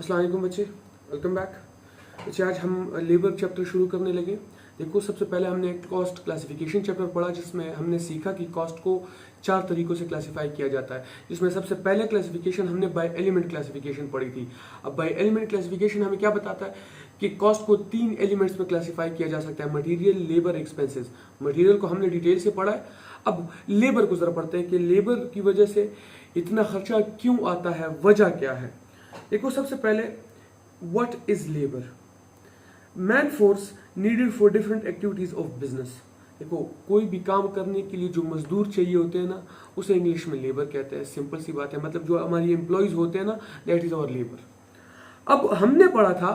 अस्सलाम वालेकुम बच्चे, वेलकम बैक। बच्चे आज हम लेबर चैप्टर शुरू करने लगे। देखो, सबसे पहले हमने कॉस्ट क्लासिफिकेशन चैप्टर पढ़ा, जिसमें हमने सीखा कि कॉस्ट को 4 तरीकों से क्लासिफाई किया जाता है। जिसमें सबसे पहले क्लासिफिकेशन हमने बाय एलिमेंट क्लासिफिकेशन पढ़ी थी। अब बाय एलिमेंट क्लासिफिकेशन हमें क्या बताता है कि कॉस्ट को 3 एलिमेंट्स में क्लासिफाई किया जा सकता है: मटेरियल, लेबर, एक्सपेंसेस। मटेरियल को हमने डिटेल से पढ़ा है। अब लेबर को जरा पढ़ते हैं कि लेबर की वजह से इतना खर्चा क्यों आता है, वजह क्या है। देखो, सबसे पहले what is labour? Man force needed for different activities of business. देखो, कोई भी काम करने के लिए जो मजदूर चाहिए होते हैं ना, उसे इंग्लिश में लेबर कहते हैं। सिंपल सी बात है, मतलब जो हमारी एम्प्लॉयज होते हैं ना, दैट इज आवर लेबर। अब हमने पढ़ा था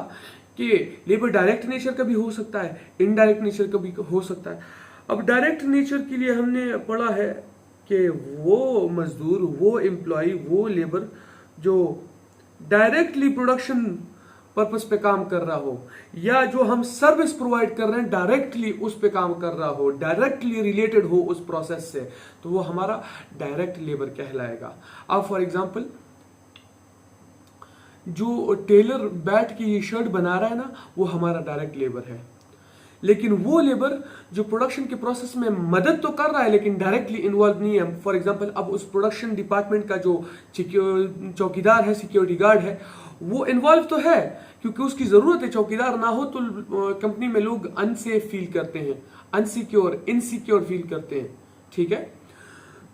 कि लेबर डायरेक्ट नेचर का भी हो सकता है, इनडायरेक्ट नेचर का भी हो सकता है। अब डायरेक्ट नेचर के लिए हमने पढ़ा है कि वो मजदूर, वो एम्प्लॉय, वो लेबर जो डायरेक्टली प्रोडक्शन पर्पस पे काम कर रहा हो, या जो हम सर्विस प्रोवाइड कर रहे हैं डायरेक्टली उस पे काम कर रहा हो, डायरेक्टली रिलेटेड हो उस प्रोसेस से, तो वो हमारा डायरेक्ट लेबर कहलाएगा। अब फॉर एग्जांपल, जो टेलर बैठ के ये शर्ट बना रहा है ना, वो हमारा डायरेक्ट लेबर है। लेकिन वो लेबर जो प्रोडक्शन के प्रोसेस में मदद तो कर रहा है लेकिन डायरेक्टली इन्वॉल्व नहीं है। फॉर एग्जांपल, अब उस प्रोडक्शन डिपार्टमेंट का जो चौकीदार है, सिक्योरिटी गार्ड है, वो इन्वॉल्व तो है क्योंकि उसकी जरूरत है। चौकीदार ना हो तो कंपनी में लोग अनसेफ फील करते हैं, अनसिक्योर, इनसिक्योर फील करते हैं। ठीक है,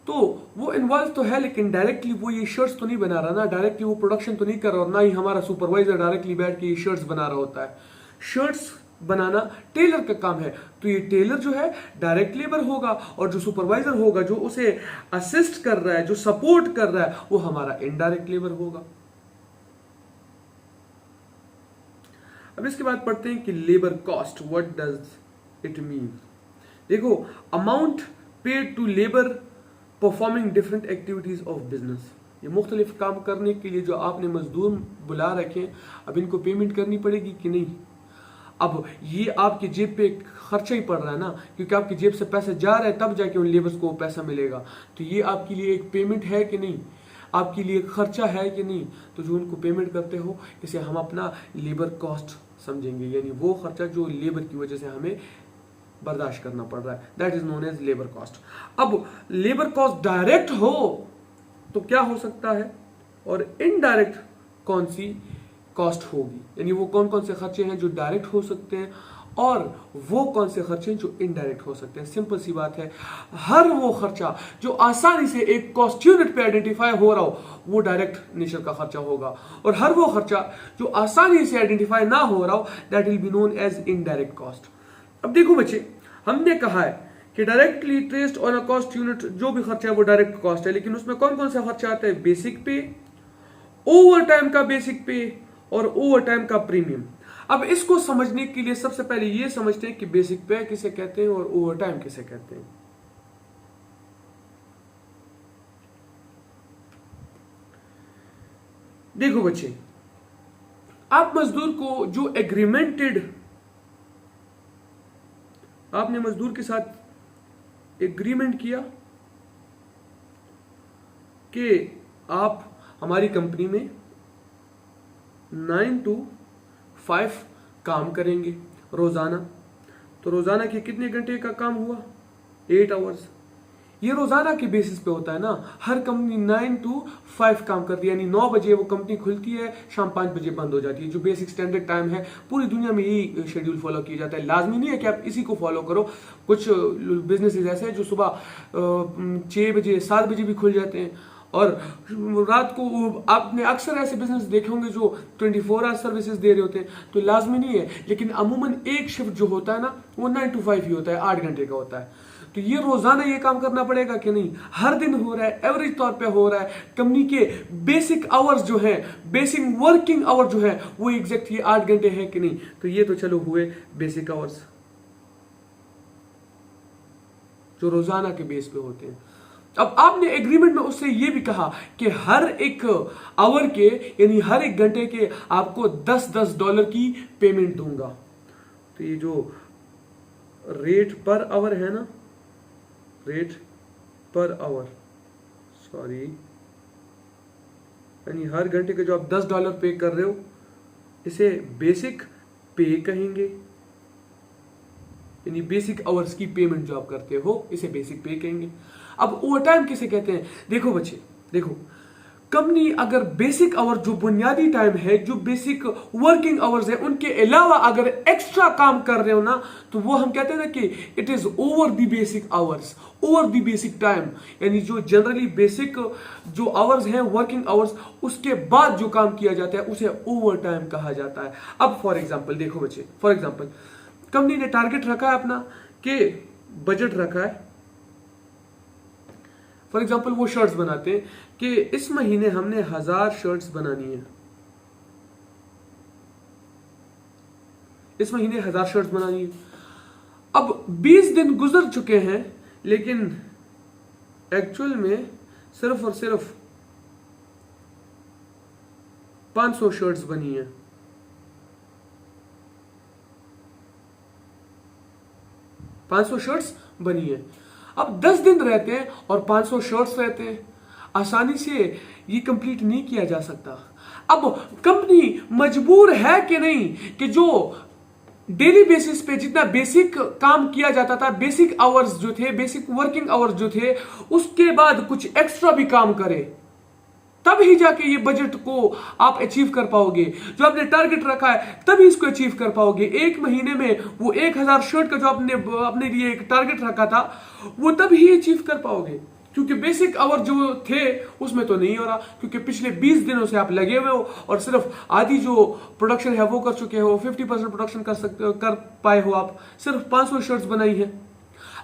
तो वो इन्वॉल्व तो है लेकिन डायरेक्टली वो ये शर्ट्स तो नहीं बना रहा ना, डायरेक्टली वो प्रोडक्शन तो नहीं कर रहा, और ना ही हमारा सुपरवाइजर डायरेक्टली बैठ के ये शर्ट्स बना रहा होता है। शर्ट्स बनाना टेलर का काम है, तो ये टेलर जो है डायरेक्ट लेबर होगा, और जो सुपरवाइजर होगा, जो उसे असिस्ट कर रहा है, जो सपोर्ट कर रहा है, वो हमारा इनडायरेक्ट लेबर होगा। अब इसके बाद पढ़ते हैं कि labour cost, what does it mean. देखो, amount paid to labour performing different activities of business. ये मुख्तलिफ काम करने के लिए जो आपने मजदूर बुला रखे हैं, अब इनको पेमेंट करनी पड़ेगी कि नहीं। अब ये आपकी जेब पे खर्चा ही पड़ रहा है ना, क्योंकि आपकी जेब से पैसा जा रहा है, तब जाके उन लेबर्स को पैसा मिलेगा। तो ये आपके लिए एक पेमेंट है कि नहीं, आपके लिए खर्चा है कि नहीं। तो जो उनको पेमेंट करते हो, इसे हम अपना लेबर कॉस्ट समझेंगे, यानी वो खर्चा जो लेबर की वजह से हमें बर्दाश्त करना पड़ रहा है, that is known as labour cost. अब लेबर कॉस्ट डायरेक्ट हो तो क्या हो सकता है, और इनडायरेक्ट कौन सी कॉस्ट होगी, यानी वो कौन कौन से खर्चे हैं जो डायरेक्ट हो सकते हैं और वो कौन से खर्चे हैं जो इनडायरेक्ट हो सकते हैं। सिंपल सी बात है, हर वो खर्चा जो आसानी से एक कॉस्ट यूनिट पे आइडेंटिफाई हो रहा हो, वो डायरेक्ट नेचर का खर्चा होगा, और हर वो खर्चा जो आसानी से आइडेंटिफाई ना हो रहा हो, that will be known as indirect cost. अब देखो बच्चे, हमने कहा है कि directly traced on a cost unit जो भी खर्चा है वो डायरेक्ट कॉस्ट है, लेकिन उसमें कौन कौन सा खर्चा आता है? बेसिक पे, ओवर टाइम का बेसिक पे, और ओवर टाइम का प्रीमियम। अब इसको समझने के लिए सबसे पहले ये समझते हैं कि बेसिक पे किसे कहते हैं और ओवर टाइम किसे कहते हैं। देखो बच्चे, आप मजदूर को जो एग्रीमेंटेड, आपने मजदूर के साथ एग्रीमेंट किया कि आप हमारी कंपनी में 9 to 5 काम करेंगे रोजाना। तो रोजाना के कितने घंटे का काम हुआ? 8 आवर्स। ये रोजाना के बेसिस पे होता है ना, हर कंपनी 9 to 5 काम करती है, यानी 9 बजे वो कंपनी खुलती है, शाम 5 बजे बंद हो जाती है, जो बेसिक स्टैंडर्ड टाइम है। पूरी दुनिया में यही शेड्यूल फॉलो किया जाता है। लाजमी नहीं है कि आप इसी को फॉलो करो, कुछ बिजनेसेस ऐसे हैं जो सुबह 6 बजे 7 बजे भी खुल जाते हैं, और रात को आपने अक्सर ऐसे बिजनेस देखे होंगे जो 24 आवर सर्विसेज दे रहे होते हैं। तो लाजमी नहीं है, लेकिन अमूमन एक शिफ्ट जो होता है ना, वो 9 to 5 ही होता है, 8 घंटे का होता है। तो ये रोजाना ये काम करना पड़ेगा कि नहीं? हर दिन हो रहा है, एवरेज तौर पे हो रहा है। कंपनी के बेसिक आवर्स जो है, बेसिक वर्किंग आवर जो है, वो एग्जैक्ट ये 8 घंटे है कि नहीं? तो ये तो चलो हुए बेसिक आवर्स जो रोजाना के बेस पे होते हैं। अब आपने एग्रीमेंट में उससे ये भी कहा कि हर एक आवर के, यानी हर एक घंटे के आपको $10 की पेमेंट दूंगा। तो ये जो रेट पर आवर है ना, रेट पर आवर, सॉरी, यानी हर घंटे के जो आप $10 पे कर रहे हो, इसे बेसिक पे कहेंगे, यानी बेसिक आवर्स की पेमेंट जो आप करते हो इसे बेसिक पे कहेंगे। अब ओवर टाइम किसे कहते हैं? देखो बच्चे, देखो, कंपनी अगर बेसिक आवर जो बुनियादी टाइम है, जो बेसिक वर्किंग आवर्स है, उनके अलावा अगर एक्स्ट्रा काम कर रहे हो ना, तो वो हम कहते हैं ना कि it is over the basic hours, over the basic time. यानी जो जनरली बेसिक जो आवर्स हैं, वर्किंग आवर्स, उसके बाद जो काम किया जाता है उसे ओवर टाइम कहा जाता है। अब फॉर एग्जाम्पल देखो बच्चे, फॉर एग्जाम्पल कंपनी ने टारगेट रखा है अपना, कि बजट रखा है, फॉर एग्जाम्पल वो शर्ट्स बनाते हैं कि इस महीने हमने 1000 शर्ट्स बनानी है, इस महीने 1000 शर्ट्स बनानी है। अब 20 दिन गुजर चुके हैं, लेकिन एक्चुअल में सिर्फ और सिर्फ 500 शर्ट्स बनी है। 500 शर्ट्स बनी है। अब 10 दिन रहते हैं और 500 शर्ट्स रहते हैं, आसानी से ये कंप्लीट नहीं किया जा सकता। अब कंपनी मजबूर है कि नहीं कि जो डेली बेसिस पे जितना बेसिक काम किया जाता था, बेसिक आवर्स जो थे, बेसिक वर्किंग आवर्स जो थे, उसके बाद कुछ एक्स्ट्रा भी काम करे, तब ही जाके ये बजट को आप अचीव कर पाओगे। जो आपने टारगेट रखा है तभी इसको अचीव कर पाओगे। एक महीने में वो 1000 शर्ट का जो आपने अपने लिए एक टारगेट रखा था, वो तब ही अचीव कर पाओगे, क्योंकि बेसिक आवर जो थे उसमें तो नहीं हो रहा, क्योंकि पिछले 20 दिनों से आप लगे हुए हो और सिर्फ आधी जो प्रोडक्शन है वो कर चुके हो, 50% प्रोडक्शन कर पाए हो, आप सिर्फ 500 शर्ट्स बनाई है।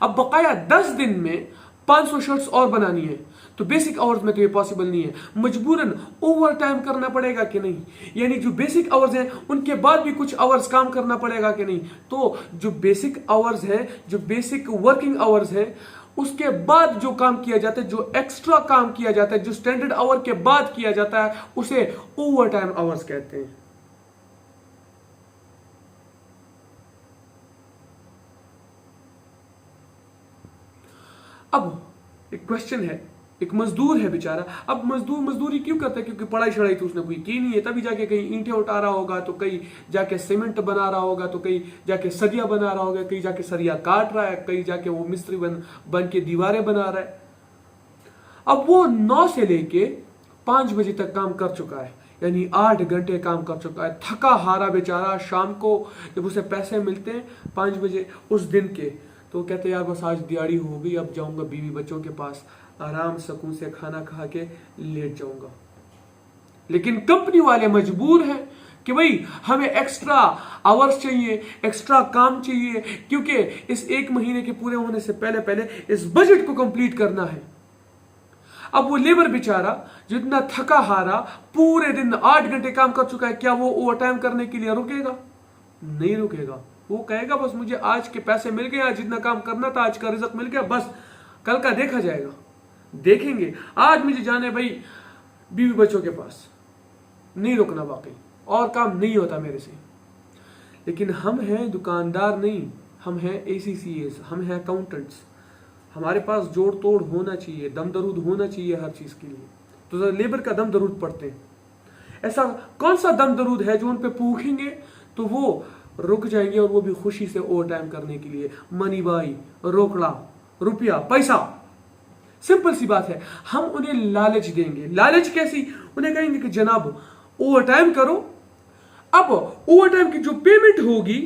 अब बकाया 10 दिन में 500 शर्ट्स और बनानी है, तो बेसिक आवर्स में तो ये पॉसिबल नहीं है, मजबूरन ओवर टाइम करना पड़ेगा कि नहीं, यानी जो बेसिक आवर्स हैं उनके बाद भी कुछ आवर्स काम करना पड़ेगा कि नहीं। तो जो बेसिक आवर्स हैं, जो बेसिक वर्किंग आवर्स हैं, उसके बाद जो काम किया जाता है, जो एक्स्ट्रा काम किया जाता है, जो स्टैंडर्ड आवर के बाद किया जाता है, उसे ओवर टाइम आवर्स कहते हैं। अब एक क्वेश्चन है, एक मजदूर है बेचारा। अब मजदूर मजदूरी क्यों करता है? क्योंकि पढ़ाई शढ़ाई तो उसने कोई की नहीं है, तभी जाके कहीं ईंटें उठा रहा होगा, तो कहीं जाके सीमेंट बना रहा होगा, तो कहीं जाके सरिया बना रहा होगा, कहीं जाके सरिया काट रहा है, कहीं जाके वो मिस्त्री बन के दीवारें बना रहा है। अब वो 9 से लेके 5 बजे तक काम कर चुका है, यानी 8 घंटे काम कर चुका है, थका हारा बेचारा। शाम को जब उसे पैसे मिलते हैं 5 बजे उस दिन के, तो कहते यार बस आज दिहाड़ी हो गई, अब जाऊंगा बीवी बच्चों के पास, आराम सुकून से खाना खा के लेट जाऊंगा। लेकिन कंपनी वाले मजबूर हैं कि भाई हमें एक्स्ट्रा आवर्स चाहिए, एक्स्ट्रा काम चाहिए, क्योंकि इस 1 महीने के पूरे होने से पहले पहले इस बजट को कंप्लीट करना है। अब वो लेबर बेचारा जितना थका हारा पूरे दिन 8 घंटे काम कर चुका है, क्या वो ओवर टाइम करने के लिए रुकेगा? नहीं रुकेगा। वो कहेगा बस मुझे आज के पैसे मिल गए, आज जितना काम करना था, आज का रिजल्ट मिल गया, बस कल का देखा जाएगा, देखेंगे। आज मुझे जाने भाई बीवी बच्चों के पास, नहीं रुकना, वाकई और काम नहीं होता मेरे से। लेकिन हम हैं दुकानदार नहीं, हम हैं ACCAs, हम हैं अकाउंटेंट्स। हमारे पास जोड़ तोड़ होना चाहिए, दम दरूद होना चाहिए हर चीज के लिए। तो लेबर का दम दरूद पड़ते हैं। ऐसा कौन सा दम दरूद है जो उन पे पूछेंगे तो वो रुक जाएंगे, और वो भी खुशी से ओवर टाइम करने के लिए। मनी बाई, रोकड़ा, रुपया, पैसा, सिंपल सी बात है। हम उन्हें लालच देंगे। लालच कैसी? उन्हें कहेंगे कि जनाब ओवर टाइम करो, अब ओवर टाइम की जो पेमेंट होगी,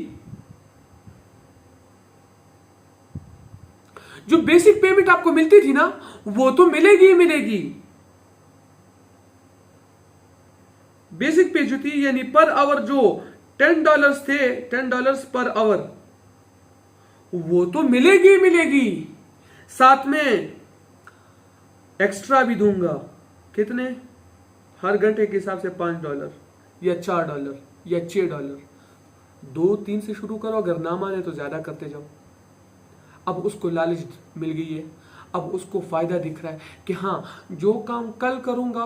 जो बेसिक पेमेंट आपको मिलती थी ना, वो तो मिलेगी ही मिलेगी। बेसिक पे जो थी, यानी पर आवर जो $10 थे, $10 पर आवर, वो तो मिलेगी ही मिलेगी। साथ में एक्स्ट्रा भी दूंगा। कितने? हर घंटे के हिसाब से $5 या $4 या $6। 2-3 से शुरू करो, अगर ना माने तो ज्यादा करते जाओ। अब उसको लालच मिल गई है, अब उसको फायदा दिख रहा है कि हाँ, जो काम कल करूंगा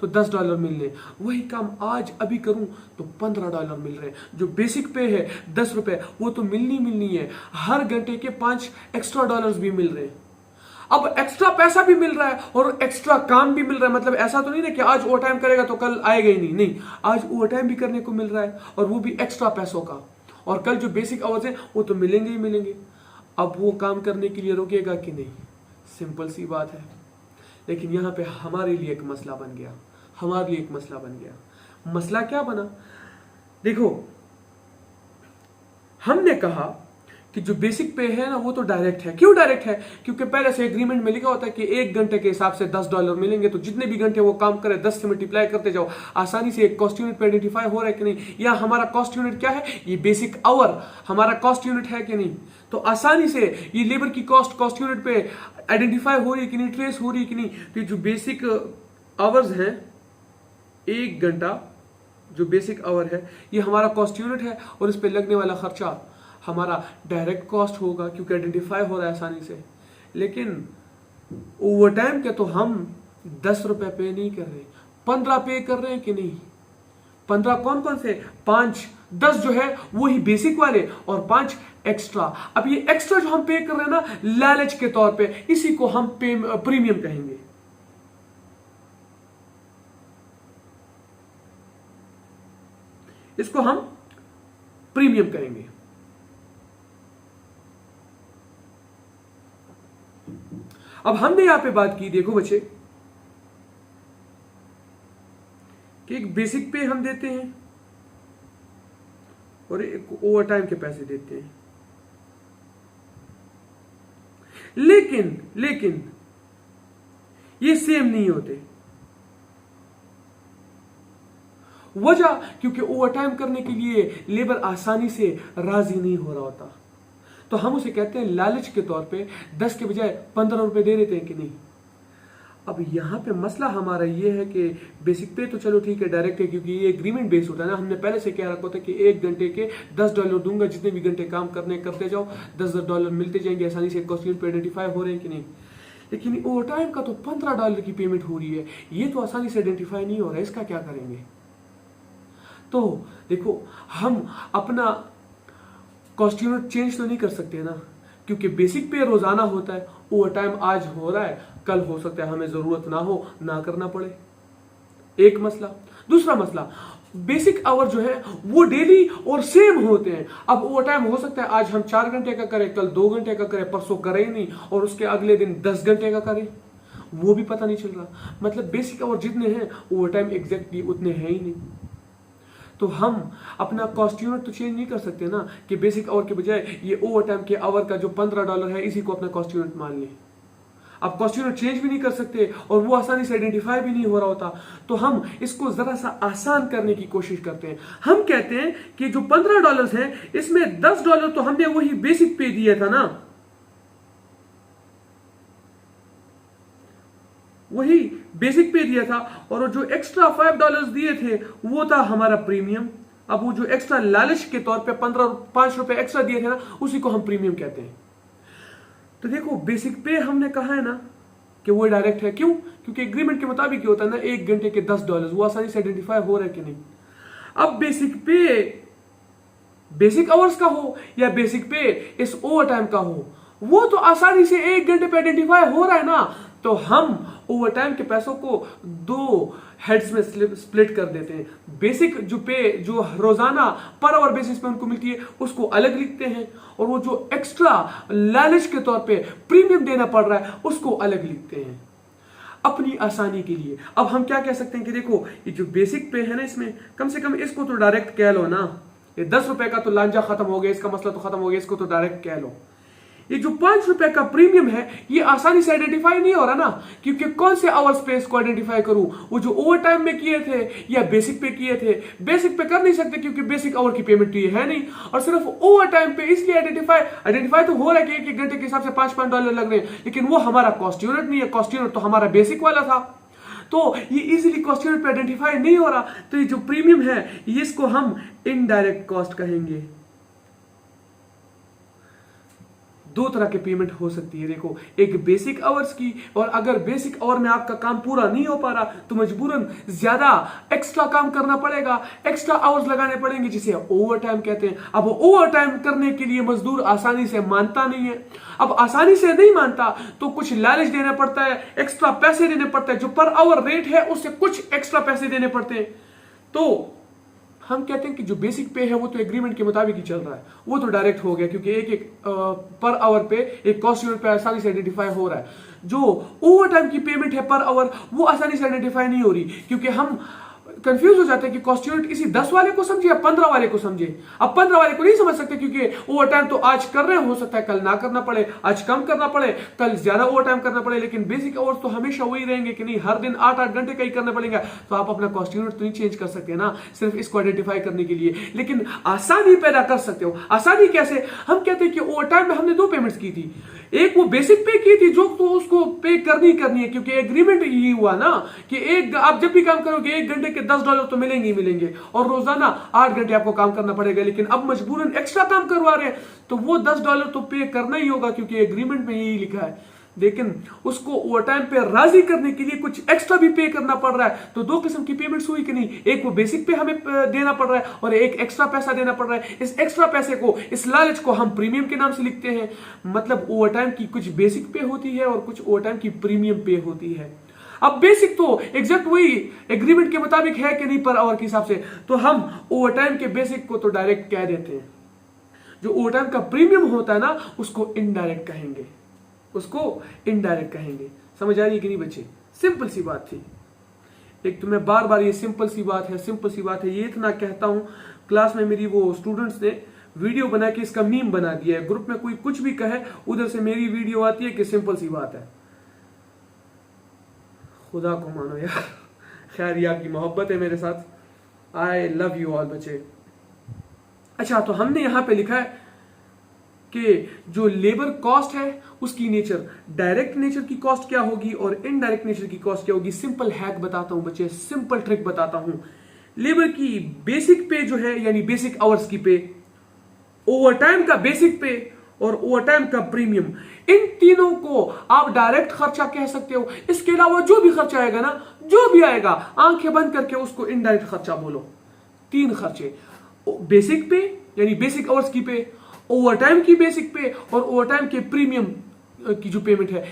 तो $10 मिल रहे, वही काम आज अभी करूं तो $15 मिल रहे। जो बेसिक पे है ₹10, वो तो मिलनी है। हर घंटे के 5 एक्स्ट्रा डॉलर्स भी मिल रहे हैं। अब एक्स्ट्रा पैसा भी मिल रहा है और एक्स्ट्रा काम भी मिल रहा है, मतलब ऐसा तो नहीं ना कि आज ओवर टाइम करेगा तो कल आएगा ही नहीं, नहीं, आज ओवर टाइम भी करने को मिल रहा है और वो भी एक्स्ट्रा पैसों का, और कल जो बेसिक आवर्स हैं वो तो मिलेंगे ही मिलेंगे। अब वो काम करने के लिए रुकेगा कि नहीं, सिंपल सी बात है। लेकिन यहाँ पे हमारे लिए एक मसला बन गया, हमारे लिए एक मसला बन गया। मसला क्या बना, देखो हमने कहा कि जो बेसिक पे है ना वो तो डायरेक्ट है। क्यों डायरेक्ट है? क्योंकि पहले से एग्रीमेंट में लिखा होता है कि 1 घंटे के हिसाब से $10 मिलेंगे, तो जितने भी घंटे वो काम करे 10 से मल्टीप्लाई करते जाओ, आसानी से एक कॉस्ट यूनिट पे आइडेंटिफाई हो रहा है कि नहीं, या हमारा कॉस्ट यूनिट क्या है, ये बेसिक आवर हमारा कॉस्ट यूनिट है कि नहीं, तो आसानी से ये लेबर की कॉस्ट यूनिट पे आइडेंटिफाई हो रही है कि नहीं, ट्रेस हो रही है कि नहीं। तो जो बेसिक आवर्स हैं, 1 घंटा जो बेसिक आवर है ये हमारा कॉस्ट यूनिट है, और इस पे लगने वाला खर्चा हमारा डायरेक्ट कॉस्ट होगा क्योंकि आइडेंटिफाई हो रहा है आसानी से। लेकिन ओवर टाइम के तो हम 10 रुपए पे नहीं कर रहे, 15 पे कर रहे हैं कि नहीं। 15 कौन कौन से, 5, 10 जो है वही बेसिक वाले और 5 एक्स्ट्रा। अब ये एक्स्ट्रा जो हम पे कर रहे हैं ना लालच के तौर पे, इसी को हम प्रीमियम कहेंगे। इसको हम प्रीमियम कहेंगे। अब हमने यहां पे बात की, देखो बच्चे, कि एक बेसिक पे हम देते हैं और एक ओवर टाइम के पैसे देते हैं। लेकिन ये सेम नहीं होते। वजह क्योंकि ओवर टाइम करने के लिए लेबर आसानी से राजी नहीं हो रहा होता, तो हम उसे कहते हैं लालच के तौर पे 10 के बजाय 15 रुपए दे देते हैं कि नहीं। अब यहां पे मसला हमारा ये है कि बेसिक पे तो चलो ठीक है डायरेक्ट है, क्योंकि ये एग्रीमेंट बेस्ड होता है ना। हमने पहले से कह रखा होता है कि 1 घंटे के $10 दूंगा, जितने भी घंटे काम करते जाओ $10 मिलते जाएंगे, आसानी से कॉस्ट यूनिट पे आइडेंटिफाई हो रहे हैं कि नहीं। लेकिन ओवर टाइम का तो $15 की पेमेंट हो रही है, ये तो आसानी से आइडेंटिफाई नहीं हो रहा है, इसका क्या करेंगे। तो देखो हम अपना कॉस्ट यूनिट चेंज तो नहीं कर सकते ना, क्योंकि बेसिक पे रोजाना होता है, ओवर टाइम आज हो रहा है, कल हो सकता है हमें जरूरत ना हो, ना करना पड़े। एक मसला। दूसरा मसला, बेसिक आवर जो है वो डेली और सेम होते हैं। अब ओवर टाइम हो सकता है आज हम 4 घंटे का करें, कल 2 घंटे का करें, परसों करें ही नहीं, और उसके अगले दिन 10 घंटे का करें, वो भी पता नहीं चल रहा। मतलब बेसिक आवर जितने हैं ओवर टाइम एग्जैक्टली उतने हैं ही नहीं। तो हम अपना कॉस्ट यूनिट तो चेंज नहीं कर सकते ना, कि बेसिक आवर के बजाय ये ओवर टाइम के आवर का जो $15 है इसी को अपना कॉस्ट यूनिट मान लें। अब कॉस्ट यूनिट चेंज भी नहीं कर सकते और वो आसानी से आइडेंटिफाई भी नहीं हो रहा होता, तो हम इसको जरा सा आसान करने की कोशिश करते हैं। हम कहते हैं कि जो $15 है इसमें $10 तो हमने वही बेसिक पे दिया था ना, वही बेसिक पे दिया था, और जो एक्स्ट्रा $5 दिए थे वो था हमारा प्रीमियम। अब वो जो एक्स्ट्रा लालच के तौर पे 5 रुपए एक्स्ट्रा दिए थे ना, उसी को हम प्रीमियम कहते हैं। तो देखो बेसिक पे हमने कहा है ना कि वो डायरेक्ट है। क्यों? क्योंकि एग्रीमेंट के मुताबिक ये होता है ना, 1 घंटे के $10, वो आसानी से आइडेंटिफाई हो रहा है कि नहीं। अब बेसिक पे बेसिक आवर्स का हो या बेसिक पे इस ओवर टाइम का हो, वो तो आसानी से 1 घंटे पे आइडेंटिफाई हो रहा है ना, तो हम ओवर टाइम के पैसों को 2 हेड्स में स्प्लिट कर देते हैं। बेसिक जो पे जो रोजाना पर आवर बेसिस पे उनको मिलती है उसको अलग लिखते हैं, और वो जो एक्स्ट्रा लालच के तौर पे प्रीमियम देना पड़ रहा है उसको अलग लिखते हैं अपनी आसानी के लिए। अब हम क्या कह सकते हैं कि देखो ये जो बेसिक पे है ना, इसमें कम से कम इसको तो डायरेक्ट कह लो ना, ये 10 रुपए का तो लांजा खत्म हो गया, इसका मसला तो खत्म हो गया, इसको तो डायरेक्ट कह लो। ये जो 5 रुपए का प्रीमियम है ये आसानी से आइडेंटिफाई नहीं हो रहा ना, क्योंकि कौन से आवर स्पेस को आइडेंटिफाई करूं, वो जो ओवर टाइम में किए थे या बेसिक पे किए थे। बेसिक पे कर नहीं सकते क्योंकि बेसिक आवर की पेमेंट तो ये है नहीं, और सिर्फ ओवर टाइम पे इसलिए आइडेंटिफाई तो हो रहा है कि 1 घंटे के हिसाब से $5 लग रहे हैं, लेकिन वो हमारा कॉस्ट यूनिट नहीं है, कॉस्ट यूनिट तो हमारा बेसिक वाला था, तो ये इजीली कॉस्ट यूनिट पे आइडेंटिफाई नहीं हो रहा। तो ये जो प्रीमियम है इसको हम इनडायरेक्ट कॉस्ट कहेंगे। दो तरह के पेमेंट हो सकती है। देखो, एक बेसिक आवर्स की, और अगर बेसिक आवर में आपका काम पूरा नहीं हो पा रहा तो मजबूरन ज्यादा एक्स्ट्रा काम करना पड़ेगा, एक्स्ट्रा आवर्स लगाने पड़ेंगे, जिसे ओवर टाइम कहते हैं। अब ओवर टाइम करने के लिए मजदूर आसानी से मानता नहीं है। अब आसानी से नहीं मानता तो कुछ लालच देना पड़ता है, एक्स्ट्रा पैसे देने पड़ते हैं, जो पर आवर रेट है उससे कुछ एक्स्ट्रा पैसे देने पड़ते हैं। तो हम कहते हैं कि जो बेसिक पे है वो तो एग्रीमेंट के मुताबिक ही चल रहा है, वो तो डायरेक्ट हो गया, क्योंकि एक एक पर आवर पे एक कॉस्ट यूनिट पे आसानी से आइडेंटिफाई हो रहा है। जो ओवर टाइम की पेमेंट है पर आवर, वो आसानी से आइडेंटिफाई नहीं हो रही, क्योंकि हम कंफ्यूज हो जाते हैं कि कॉस्ट यूनिट इसी 10 वाले को समझे या 15 वाले को समझे। अब 15 वाले को नहीं समझ सकते, क्योंकि ओवर टाइम तो आज कर रहे हैं, हो सकता है कल ना करना पड़े, आज कम करना पड़े, कल ज्यादा ओवर टाइम करना पड़े। लेकिन बेसिक आवर्स तो हमेशा वही रहेंगे कि नहीं, हर दिन 8-8 घंटे का ही करना पड़ेगा। तो आप अपना कॉस्ट यूनिट तो नहीं चेंज कर सकते ना, सिर्फ इसको आइडेंटिफाई करने के लिए। लेकिन आसानी पैदा कर सकते हो। आसानी कैसे? हम कहते हैं कि ओवर टाइम में हमने 2 पेमेंट्स की थी। एक वो बेसिक पे की थी, जो तो उसको पे करनी है, क्योंकि एग्रीमेंट यही हुआ ना कि आप जब भी काम करोगे 1 घंटे के $10 तो मिलेंगे ही मिलेंगे, और रोजाना 8 घंटे आपको काम करना पड़ेगा। लेकिन अब मजबूरन एक्स्ट्रा काम करवा रहे हैं तो वो $10 तो पे करना ही होगा, क्योंकि एग्रीमेंट में यही लिखा है। लेकिन उसको ओवर टाइम पे राजी करने के लिए कुछ एक्स्ट्रा भी पे करना पड़ रहा है। तो 2 किस्म की पेमेंट्स हुई कि नहीं, एक वो बेसिक पे हमें देना पड़ रहा है, और एक एक्स्ट्रा पैसा देना पड़ रहा है। इस एक्स्ट्रा पैसे को, इस लालच को हम प्रीमियम के नाम से लिखते हैं। मतलब ओवर टाइम की कुछ बेसिक पे होती है और कुछ ओवर टाइम की प्रीमियम पे होती है। अब बेसिक तो एग्जैक्ट वही एग्रीमेंट के मुताबिक है कि नहीं पर आवर के हिसाब से, तो हम ओवर टाइम के बेसिक को तो डायरेक्ट कह देते हैं। जो ओवर टाइम का प्रीमियम होता है ना, उसको इनडायरेक्ट कहेंगे, उसको इनडायरेक्ट कहेंगे। समझ आ रही है कि नहीं बच्चे? सिंपल सी बात थी। एक तो मैं बार बार ये सिंपल सी बात है, सिंपल सी बात है, ये इतना कहता हूं। क्लास में मेरी वो स्टूडेंट्स ने वीडियो बना के इसका मीम बना दिया है। ग्रुप में कोई कुछ भी कहे, उधर से मेरी वीडियो आती है कि सिंपल सी बात है। खुदा को मानो यार। खैर, ये आपकी मोहब्बत है मेरे साथ। आई लव यू ऑल बच्चे। अच्छा, तो हमने यहां पे लिखा है कि जो लेबर कॉस्ट है उसकी नेचर, डायरेक्ट नेचर की कॉस्ट क्या होगी और इनडायरेक्ट नेचर की कॉस्ट क्या होगी। सिंपल हैक बताता हूं बच्चे, सिंपल ट्रिक बताता हूं। लेबर की बेसिक पे जो है, यानी बेसिक आवर्स की पे, ओवर टाइम का बेसिक पे और ओवर टाइम का प्रीमियम, इन तीनों को आप डायरेक्ट खर्चा कह सकते हो। इसके अलावा जो भी खर्चा आएगा ना, जो भी आएगा, आंखें बंद करके उसको इनडायरेक्ट खर्चा बोलो। 3 खर्चे, बेसिक पे यानी बेसिक आवर्स की पे, ओवर टाइम की बेसिक पे, और ओवर टाइम के प्रीमियम की जो पेमेंट है।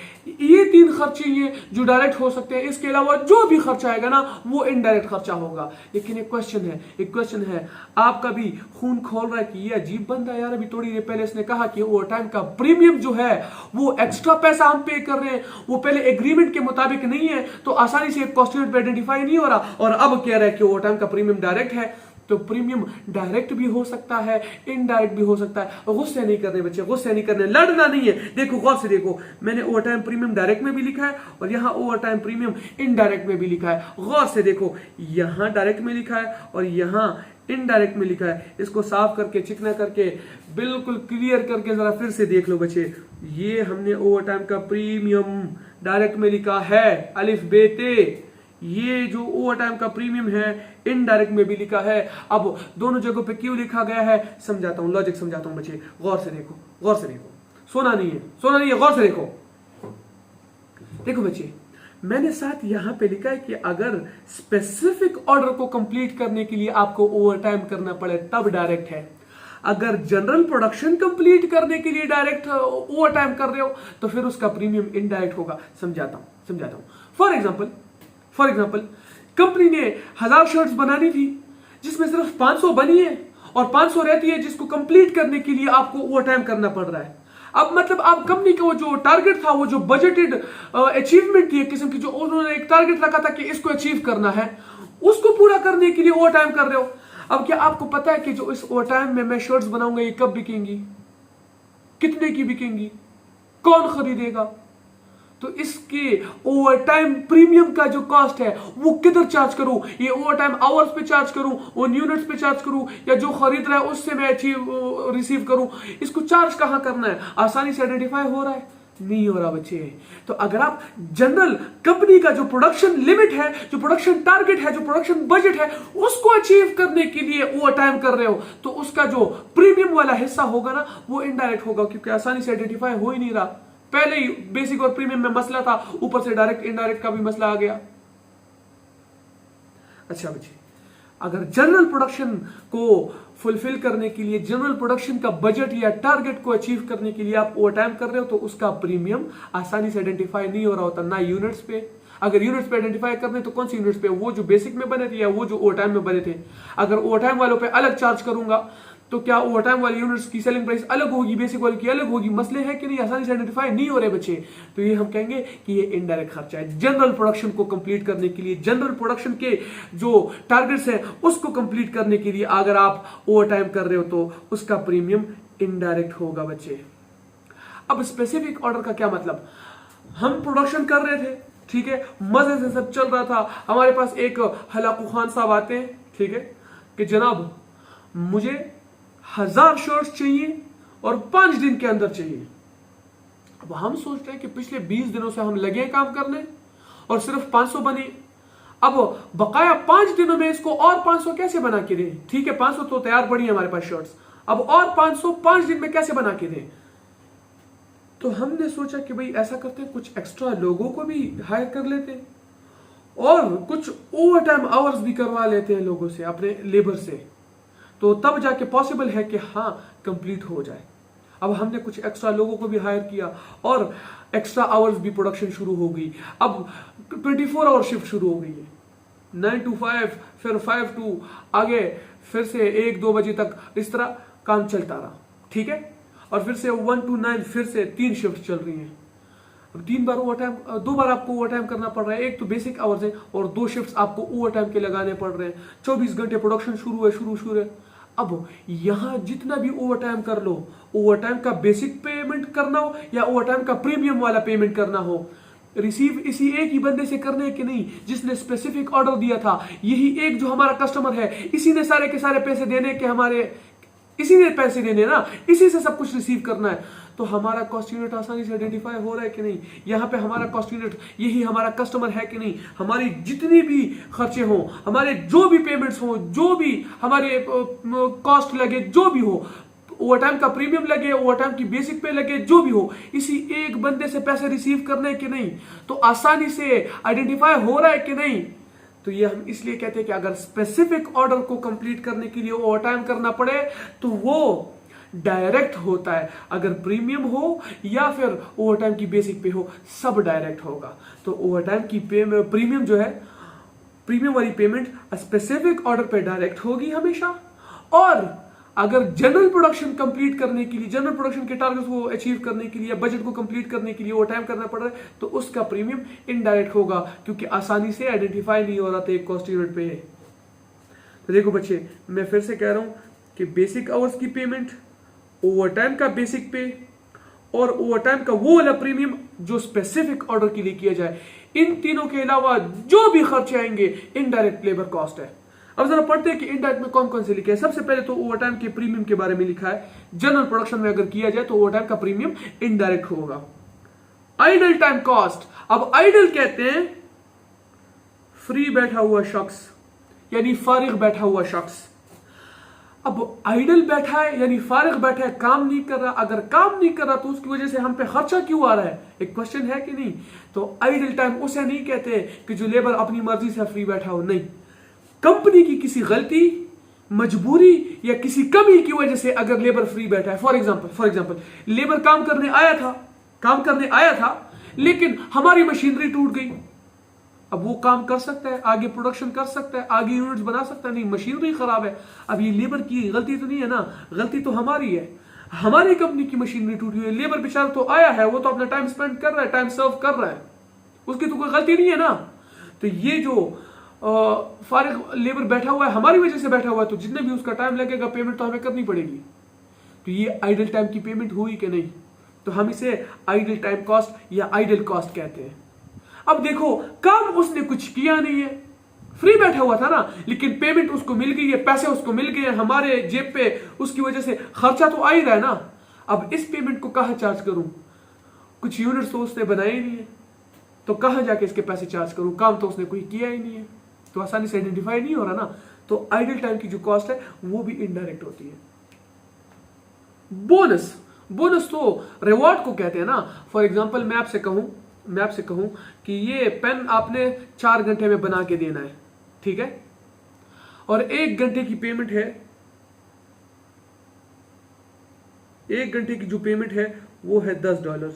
ये 3 खर्चे ये जो डायरेक्ट हो सकते हैं। इसके अलावा जो भी खर्चा आएगा ना, वो इनडायरेक्ट खर्चा होगा। लेकिन एक क्वेश्चन है, आपका भी खून खोल रहा है कि ये अजीब बंदा यार, अभी थोड़ी देर पहले इसने कहा कि ओवर टाइम का प्रीमियम जो है वो एक्स्ट्रा पैसा हम पे कर रहे हैं, वो पहले एग्रीमेंट के मुताबिक नहीं है, तो आसानी से कॉस्ट यूनिट पे आइडेंटिफाई नहीं हो रहा, और अब कह रहा है कि ओवर टाइम का प्रीमियम डायरेक्ट है। तो प्रीमियम डायरेक्ट भी हो सकता है, इनडायरेक्ट भी हो सकता है। गुस्से नहीं करने बच्चे, गुस्से नहीं करने, लड़ना नहीं है। देखो, गौर से देखो, मैंने ओवर टाइम प्रीमियम डायरेक्ट में भी लिखा है और यहां ओवर टाइम प्रीमियम इनडायरेक्ट में भी लिखा है। गौर से देखो, यहां डायरेक्ट में लिखा है और यहां इनडायरेक्ट में लिखा है। इसको साफ करके, चिकना करके, बिल्कुल क्लियर करके जरा फिर से देख लो बच्चे। ये हमने ओवर टाइम का प्रीमियम डायरेक्ट में लिखा है, अलिफ बे ते। ये जो ओवर टाइम का प्रीमियम है इनडायरेक्ट में भी लिखा है। अब दोनों जगहों पे क्यों लिखा गया है समझाता हूं, लॉजिक समझाता हूं बच्चे। गौर से देखो, गौर से देखो, सोना नहीं है, सोना नहीं है, गौर से देखो। देखो बच्चे, मैंने साथ यहां पे लिखा है कि अगर स्पेसिफिक ऑर्डर को कंप्लीट करने के लिए आपको ओवर टाइम करना पड़े तब डायरेक्ट है। अगर जनरल प्रोडक्शन कंप्लीट करने के लिए डायरेक्ट ओवर टाइम कर रहे हो तो फिर उसका प्रीमियम इनडायरेक्ट होगा। समझाता हूं। फॉर एग्जाम्पल कंपनी ने 1000 शर्ट्स बनानी थी, जिसमें सिर्फ 500 बनी है और 500 रहती है, जिसको कंप्लीट करने के लिए आपको ओवर टाइम करना पड़ रहा है। अब मतलब आप कंपनी का वो जो टारगेट था, वो जो बजटेड अचीवमेंट थी एक किस्म की, जो उन्होंने एक टारगेट रखा था कि इसको अचीव करना है, उसको पूरा करने के लिए ओवर टाइम कर रहे हो। अब क्या आपको पता है कि जो इस ओवर टाइम में मैं शर्ट्स बनाऊंगा ये कब बिकेंगी, कितने की बिकेंगी, कौन खरीदेगा? तो इसके ओवर टाइम प्रीमियम का जो कॉस्ट है वो किधर चार्ज करूं? ये ओवर टाइम आवर्स पे चार्ज करूं, उन यूनिट्स पे चार्ज करूं, या जो खरीद रहा है उससे मैं रिसीव करूं? इसको चार्ज कहां करना है? आसानी से आइडेंटिफाई हो रहा है। नहीं हो रहा बच्चे। तो अगर आप जनरल कंपनी का जो प्रोडक्शन लिमिट है, जो प्रोडक्शन टारगेट है, जो प्रोडक्शन बजट है, उसको अचीव करने के लिए ओवर टाइम कर रहे हो, तो उसका जो प्रीमियम वाला हिस्सा होगा ना, वो इनडायरेक्ट होगा, क्योंकि आसानी से आइडेंटिफाई हो ही नहीं रहा। पहले ही बेसिक और प्रीमियम में मसला था, ऊपर से डायरेक्ट इनडायरेक्ट का भी मसला आ गया। अच्छा बच्चे, अगर जनरल प्रोडक्शन को फुलफिल करने के लिए, जनरल प्रोडक्शन का बजट या टारगेट को अचीव करने के लिए आप ओवर टाइम कर रहे हो, तो उसका प्रीमियम आसानी से आइडेंटिफाई नहीं हो रहा होता, ना यूनिट्स पे। अगर यूनिट्स पे आइडेंटिफाई करने तो कौन सी यूनिट्स पे, वो जो बेसिक में बने थे या वो जो ओवर टाइम में बने थे। अगर ओवर टाइम वालों पे अलग चार्ज करूंगा तो क्या ओवर टाइम वाली यूनिट्स की सेलिंग प्राइस अलग होगी, बेसिक वाली की अलग होगी? मसले हैं कि नहीं, आसानी से आइडेंटिफाई नहीं हो रहे बच्चे। तो ये हम कहेंगे कि ये इनडायरेक्ट खर्चा है। जनरल प्रोडक्शन को कंप्लीट करने के लिए, जनरल प्रोडक्शन के जो टारगेट्स हैं उसको कंप्लीट करने के लिए अगर आप ओवर टाइम कर रहे हो तो उसका प्रीमियम इनडायरेक्ट होगा बच्चे। अब स्पेसिफिक ऑर्डर का क्या मतलब? हम प्रोडक्शन कर रहे थे, ठीक है, मजे से सब चल रहा था, हमारे पास एक हलाकू खान साहब आते हैं, ठीक है, कि जनाब मुझे 1000 शर्ट्स चाहिए और 5 दिन के अंदर चाहिए। अब हम सोचते हैं कि पिछले 20 दिनों से हम लगे काम करने और सिर्फ 500 बनी। अब बकाया 5 दिनों में इसको और 500 कैसे बना के दें? ठीक है, 500 तो तैयार पड़ी है हमारे पास शर्ट्स, अब और 500 5 दिन में कैसे बना के दें? तो हमने सोचा कि भाई ऐसा करते हैं, कुछ एक्स्ट्रा लोगों को भी हायर कर लेते हैं और कुछ ओवर टाइम आवर्स भी करवा लेते हैं लोगों से, अपने लेबर से, तो तब जाके पॉसिबल है कि हाँ कंप्लीट हो जाए। अब हमने कुछ एक्स्ट्रा लोगों को भी हायर किया और एक्स्ट्रा आवर्स भी प्रोडक्शन शुरू हो गई। अब 24 आवर शिफ्ट शुरू हो गई है, 9 to 5, फिर 5 to आगे, फिर से 1-2 बजे तक इस तरह काम चलता रहा, ठीक है, और फिर से 1 to 9 फिर से 3 शिफ्ट चल रही हैं। अब 3 बार ओवर टाइम, 2 बार आपको ओवर टाइम करना पड़ रहा है, एक तो बेसिक आवर्स है और 2 शिफ्ट्स आपको ओवर टाइम के लगाने पड़ रहे हैं। 24 घंटे प्रोडक्शन शुरू है। अब यहां जितना भी ओवर टाइम कर लो, ओवर टाइम का बेसिक पेमेंट करना हो या ओवर टाइम का प्रीमियम वाला पेमेंट करना हो, रिसीव इसी एक ही बंदे से करने के नहीं जिसने स्पेसिफिक ऑर्डर दिया था। यही एक जो हमारा कस्टमर है, इसी ने सारे के सारे पैसे देने के, हमारे इसी ने पैसे देने ना, इसी से सब कुछ रिसीव करना है। तो हमारा कॉस्ट यूनिट आसानी से आइडेंटिफाई हो रहा है कि नहीं, यहाँ पे हमारा कॉस्ट यूनिट यही हमारा कस्टमर है कि नहीं, हमारी जितनी भी खर्चे हों, हमारे जो भी पेमेंट्स हों, जो भी हमारे कॉस्ट लगे, जो भी हो, ओवर टाइम का प्रीमियम लगे, ओवर टाइम की बेसिक पे लगे, जो भी हो, इसी एक बंदे से पैसे रिसीव करने के नहीं, तो आसानी से आइडेंटिफाई हो रहा है कि नहीं। तो ये हम इसलिए कहते हैं कि अगर स्पेसिफिक ऑर्डर को कंप्लीट करने के लिए ओवर टाइम करना पड़े तो वो डायरेक्ट होता है। अगर प्रीमियम हो या फिर ओवर टाइम की बेसिक पे हो, सब डायरेक्ट होगा। तो ओवर टाइम की प्रीमियम जो है, प्रीमियम वाली पेमेंट स्पेसिफिक ऑर्डर पे डायरेक्ट होगी हमेशा। और अगर जनरल प्रोडक्शन कंप्लीट करने के लिए, जनरल प्रोडक्शन के टारगेट को अचीव करने के लिए या बजट को कंप्लीट करने के लिए ओवर टाइम करना पड़ रहा है, तो उसका प्रीमियम इनडायरेक्ट होगा, क्योंकि आसानी से आइडेंटिफाई नहीं हो रहा था एक कॉस्ट यूनिट पे। तो देखो बच्चे, मैं फिर से कह रहा हूं कि बेसिक आवर्स की पेमेंट, ओवर टाइम का बेसिक पे और ओवर टाइम का वो वाला प्रीमियम जो स्पेसिफिक ऑर्डर के लिए किया जाए, इन तीनों के अलावा जो भी खर्चे आएंगे इनडायरेक्ट लेबर कॉस्ट है। अब जरा पढ़ते हैं कि इनडायरेक्ट में कौन कौन से लिखे हैं। सबसे पहले तो ओवर टाइम के प्रीमियम के बारे में लिखा है, जनरल प्रोडक्शन में अगर किया जाए तो ओवर टाइम का प्रीमियम इनडायरेक्ट होगा। आइडल टाइम कॉस्ट, अब आइडल कहते हैं फ्री बैठा हुआ शख्स, यानी फारिग बैठा हुआ शख्स। अब आइडल बैठा है यानी फारिग बैठा है, काम नहीं कर रहा। अगर काम नहीं कर रहा तो उसकी वजह से हम पे खर्चा क्यों आ रहा है, एक क्वेश्चन है कि नहीं। तो आइडल टाइम उसे नहीं कहते कि जो लेबर अपनी मर्जी से फ्री बैठा हो, नहीं, कंपनी की किसी गलती, मजबूरी या किसी कमी की वजह से अगर लेबर फ्री बैठा है। फॉर एग्जांपल लेबर काम करने आया था लेकिन हमारी मशीनरी टूट गई। अब वो काम कर सकता है, आगे प्रोडक्शन कर सकता है, आगे यूनिट्स बना सकता है, नहीं मशीनरी खराब है। अब ये लेबर की गलती तो नहीं है ना, गलती तो हमारी है, हमारी कंपनी की मशीनरी टूटी हुई है। लेबर बेचारा तो आया है, वो तो अपना टाइम स्पेंड कर रहा है, टाइम सर्व कर रहा है, उसकी तो कोई गलती नहीं है ना। तो ये जो फारिग लेबर बैठा हुआ है, हमारी वजह से बैठा हुआ है, तो जितने भी उसका टाइम लगेगा पेमेंट तो हमें करनी पड़ेगी। तो ये आइडल टाइम की पेमेंट हुई कि नहीं, तो हम इसे आइडल टाइम कॉस्ट या आइडल कॉस्ट कहते हैं। अब देखो, काम उसने कुछ किया नहीं है, फ्री बैठा हुआ था ना, लेकिन पेमेंट उसको मिल गई है, पैसे उसको मिल गए हैं हमारे जेब पे, उसकी वजह से खर्चा तो आ ही रहा है ना। अब इस पेमेंट को कहां चार्ज करूं, कुछ यूनिट्स तो उसने बनाए ही नहीं है, तो कहाँ जाके इसके पैसे चार्ज करूं, काम तो उसने कोई किया ही नहीं है, तो आसानी से आइडेंटिफाई नहीं हो रहा ना। तो आइडल टाइम की जो कॉस्ट है वो भी इनडायरेक्ट होती है। बोनस, बोनस तो रिवॉर्ड को कहते हैं ना। फॉर एग्जांपल मैं आपसे कहूं कि ये पेन आपने 4 घंटे में बना के देना है, ठीक है, और 1 घंटे की पेमेंट है, 1 घंटे की जो पेमेंट है वो है $10,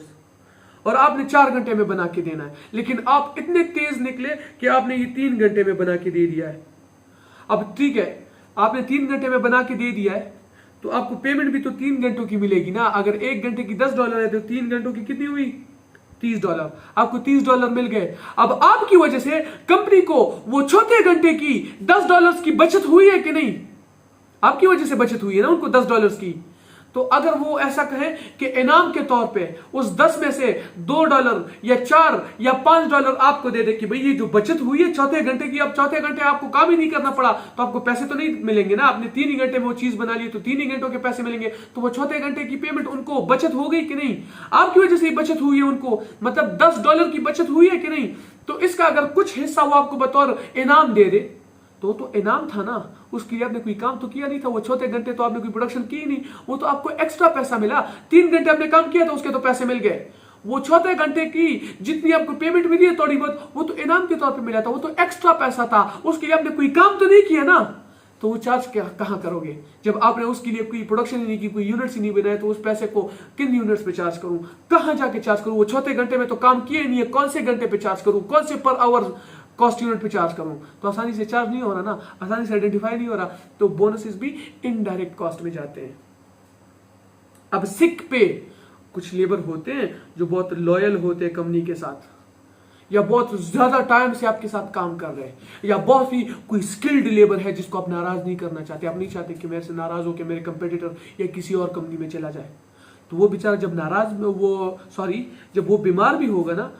और आपने 4 घंटे में बना के देना है। लेकिन आप इतने तेज निकले कि आपने ये 3 घंटे में बना के दे दिया है। अब ठीक है, आपने 3 घंटे में बना के दे दिया है, तो आपको पेमेंट भी तो 3 घंटों की मिलेगी ना। अगर 1 घंटे की $10 है तो 3 घंटों की कितनी हुई, $30। आपको $30 मिल गए। अब आपकी वजह से कंपनी को वो चौथे घंटे की $10 की बचत हुई है कि नहीं? आपकी वजह से बचत हुई है ना उनको $10 की। तो अगर वो ऐसा कहें कि इनाम के तौर पे उस 10 में से $2 या 4 या $5 आपको दे दे कि भाई ये जो बचत हुई है चौथे घंटे की, अब चौथे घंटे आपको काम ही नहीं करना पड़ा, तो आपको पैसे तो नहीं मिलेंगे ना। आपने 3 ही घंटे में वो चीज बना ली तो 3 ही घंटों के पैसे मिलेंगे, तो वो चौथे घंटे की पेमेंट उनको बचत हो गई कि नहीं? आपकी वजह से बचत हुई है उनको, मतलब $10 की बचत हुई है कि नहीं? तो इसका अगर कुछ हिस्सा वो आपको बतौर इनाम दे दे तो इनाम था ना, उसके लिए आपने कोई काम तो किया नहीं था। वो चौथे घंटे तो आपने कोई प्रोडक्शन की नहीं, वो तो आपको एक्स्ट्रा पैसा मिला। 3 घंटे आपने काम किया तो उसके तो पैसे मिल गए। वो चौथे घंटे की जितनी आपको पेमेंट मिली है थोड़ी बहुत, वो तो इनाम के तौर पे मिला था, वो तो एक्स्ट्रा पैसा था, उसके लिए आपने कोई काम तो नहीं किया ना। तो वो चार्ज कहाँ करोगे जब आपने उसके लिए कोई प्रोडक्शन ही नहीं की, कोई यूनिट्स ही नहीं बनाए? तो उस पैसे को किन यूनिट्स पे चार्ज करूं, कहां जाके चार्ज करूं? वो चौथे घंटे में तो काम किए नहीं है, कौन से घंटे पे चार्ज करूं, कौन से पर आवर कॉस्ट यूनिट पे चार्ज करूं? तो आसानी से चार्ज नहीं हो रहा ना, आसानी से आइडेंटिफाई नहीं हो रहा। तो बोनसेस भी इनडायरेक्ट कॉस्ट में जाते हैं। अब सिक पे, कुछ लेबर होते हैं जो बहुत लॉयल होते हैं कंपनी के साथ, या बहुत ज्यादा टाइम से आपके साथ काम कर रहे हैं, या बहुत ही कोई स्किल्ड लेबर है जिसको आप नाराज नहीं करना चाहते। आप नहीं चाहते कि मेरे से नाराज हो के मेरे कंपेटिटर या किसी और कंपनी में चला जाए। तो वो बेचारा जब वो बीमार भी होगा ना,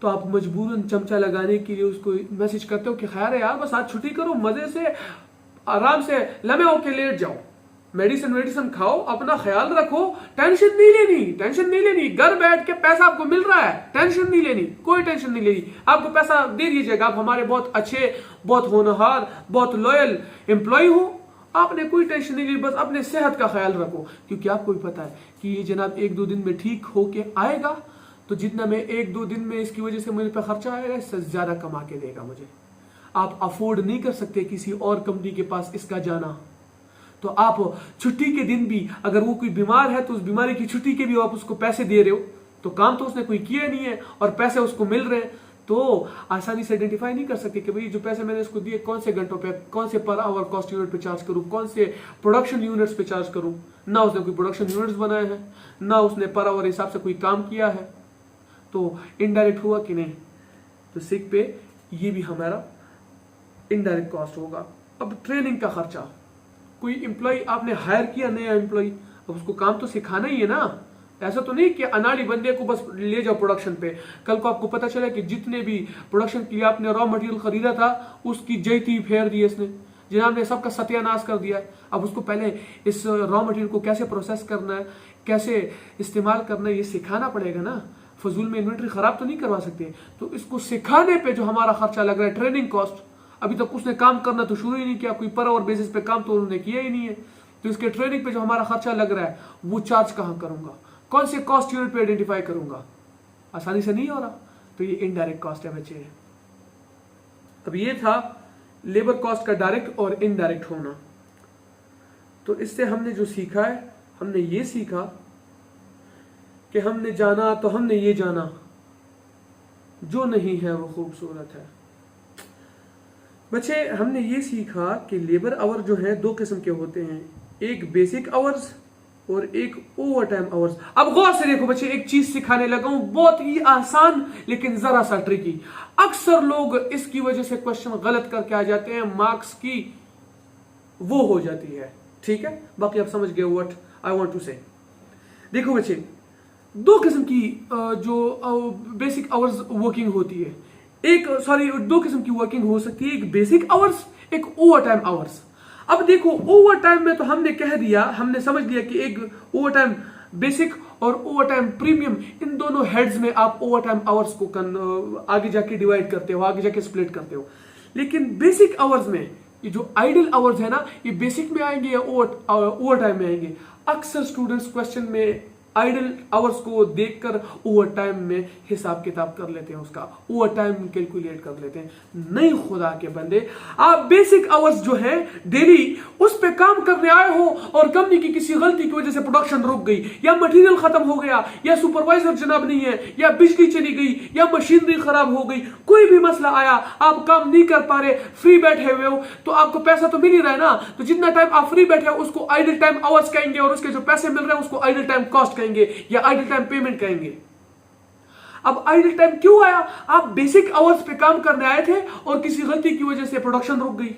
तो आप मजबूरन चमचा लगाने के लिए उसको मैसेज करते हो कि खैर है यार, बस आज छुट्टी करो, मजे से आराम से लमे होके लेट जाओ, मेडिसिन खाओ, अपना ख्याल रखो, टेंशन नहीं लेनी, घर बैठ के पैसा आपको मिल रहा है, टेंशन नहीं लेनी, कोई टेंशन नहीं लेनी, आपको पैसा दे दीजिएगा। आप हमारे बहुत अच्छे, बहुत होनहार, बहुत लॉयल एम्प्लॉय हो, आपने कोई टेंशन नहीं ली, बस अपने सेहत का ख्याल रखो। क्योंकि आपको भी पता है कि ये जनाब 1-2 दिन में ठीक होके आएगा, तो जितना मैं 1-2 दिन में इसकी वजह से मुझे पे खर्चा आएगा, इससे ज्यादा कमा के देगा मुझे। आप अफोर्ड नहीं कर सकते किसी और कंपनी के पास इसका जाना। तो आप छुट्टी के दिन भी, अगर वो कोई बीमार है तो उस बीमारी की छुट्टी के भी आप उसको पैसे दे रहे हो, तो काम तो उसने कोई किया नहीं है और पैसे उसको मिल रहे हैं। तो आसानी से आइडेंटिफाई नहीं कर सकते कि भाई जो पैसे मैंने इसको दिए कौन से घंटों पे, कौन से पर आवर कॉस्ट यूनिट पे चार्ज करूं, कौन से प्रोडक्शन यूनिट्स पे चार्ज करूं। ना उसने कोई प्रोडक्शन यूनिट्स बनाए हैं, ना उसने पर आवर हिसाब से कोई काम किया है, तो इनडायरेक्ट हुआ कि नहीं? तो सिक पे ये भी हमारा इनडायरेक्ट कॉस्ट होगा। अब ट्रेनिंग का खर्चा, कोई एम्प्लॉय आपने हायर किया, नया एम्प्लॉय, अब उसको काम तो सिखाना ही है ना। ऐसा तो नहीं कि अनाड़ी बंदे को बस ले जाओ प्रोडक्शन पे। कल को आपको पता चला कि जितने भी प्रोडक्शन के लिए आपने रॉ मटेरियल खरीदा था उसकी जयती फेर दी इसने, जनाब ने सबका सत्यानाश कर दिया। अब उसको पहले इस रॉ मटेरियल को कैसे प्रोसेस करना है, कैसे इस्तेमाल करना है, ये सिखाना पड़ेगा ना। फजूल में इन्वेंट्री खराब तो नहीं करवा सकते। तो इसको सिखाने पे जो हमारा खर्चा लग रहा है, ट्रेनिंग कॉस्ट, अभी तक उसने काम करना तो शुरू ही नहीं किया, कोई पर आवर बेसिस पे काम तो उन्होंने किया ही नहीं है। तो इसके ट्रेनिंग पे जो हमारा खर्चा लग रहा है वो चार्ज कहाँ करूंगा, कौन से कॉस्ट यूनिट पे आइडेंटिफाई करूंगा? आसानी से नहीं हो रहा। तो ये इनडायरेक्ट कॉस्ट है बच्चे। अब ये था लेबर कॉस्ट का डायरेक्ट और इनडायरेक्ट होना। तो इससे हमने जो सीखा है, हमने ये सीखा कि हमने जाना तो हमने ये जाना, जो नहीं है वो खूबसूरत है। बच्चे हमने ये सीखा कि लेबर आवर जो है 2 किस्म के होते हैं, एक बेसिक आवर्स और एक ओवर टाइम आवर्स। अब गौर से देखो बच्चे, एक चीज सिखाने लगा हूं बहुत ही आसान लेकिन जरा सा ट्रिकी। अक्सर लोग इसकी वजह से क्वेश्चन गलत करके आ जाते हैं, मार्क्स की वो हो जाती है। ठीक है, बाकी आप समझ गए व्हाट आई वांट टू से। देखो बच्चे, 2 किस्म की जो बेसिक आवर्स वर्किंग होती है, 2 किस्म की वर्किंग हो सकती है, एक बेसिक आवर्स, एक ओवर टाइम आवर्स। अब देखो ओवर टाइम में तो हमने कह दिया, हमने समझ लिया कि एक ओवर टाइम बेसिक और ओवर टाइम प्रीमियम, इन दोनों हेड्स में आप ओवर टाइम आवर्स को आगे जाके डिवाइड करते हो, आगे जाके स्प्लिट करते हो। लेकिन बेसिक आवर्स में ये जो आइडल आवर्स है ना, ये बेसिक में आएंगे या ओवर टाइम में आएंगे? अक्सर स्टूडेंट्स क्वेश्चन में आइडल आवर्स को देखकर ओवर टाइम में हिसाब किताब कर लेते हैं, उसका ओवर टाइम कैलकुलेट कर लेते हैं। नहीं खुदा के बंदे, आप बेसिक आवर्स जो है डेली उस पे काम करने आए हो और कंपनी की किसी गलती की वजह से प्रोडक्शन रुक गई, या मटेरियल खत्म हो गया, या सुपरवाइजर जनाब नहीं है, या बिजली चली गई, या मशीनरी खराब हो गई, कोई भी मसला आया, आप काम नहीं कर पा रहे, फ्री बैठे हुए हो, तो आपको पैसा तो मिल ही रहा है ना। तो जितना टाइम आप फ्री बैठे हो उसको आइडल टाइम आवर्स कहेंगे, और उसके जो पैसे मिल रहे हैं उसको आइडल टाइम कॉस्ट कहेंगे या आइडल टाइम पेमेंट कहेंगे। अब आइडल टाइम क्यों आया? आप बेसिक आवर्स पे काम करने आए थे और किसी गलती की वजह से प्रोडक्शन रुक गई।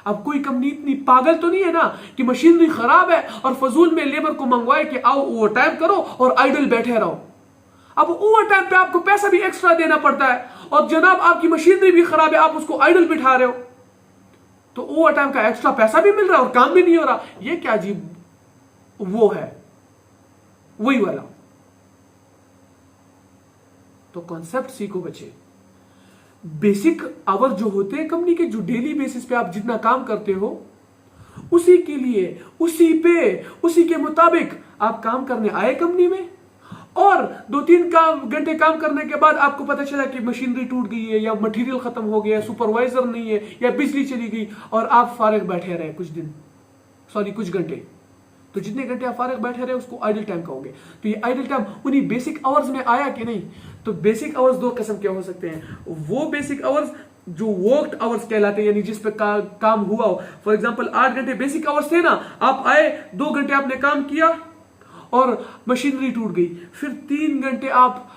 अब कोई कंपनी इतनी पागल तो नहीं है ना कि मशीनरी खराब है और फजूल में लेबर को मंगवाए कि आओ ओवर टाइम करो और आइडल बैठे रहो। अब ओवर टाइम पे आपको पैसा भी एक्स्ट्रा देना पड़ता है, और जनाब आपकी मशीनरी भी खराब है, आप उसको आइडल बिठा रहे हो, तो ओवर टाइम का एक्स्ट्रा पैसा भी मिल रहा है और काम भी नहीं हो रहा। ये क्या अजीब वो है, वही वाला। तो कॉन्सेप्ट सीखो बच्चे। बेसिक आवर जो होते हैं कंपनी के, जो डेली बेसिस पे आप जितना काम करते हो उसी के लिए, उसी के मुताबिक आप काम करने आए कंपनी में, और 2-3 घंटे काम करने के बाद आपको पता चला कि मशीनरी टूट गई है, या मटेरियल खत्म हो गया, सुपरवाइजर नहीं है, या बिजली चली गई, और आप फारिग बैठे रहे कुछ घंटे। तो जितने घंटे आप फारिग बैठे रहे उसको आइडल टाइम कहोगे। तो ये आइडल टाइम उन्हीं बेसिक आवर्स में आया कि नहीं? तो बेसिक आवर्स दो किस्म के हो सकते हैं। वो बेसिक आवर्स जो वर्कड आवर्स कहलाते हैं, यानी जिस पे काम हुआ हो। फॉर एग्जांपल 8 घंटे बेसिक आवर्स थे ना, आप आए 2 घंटे आपने काम किया और मशीनरी टूट गई, फिर 3 घंटे आप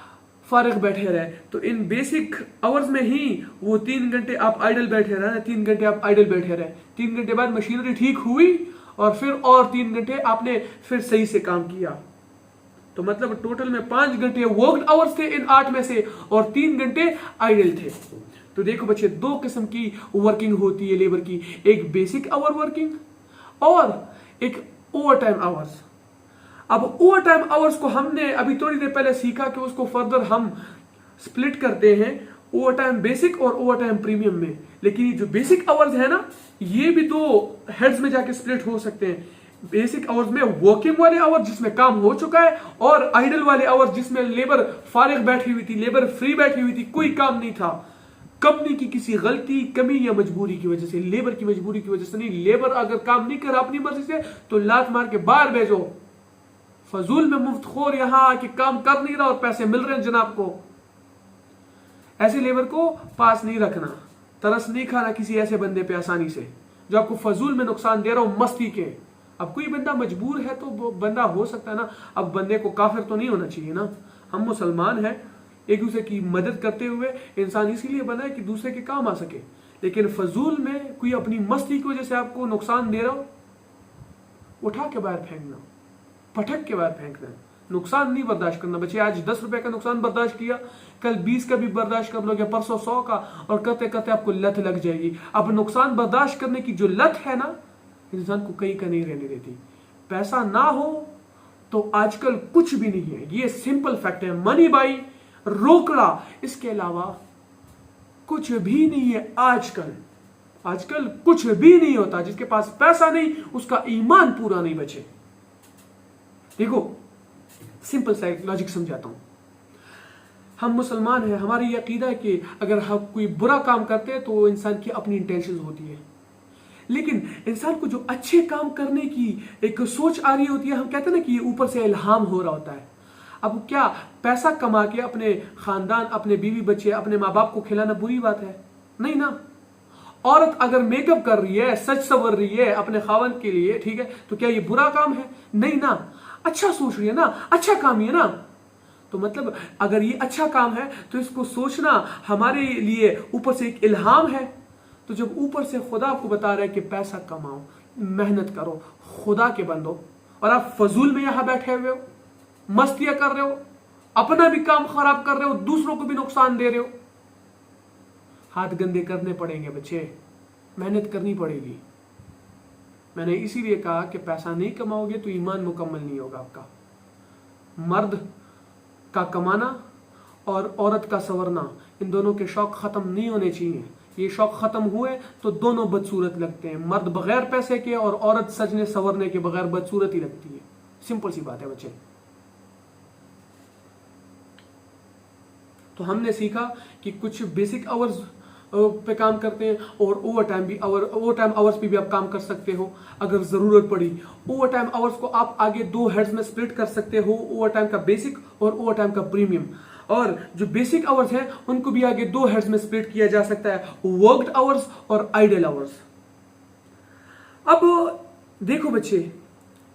फारिग बैठे रहे, तो इन बेसिक आवर्स में ही वो 3 घंटे आप आइडल बैठे रहे, 3 घंटे आप आइडल बैठे रहे, 3 घंटे बाद मशीनरी ठीक हुई और फिर और 3 घंटे आपने फिर सही से काम किया। तो मतलब टोटल में 5 घंटे वर्कड आवर्स थे इन 8 में से, और 3 घंटे आइडल थे। तो देखो बच्चे, 2 किस्म की वर्किंग होती है लेबर की, एक बेसिक आवर वर्किंग और एक ओवर टाइम आवर्स। अब ओवर टाइम आवर्स को हमने अभी थोड़ी देर पहले सीखा कि उसको फर्दर हम स्प्लिट करते हैं ओवर टाइम बेसिक और ओवर टाइम प्रीमियम में। लेकिन ये जो बेसिक आवर्स है ना, ये भी 2 हेड्स में जाके स्प्लिट हो सकते हैं। बेसिक आवर्स में वर्किंग वाले आवर्स जिसमें काम हो चुका है, और आइडल वाले आवर्स जिसमें लेबर फारिग बैठी हुई थी, लेबर फ्री बैठी हुई थी, कोई काम नहीं था, कंपनी की किसी गलती, कमी या मजबूरी की वजह से, लेबर की मजबूरी की वजह से नहीं। लेबर अगर काम नहीं कर अपनी मर्जी से तो लात मार के बाहर भेजो, फजूल में मुफ्तखोर यहां आके काम कर नहीं रहा और पैसे मिल रहे हैं जनाब को। ऐसे लेबर को पास नहीं रखना, तरस नहीं खाना किसी ऐसे बंदे पे आसानी से जो आपको फजूल में नुकसान दे रहा हो मस्ती के। अब कोई बंदा मजबूर है तो वो बंदा हो सकता है ना, अब बंदे को काफिर तो नहीं होना चाहिए ना। हम मुसलमान हैं, एक दूसरे की मदद करते हुए इंसान इसीलिए बना है कि दूसरे के काम आ सके। लेकिन फजूल में कोई अपनी मस्ती की वजह से आपको नुकसान दे रहा हो, उठा के बाहर फेंकना, पटक के बाहर फेंकना। नुकसान नहीं बर्दाश्त करना बच्चे। आज 10 रुपए का नुकसान बर्दाश्त किया, कल 20 का भी बर्दाश्त कर लोगे, परसों 100 का, और करते करते आपको लत लग जाएगी। अब नुकसान बर्दाश्त करने की जो लत है ना, इंसान को कहीं का नहीं रहने देती। पैसा ना हो तो आजकल कुछ भी नहीं है, ये सिंपल फैक्ट है। मनी बाई रोकड़ा, इसके अलावा कुछ भी नहीं है। आजकल कुछ भी नहीं होता। जिसके पास पैसा नहीं उसका ईमान पूरा नहीं बचे। देखो सिंपल सा लॉजिक समझाता हूं। हम मुसलमान हैं, हमारी ये अकीदा है कि अगर हम कोई बुरा काम करते हैं तो इंसान की अपनी इंटेंशन होती है, लेकिन इंसान को जो अच्छे काम करने की एक सोच आ रही होती है, हम कहते हैं ना कि ये ऊपर से इल्हाम हो रहा होता है। अब क्या पैसा कमा के अपने खानदान, अपने बीवी बच्चे, अपने माँ बाप को खिलाना बुरी बात है? नहीं ना। औरत अगर मेकअप कर रही है, सच संवर रही है अपने खावंद के लिए, ठीक है, तो क्या ये बुरा काम है? नहीं ना। अच्छा सोच रही है ना, अच्छा काम ही है ना। तो मतलब अगर ये अच्छा काम है तो इसको सोचना हमारे लिए ऊपर से एक इल्हाम है। तो जब ऊपर से खुदा आपको बता रहा है कि पैसा कमाओ, मेहनत करो, खुदा के बंदो, और आप फजूल में यहां बैठे हुए हो, मस्तियां कर रहे हो, अपना भी काम खराब कर रहे हो, दूसरों को भी नुकसान दे रहे हो, हाथ गंदे करने पड़ेंगे बच्चे, मेहनत करनी पड़ेगी। मैंने इसीलिए कहा कि पैसा नहीं कमाओगे तो ईमान मुकम्मल नहीं होगा आपका। मर्द का कमाना और औरत का संवरना, इन दोनों के शौक खत्म नहीं होने चाहिए। ये शौक खत्म हुए तो दोनों बदसूरत लगते हैं। मर्द बगैर पैसे के और औरत सजने संवरने के बगैर बदसूरत ही लगती है। सिंपल सी बात है बच्चे। तो हमने सीखा कि कुछ बेसिक आवर्स पे काम करते हैं और ओवर टाइम आवर्स पे भी आप काम कर सकते हो अगर जरूरत पड़ी। ओवर टाइम आवर्स को आप आगे दो हेड्स में स्प्लिट कर सकते हो, ओवर टाइम का बेसिक और ओवर टाइम का प्रीमियम। और जो बेसिक आवर्स हैं उनको भी आगे दो हेड्स में स्प्लिट किया जा सकता है, वर्कड आवर्स और आइडल आवर्स। अब देखो बच्चे,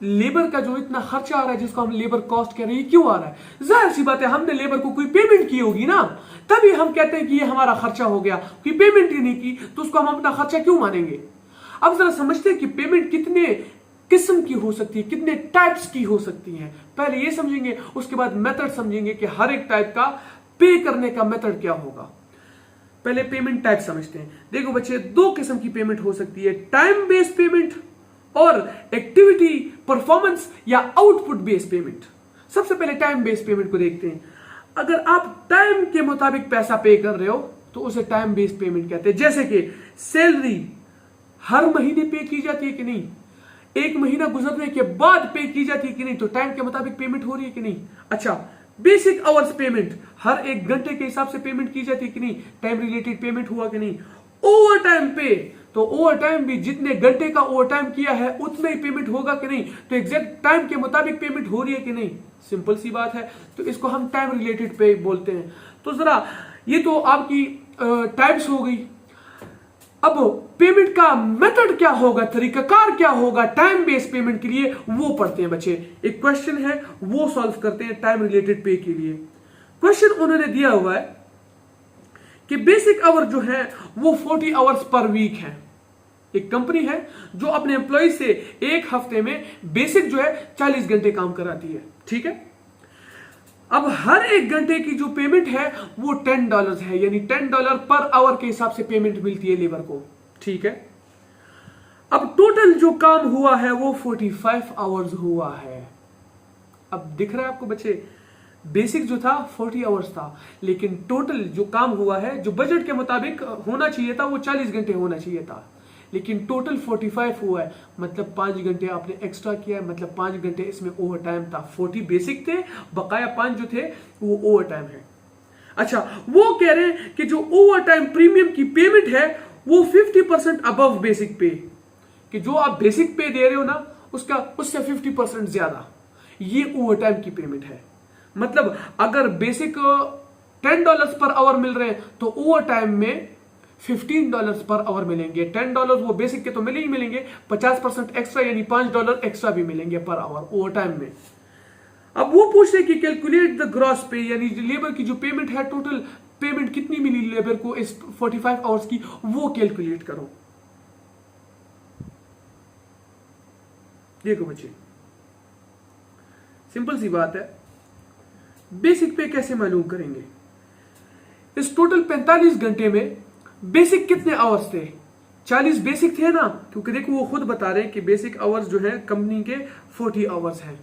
लेबर का जो इतना खर्चा आ रहा है जिसको हम लेबर कॉस्ट कह रहे हैं, ये क्यों आ रहा है? जाहिर सी बात है, हमने लेबर को कोई पेमेंट की होगी ना, तभी हम कहते हैं कि ये हमारा खर्चा हो गया। कोई पेमेंट ही नहीं की तो उसको हम अपना खर्चा क्यों मानेंगे? अब जरा समझते हैं कि पेमेंट कितने किस्म की हो सकती है, कितने टाइप्स की हो सकती है। पहले ये समझेंगे, उसके बाद मेथड समझेंगे कि हर एक टाइप का पे करने का मेथड क्या होगा। पहले पेमेंट टाइप समझते हैं। देखो बच्चे, दो किस्म की पेमेंट हो सकती है, टाइम बेस्ड पेमेंट और एक्टिविटी परफॉर्मेंस या आउटपुट बेस्ड पेमेंट। सबसे पहले टाइम बेस्ड पेमेंट को देखते हैं। अगर आप टाइम के मुताबिक पैसा पे कर रहे हो तो उसे टाइम बेस्ड पेमेंट कहते हैं। जैसे कि सैलरी हर महीने पे की जाती है कि नहीं, एक महीना गुजरने के बाद पे की जाती है कि नहीं, तो टाइम के मुताबिक पेमेंट हो रही है कि नहीं। अच्छा, बेसिक आवर्स पेमेंट हर एक घंटे के हिसाब से पेमेंट की जाती है कि नहीं, टाइम रिलेटेड पेमेंट हुआ कि नहीं। ओवर टाइम पे, तो ओवर टाइम भी जितने घंटे का ओवर टाइम किया है उतना ही पेमेंट होगा कि नहीं, तो एग्जैक्ट टाइम के मुताबिक पेमेंट हो रही है कि नहीं। सिंपल सी बात है, तो इसको हम टाइम रिलेटेड पे बोलते हैं। तो जरा ये तो आपकी टाइप्स हो गई। अब पेमेंट का मेथड क्या होगा, तरीकाकार क्या होगा टाइम बेस्ड पेमेंट के लिए, वो पढ़ते हैं बच्चे। एक क्वेश्चन है वो सॉल्व करते हैं टाइम रिलेटेड पे के लिए। क्वेश्चन उन्होंने दिया हुआ है कि बेसिक आवर जो है वो 40 आवर्स पर वीक है। एक कंपनी है जो अपने एम्प्लॉय से एक हफ्ते में बेसिक जो है 40 घंटे काम कराती है, ठीक है। अब हर एक घंटे की जो पेमेंट है वो $10 है, यानी $10 पर आवर के हिसाब से पेमेंट मिलती है लेबर को, ठीक है। अब टोटल जो काम हुआ है वो 45 आवर्स हुआ है। अब दिख रहा है आपको बच्चे, बेसिक जो था 40 आवर्स था, लेकिन टोटल जो काम हुआ है, जो बजट के मुताबिक होना चाहिए था वो 40 घंटे होना चाहिए था, लेकिन टोटल 45 हुआ है। मतलब 5 घंटे आपने एक्स्ट्रा किया है, मतलब 5 घंटे इसमें ओवर टाइम था। 40 बेसिक थे, बकाया 5 जो थे वो ओवर टाइम है। अच्छा, वो कह रहे हैं कि जो ओवर टाइम प्रीमियम की पेमेंट है वो 50% अबव बेसिक पे, कि जो आप बेसिक पे दे रहे हो ना उससे 50% ज्यादा, ये ओवर टाइम की पेमेंट है। मतलब अगर बेसिक $10 पर आवर मिल रहे हैं तो ओवर टाइम में $15 पर आवर मिलेंगे। $10 वो बेसिक के तो मिले ही मिलेंगे, 50% एक्स्ट्रा यानी $5 एक्स्ट्रा भी मिलेंगे पर आवर ओवर टाइम में। अब वो पूछ रहे कि कैलकुलेट द ग्रॉस पे, यानी लेबर की जो पेमेंट है, टोटल पेमेंट कितनी मिली लेबर को इस 45 आवर्स की, वो कैलकुलेट करो। देखो बच्चे, सिंपल सी बात है, बेसिक पे कैसे मालूम करेंगे। इस टोटल 45 घंटे में बेसिक कितने आवर्स थे? 40 बेसिक थे ना, क्योंकि देखो वो खुद बता रहे हैं कि बेसिक आवर्स जो है कंपनी के 40 आवर्स हैं।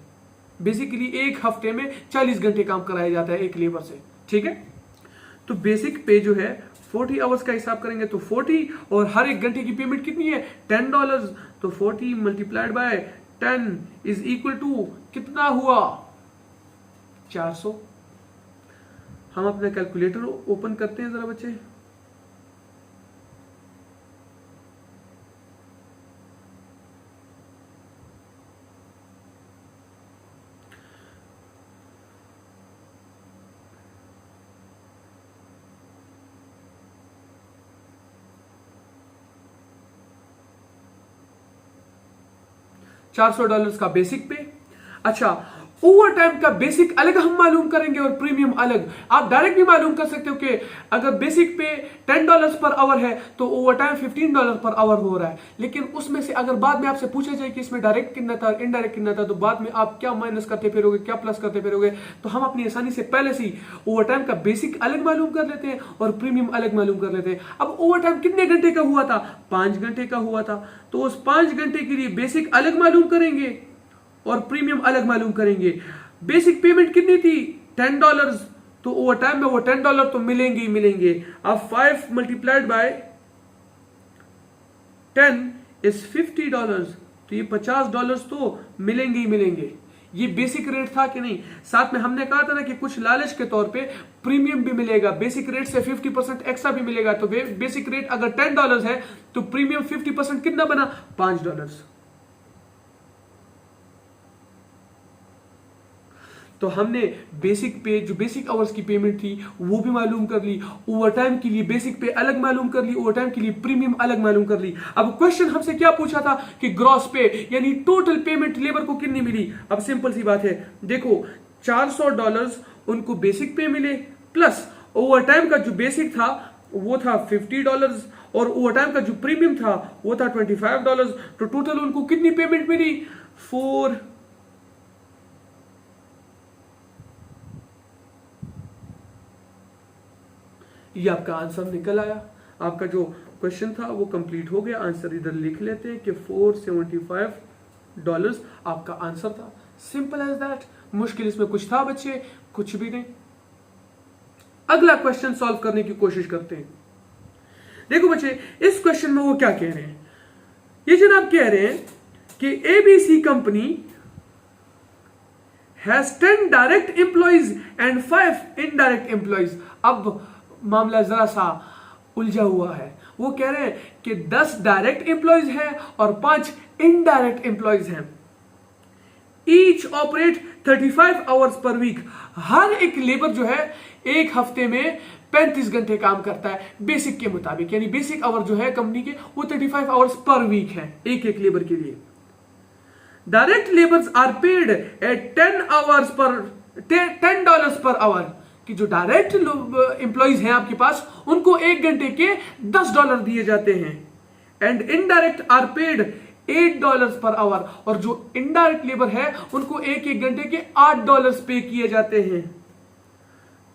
बेसिकली एक हफ्ते में 40 घंटे काम कराया जाता है एक लेबर से, ठीक है। तो बेसिक पे जो है 40 आवर्स का हिसाब करेंगे तो 40, और हर एक घंटे की पेमेंट कितनी है $10, तो 40 multiplied by 10 is equal to कितना हुआ 400। हम अपना कैलकुलेटर ओपन करते हैं जरा बच्चे। $400 का बेसिक पे। अच्छा, ओवर टाइम का बेसिक अलग हम मालूम करेंगे और प्रीमियम अलग। आप डायरेक्ट भी मालूम कर सकते हो कि अगर बेसिक पे $10 पर आवर है तो ओवर टाइम $15 पर आवर हो रहा है, लेकिन उसमें से अगर बाद में आपसे पूछा जाए कि इसमें डायरेक्ट कितना था, इनडायरेक्ट कितना था, तो बाद में आप क्या माइनस करते फिरोगे, क्या प्लस करते फिरोगे। तो हम अपनी आसानी से पहले से ही ओवर टाइम का बेसिक अलग मालूम कर लेते हैं और प्रीमियम अलग मालूम कर लेते हैं। अब ओवर टाइम कितने घंटे का हुआ था? 5 घंटे का हुआ था, तो उस 5 घंटे के लिए बेसिक अलग मालूम करेंगे और प्रीमियम अलग मालूम करेंगे। बेसिक पेमेंट कितनी थी $10, तो ओवर टाइम में वो $10 तो मिलेंगे ही मिलेंगे। अब 5 मल्टीप्लाइड बाय 10 इज $50, तो ये $50 तो मिलेंगे ही मिलेंगे। ये बेसिक रेट था कि नहीं? साथ में हमने कहा था ना कि कुछ लालच के तौर पे प्रीमियम भी मिलेगा, बेसिक रेट से 50% एक्स्ट्रा भी मिलेगा। तो बेसिक रेट अगर $10 है तो प्रीमियम 50% कितना बना? $5। तो हमने बेसिक पे, जो बेसिक आवर्स की पेमेंट थी वो भी मालूम कर ली, ओवर टाइम के लिए बेसिक पे अलग मालूम कर ली, ओवर टाइम के लिए प्रीमियम अलग मालूम कर ली। अब क्वेश्चन हमसे क्या पूछा था कि ग्रॉस पे यानी टोटल पेमेंट लेबर को कितनी मिली। अब सिंपल सी बात है, देखो $400 उनको बेसिक पे मिले, प्लस ओवर टाइम का जो बेसिक था वो था $50 और ओवर टाइम का जो प्रीमियम था वो था $25। तो टोटल उनको कितनी पेमेंट मिली? 4। ये आपका आंसर निकल आया। आपका जो क्वेश्चन था वो कंप्लीट हो गया। आंसर इधर लिख लेते हैं कि $475 आपका आंसर था। Simple as that. मुश्किल इसमें कुछ था बच्चे? कुछ भी नहीं। अगला क्वेश्चन सॉल्व करने की कोशिश करते हैं। देखो बच्चे, इस क्वेश्चन में वो क्या कह रहे हैं? ये जनाब कह रहे हैं कि ABC company has 10 direct employees and 5 indirect employees. अब मामला जरा सा उलझा हुआ है। वो कह रहे हैं कि 10 डायरेक्ट एम्प्लॉइज हैं और 5 इनडायरेक्ट एम्प्लॉइज हैं। Each operate 35 hours per week. हर एक लेबर जो है एक हफ्ते में 35 घंटे काम करता है बेसिक के मुताबिक, यानी बेसिक आवर जो है कंपनी के वो 35 आवर्स पर वीक है एक एक लेबर के लिए। Direct labours are paid at $10 per our. कि जो डायरेक्ट एम्प्लॉइज हैं आपके पास उनको 1 घंटे के $10 दिए जाते हैं। And indirect are paid $8 per hour. और जो इनडायरेक्ट लेबर है उनको एक एक घंटे के $8 पे किए जाते हैं।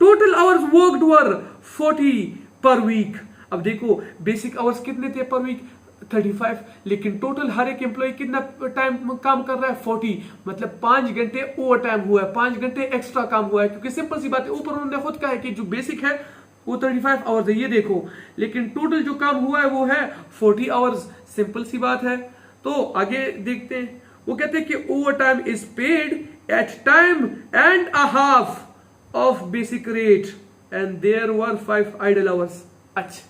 टोटल आवर्स वर्कड वर 40 पर वीक। अब देखो बेसिक आवर्स कितने थे पर वीक? 35, लेकिन टोटल हर एक एम्प्लॉय कितना टाइम काम कर रहा है? 40। मतलब 5 घंटे ओवर टाइम हुआ है, 5 घंटे एक्स्ट्रा काम हुआ है। क्योंकि सिंपल सी बात है, ऊपर उन्होंने खुद कहा है कि जो बेसिक है वो 35 आवर्स है, ये देखो, लेकिन टोटल जो काम हुआ है वो है 40 आवर्स। सिंपल सी बात है। तो आगे देखते हैं। वो कहते हैं कि overtime is paid at time and a half of basic rate and there were 5 idle hours. अच्छा,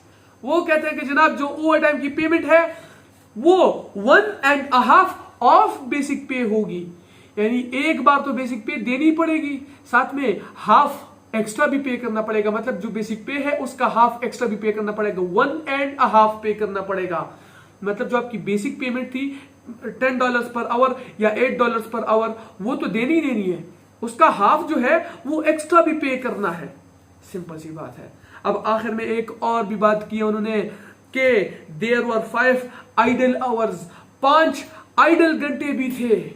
वो कहते हैं कि जनाब जो ओवर टाइम की पेमेंट है वो 1.5 ऑफ बेसिक पे होगी, यानी एक बार तो बेसिक पे देनी पड़ेगी, साथ में हाफ एक्स्ट्रा भी पे करना पड़ेगा। मतलब जो बेसिक पे है उसका हाफ एक्स्ट्रा भी पे करना पड़ेगा, 1.5 पे करना पड़ेगा। मतलब जो आपकी बेसिक पेमेंट थी $10 पर आवर या $8 पर आवर वो तो देनी ही देनी है, उसका हाफ जो है वो एक्स्ट्रा भी पे करना है। सिंपल सी बात है। अब आखिर में एक और भी बात की उन्होंने कि there were 5 idle hours, 5 idle घंटे भी थे।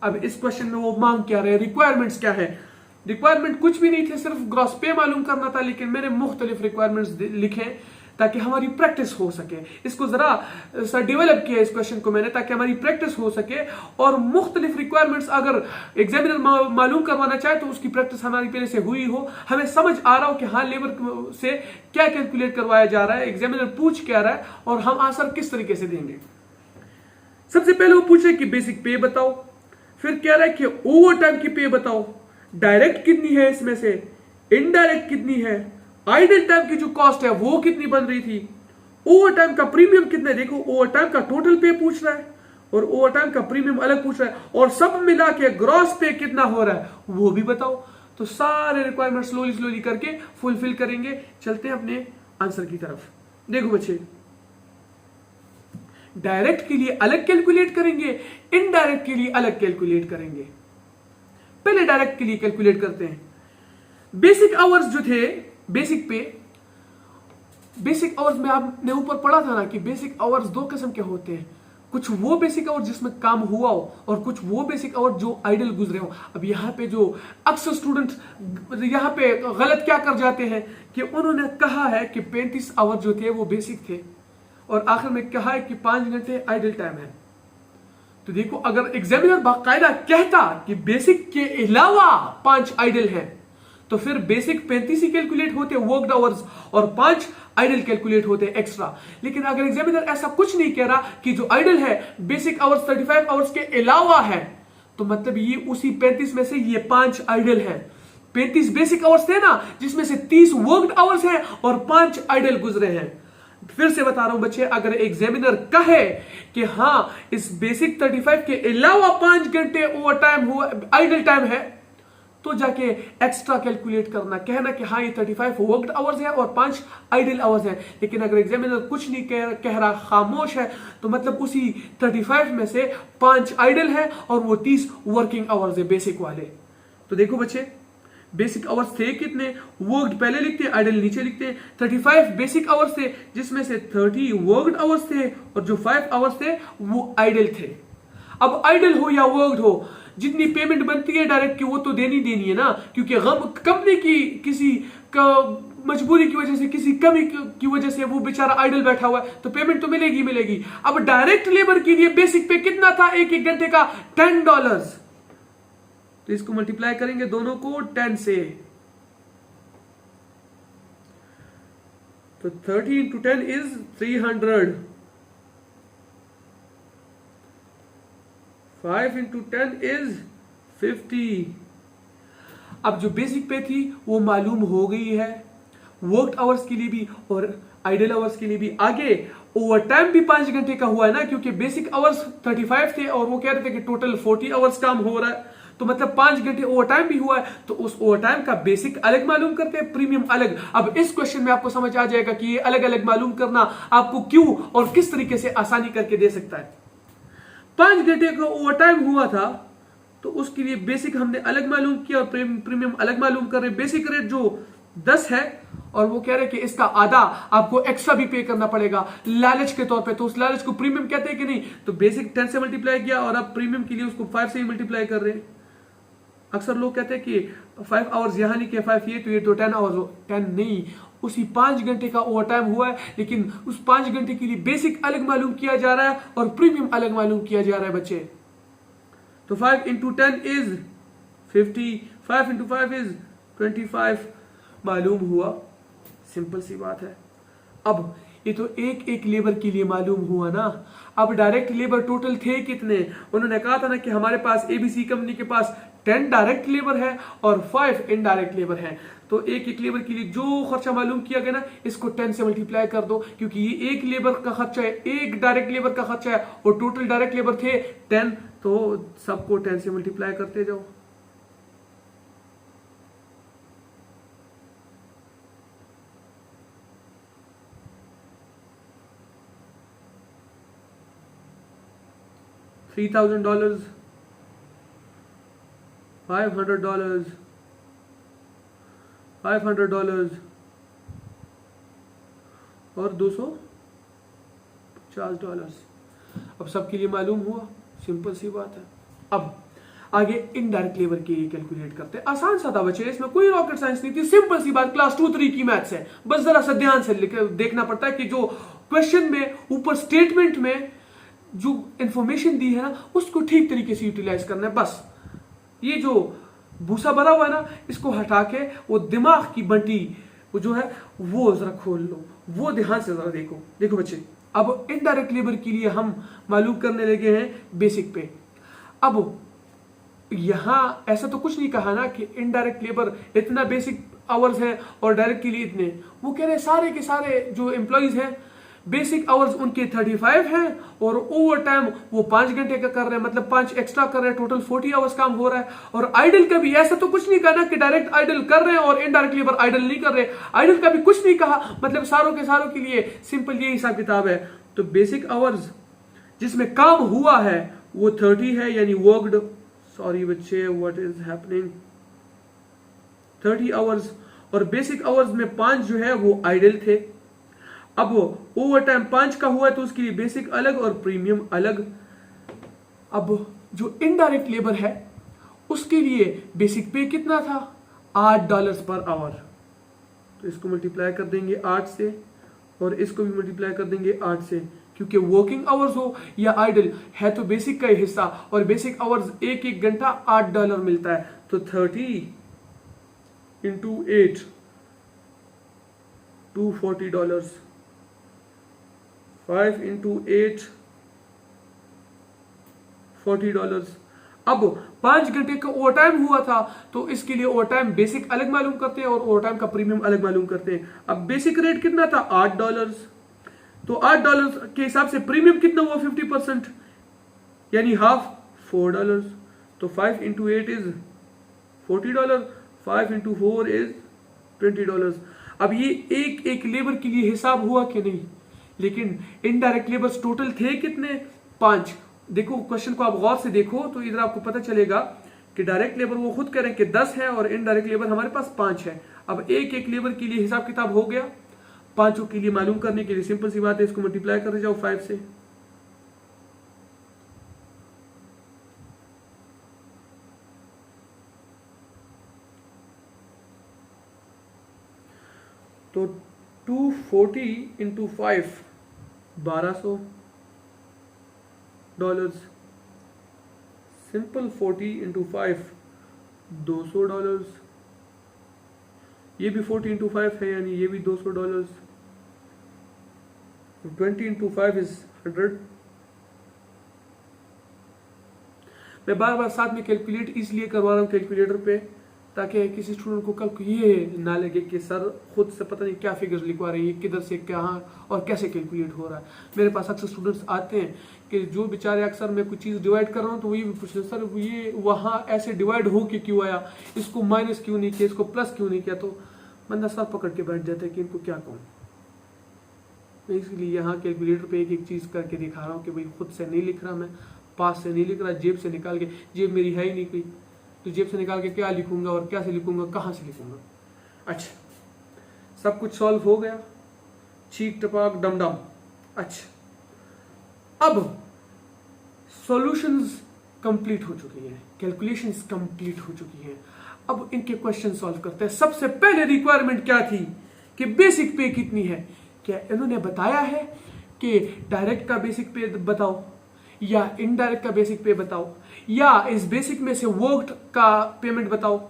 अब इस क्वेश्चन में वो मांग क्या रहे, रिक्वायरमेंट्स क्या है? रिक्वायरमेंट कुछ भी नहीं थे, सिर्फ ग्रॉस पे मालूम करना था, लेकिन मैंने मुख्तलिफ रिक्वायरमेंट्स लिखे ताकि हमारी प्रैक्टिस हो सके। इसको जरा सा डेवलप किया इस क्वेश्चन को मैंने, ताकि हमारी प्रैक्टिस हो सके और मुख्तलिफ रिक्वायरमेंट्स अगर एग्जामिनर मालूम करवाना चाहे तो उसकी प्रैक्टिस हमारी पहले से हुई हो, हमें समझ आ रहा हो कि हाँ लेबर से क्या कैलकुलेट करवाया जा रहा है, एग्जामिनर पूछ क्या रहा है और हम आंसर किस तरीके से देंगे। सबसे पहले वो पूछे कि बेसिक पे बताओ, फिर कह रहा है कि ओवर टाइम की पे बताओ, डायरेक्ट कितनी है इसमें से, इनडायरेक्ट कितनी है, आइडल टाइम की जो कॉस्ट है वो कितनी बन रही थी, ओवर टाइम का प्रीमियम कितना है। देखो ओवर टाइम का टोटल पे पूछ रहा है और ओवर टाइम का प्रीमियम अलग पूछ रहा है, और सब मिला के ग्रॉस पे कितना हो रहा है वो भी बताओ। तो सारे रिक्वायरमेंट स्लोली स्लोली करके फुलफिल करेंगे। चलते हैं अपने आंसर की तरफ। देखो बच्चे, डायरेक्ट के लिए अलग कैलकुलेट करेंगे, इनडायरेक्ट के लिए अलग कैलकुलेट करेंगे। पहले डायरेक्ट के लिए कैलकुलेट करते हैं। बेसिक आवर्स जो थे, बेसिक पे, बेसिक आवर्स में आपने ऊपर पढ़ा था ना कि बेसिक आवर्स 2 किस्म के होते हैं, कुछ वो बेसिक आवर जिसमें काम हुआ हो और कुछ वो बेसिक आवर जो आइडल गुजरे हो। अब यहाँ पे जो अक्सर स्टूडेंट यहाँ पे गलत क्या कर जाते हैं कि उन्होंने कहा है कि 35 आवर जो थे वो बेसिक थे और आखिर में कहा है कि 5 घंटे आइडल टाइम है। तो देखो अगर एग्जामिनर बाकायदा कहता कि बेसिक के अलावा 5 आइडल हैं, तो फिर बेसिक 35 ही कैलकुलेट होते वर्कड आवर्स और 5 आइडल कैलकुलेट होते एक्स्ट्रा। लेकिन अगर एग्जामिनर ऐसा कुछ नहीं कह रहा कि जो आइडल है बेसिक आवर्स 35 आवर्स के अलावा है, तो मतलब ये उसी 35 में से ये 5 आइडल हैं। 35 बेसिक आवर्स थे ना, जिसमें से 30 वर्कड आवर्स हैं और 5 आइडल गुजरे हैं। फिर से बता रहा हूं बच्चे, अगर एग्जामिनर कहे कि हाँ इस बेसिक 35 के अलावा 5 घंटे ओवर टाइम हुआ, आइडल टाइम है, तो जाके एक्स्ट्रा कैलकुलेट करना, कहना कि हाँ ये 35 वर्कड आवर्स है और 5 आइडल आवर्स है। लेकिन अगर एग्जामिनर कुछ नहीं कह रहा, खामोश है, तो मतलब उसी 35 में से 5 आइडल है और वो 30 वर्किंग आवर्स है बेसिक वाले। तो देखो बच्चे, बेसिक आवर्स थे कितने, वर्कड पहले लिखते हैं, आइडल नीचे लिखते हैं। 35 बेसिक आवर्स थे, जिसमें से 30 वर्कड आवर्स थे और जो 5 आवर्स थे वो आइडल थे। अब आइडल हो या वर्कड हो, जितनी पेमेंट बनती है डायरेक्ट की वो तो देनी है ना, क्योंकि कंपनी की किसी मजबूरी की वजह से, किसी कमी की वजह से वो बेचारा आइडल बैठा हुआ है, तो पेमेंट तो मिलेगी। अब डायरेक्ट लेबर के लिए बेसिक पे कितना था एक घंटे का, $10। तो इसको मल्टीप्लाई करेंगे दोनों को 10 से, तो 30 into 10 is 300, 5 into 10 is 50। अब जो बेसिक पे थी वो मालूम हो गई है, वर्कड आवर्स के लिए भी और आइडल आवर्स के लिए भी। आगे ओवर टाइम भी 5 घंटे का हुआ है ना, क्योंकि बेसिक आवर्स 35 थे और वो कह रहे थे कि टोटल 40 आवर्स काम हो रहा है, तो मतलब 5 घंटे ओवर टाइम भी हुआ है। तो उस ओवर टाइम का बेसिक अलग मालूम करते हैं, प्रीमियम अलग। अब इस क्वेश्चन में आपको समझ आ जाएगा कि ये अलग अलग मालूम करना आपको क्यों और किस तरीके से आसानी करके दे सकता है। 5 घंटे का ओवर टाइम हुआ था, तो उसके लिए बेसिक हमने अलग मालूम किया और प्रीमियम अलग मालूम कर रहे। बेसिक रेट जो 10 है और वो कह रहे हैं कि इसका आधा आपको एक्स्ट्रा भी पे करना पड़ेगा लालच के तौर पे, तो उस लालच को प्रीमियम कहते हैं कि नहीं। तो बेसिक 10 से मल्टीप्लाई किया और अब प्रीमियम के लिए उसको 5 से ही मल्टीप्लाई कर रहे हैं। अक्सर लोग कहते हैं कि 5 आवर्स यहां नहीं किया, 5 ये तो 10 आवर्स। 10 नहीं, उसी 5 घंटे का ओवर टाइम हुआ है, लेकिन उस 5 घंटे के लिए बेसिक अलग मालूम किया जा रहा है और प्रीमियम अलग मालूम किया जा रहा है बच्चे। तो 5 into 10 is 50, 5 into 5 is 25 मालूम हुआ। सिंपल सी बात है। अब ये तो एक लेबर के लिए मालूम हुआ ना। अब डायरेक्ट लेबर टोटल थे कितने, उन्होंने कहा था ना कि हमारे पास एबीसी कंपनी के पास 10 डायरेक्ट लेबर है और 5 इनडायरेक्ट लेबर है। तो एक लेबर के लिए जो खर्चा मालूम किया गया ना, इसको 10 से मल्टीप्लाई कर दो, क्योंकि ये एक लेबर का खर्चा है, एक डायरेक्ट लेबर का खर्चा है और टोटल डायरेक्ट लेबर थे 10, तो सबको 10 से मल्टीप्लाई करते जाओ। $3,000, $500, $500 और $250। अब सबके लिए मालूम हुआ, सिंपल सी बात है। अब आगे इनडायरेक्ट लेबर के लिए कैलकुलेट करते हैं। आसान सा था बच्चे, इसमें कोई रॉकेट साइंस नहीं थी, सिंपल सी बात, क्लास 2-3 की मैथ्स है। बस जरा सा ध्यान से देखना पड़ता है कि जो क्वेश्चन में ऊपर स्टेटमेंट में जो इंफॉर्मेशन दी है ना, उसको ठीक तरीके से यूटिलाइज करना है। बस ये जो भूसा भरा हुआ है ना, इसको हटा के वो दिमाग की बंटी वो जो है वो जरा खोल लो, वो ध्यान से जरा देखो बच्चे। अब इनडायरेक्ट लेबर के लिए हम मालूम करने लगे हैं बेसिक पे। अब यहां ऐसा तो कुछ नहीं कहा ना कि इनडायरेक्ट लेबर इतना बेसिक आवर्स है और डायरेक्ट के लिए इतने। वो कह रहे सारे के सारे जो एम्प्लॉइज हैं बेसिक आवर्स उनके 35 हैं और ओवर टाइम वो 5 घंटे का कर रहे हैं, मतलब 5 एक्स्ट्रा कर रहे हैं, टोटल 40 आवर्स काम हो रहा है। और आइडल का भी ऐसा तो कुछ नहीं कहा ना कि डायरेक्ट आइडल कर रहे हैं और इनडायरेक्ट लेबर आइडल नहीं कर रहे, आइडल का भी कुछ नहीं कहा, मतलब सारों के सारों के लिए सिंपल ये हिसाब किताब है। तो बेसिक आवर्स जिसमें काम हुआ है वो 30 है, यानी वर्कड, सॉरी बच्चे व्हाट इज हैपनिंग, 30 आवर्स, और बेसिक आवर्स में 5 जो है वो आइडल थे। अब ओवर टाइम 5 का हुआ है तो उसके लिए बेसिक अलग और प्रीमियम अलग। अब जो इनडायरेक्ट लेबर है उसके लिए बेसिक पे कितना था, $8 पर आवर। तो इसको मल्टीप्लाई कर देंगे 8 से और इसको भी मल्टीप्लाई कर देंगे 8 से, क्योंकि वर्किंग आवर्स हो या आइडल है तो बेसिक का ही हिस्सा, और बेसिक आवर्स एक एक घंटा $8 मिलता है। तो 30 इंटू 8 $240, 5 इंटू 8 $40। अब 5 घंटे का ओवर टाइम हुआ था तो इसके लिए ओवर टाइम बेसिक अलग मालूम करते हैं और ओवर टाइम का प्रीमियम अलग मालूम करते हैं। अब बेसिक रेट कितना था $8, तो $8 के हिसाब से प्रीमियम कितना हुआ 50%, यानी हाफ $4। तो 5 इंटू 8 इज $40, 5 इंटू 4 इज $20। अब ये एक एक लेबर के लिए हिसाब हुआ कि नहीं, लेकिन इनडायरेक्ट लेबर्स टोटल थे कितने 5। देखो क्वेश्चन को आप गौर से देखो तो इधर आपको पता चलेगा कि डायरेक्ट लेबर वो खुद कह रहे हैं कि 10 है और इनडायरेक्ट लेबर हमारे पास 5 है। अब एक एक लेबर के लिए हिसाब किताब हो गया, पांचों के लिए मालूम करने के लिए सिंपल सी बात है, इसको मल्टीप्लाई कर जाओ 5 से। तो 240 इंटू 5 $1200, सिंपल 40 इंटू 5 $200, ये भी 40 इंटू 5 है यानी ये भी $200, 20 इंटू 5 इज 100। मैं बार बार साथ में कैलकुलेट इसलिए करवा रहा हूँ कैलकुलेटर पे, ताकि किसी स्टूडेंट को कल ये ना लगे कि सर खुद से पता नहीं क्या फिगर्स लिखवा रहे हैं, किधर से कहाँ और कैसे कैलकुलेट हो रहा है। मेरे पास अक्सर स्टूडेंट्स आते हैं कि जो बेचारे अक्सर मैं कुछ चीज़ डिवाइड कर रहा हूँ तो वही पूछते हैं सर ये वहाँ ऐसे डिवाइड हो के क्यों आया, इसको माइनस क्यों नहीं किया, इसको प्लस क्यों नहीं किया। तो बंदा सर पकड़ के बैठ जाता है कि इनको क्या कहूँ। मैं इसलिए यहाँ कैलकुलेटर पे एक एक चीज़ करके दिखा रहा हूँ कि भाई खुद से नहीं लिख रहा, मैं पास से नहीं लिख रहा, जेब से निकाल के, जेब मेरी है ही नहीं कोई, तो जेब से निकाल के क्या लिखूंगा और कैसे लिखूंगा, कहाँ से लिखूंगा। अच्छा, सब कुछ सॉल्व हो गया, चीक टपाक डम डम। अच्छा, अब सॉल्यूशंस कंप्लीट हो चुकी हैं, कैलकुलेशंस कंप्लीट हो चुकी हैं। अब इनके क्वेश्चन सॉल्व करते हैं। सबसे पहले रिक्वायरमेंट क्या थी कि बेसिक पे कितनी है। क्या इन्होंने बताया है कि डायरेक्ट का बेसिक पे बताओ या इनडायरेक्ट का बेसिक पे बताओ, या इस बेसिक में से वर्क्ड का पेमेंट बताओ,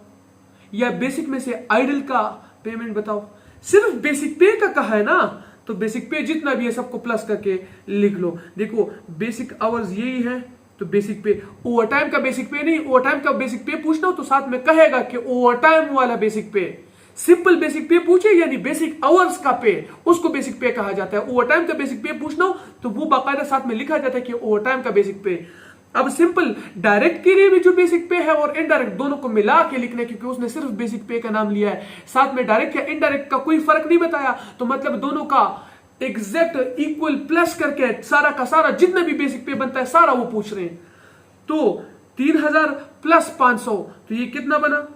या बेसिक में से आइडल का पेमेंट बताओ। सिर्फ बेसिक पे का कहा है ना, तो बेसिक पे जितना भी है सबको प्लस करके लिख लो। देखो बेसिक आवर्स यही है, तो बेसिक पे, ओवर टाइम का बेसिक पे नहीं, ओवर टाइम का बेसिक पे पूछना हो तो साथ में कहेगा कि ओवर टाइम वाला बेसिक पे। सिंपल बेसिक पे पूछे यानी बेसिक आवर्स का पे, उसको बेसिक पे कहा जाता है। ओवर टाइम का बेसिक पे पूछना हो तो वो बाकायदा साथ में लिखा जाता है कि ओवर टाइम का बेसिक पे। अब सिंपल डायरेक्ट के लिए भी जो बेसिक पे है और इनडायरेक्ट दोनों को मिला के लिखना है, क्योंकि उसने सिर्फ बेसिक पे का नाम लिया है, साथ में डायरेक्ट या इनडायरेक्ट का कोई फर्क नहीं बताया, तो मतलब दोनों का एग्जैक्ट इक्वल प्लस करके सारा का सारा जितना भी बेसिक पे बनता है सारा वो पूछ रहे हैं। तो 3000 प्लस 500, तो ये कितना बना,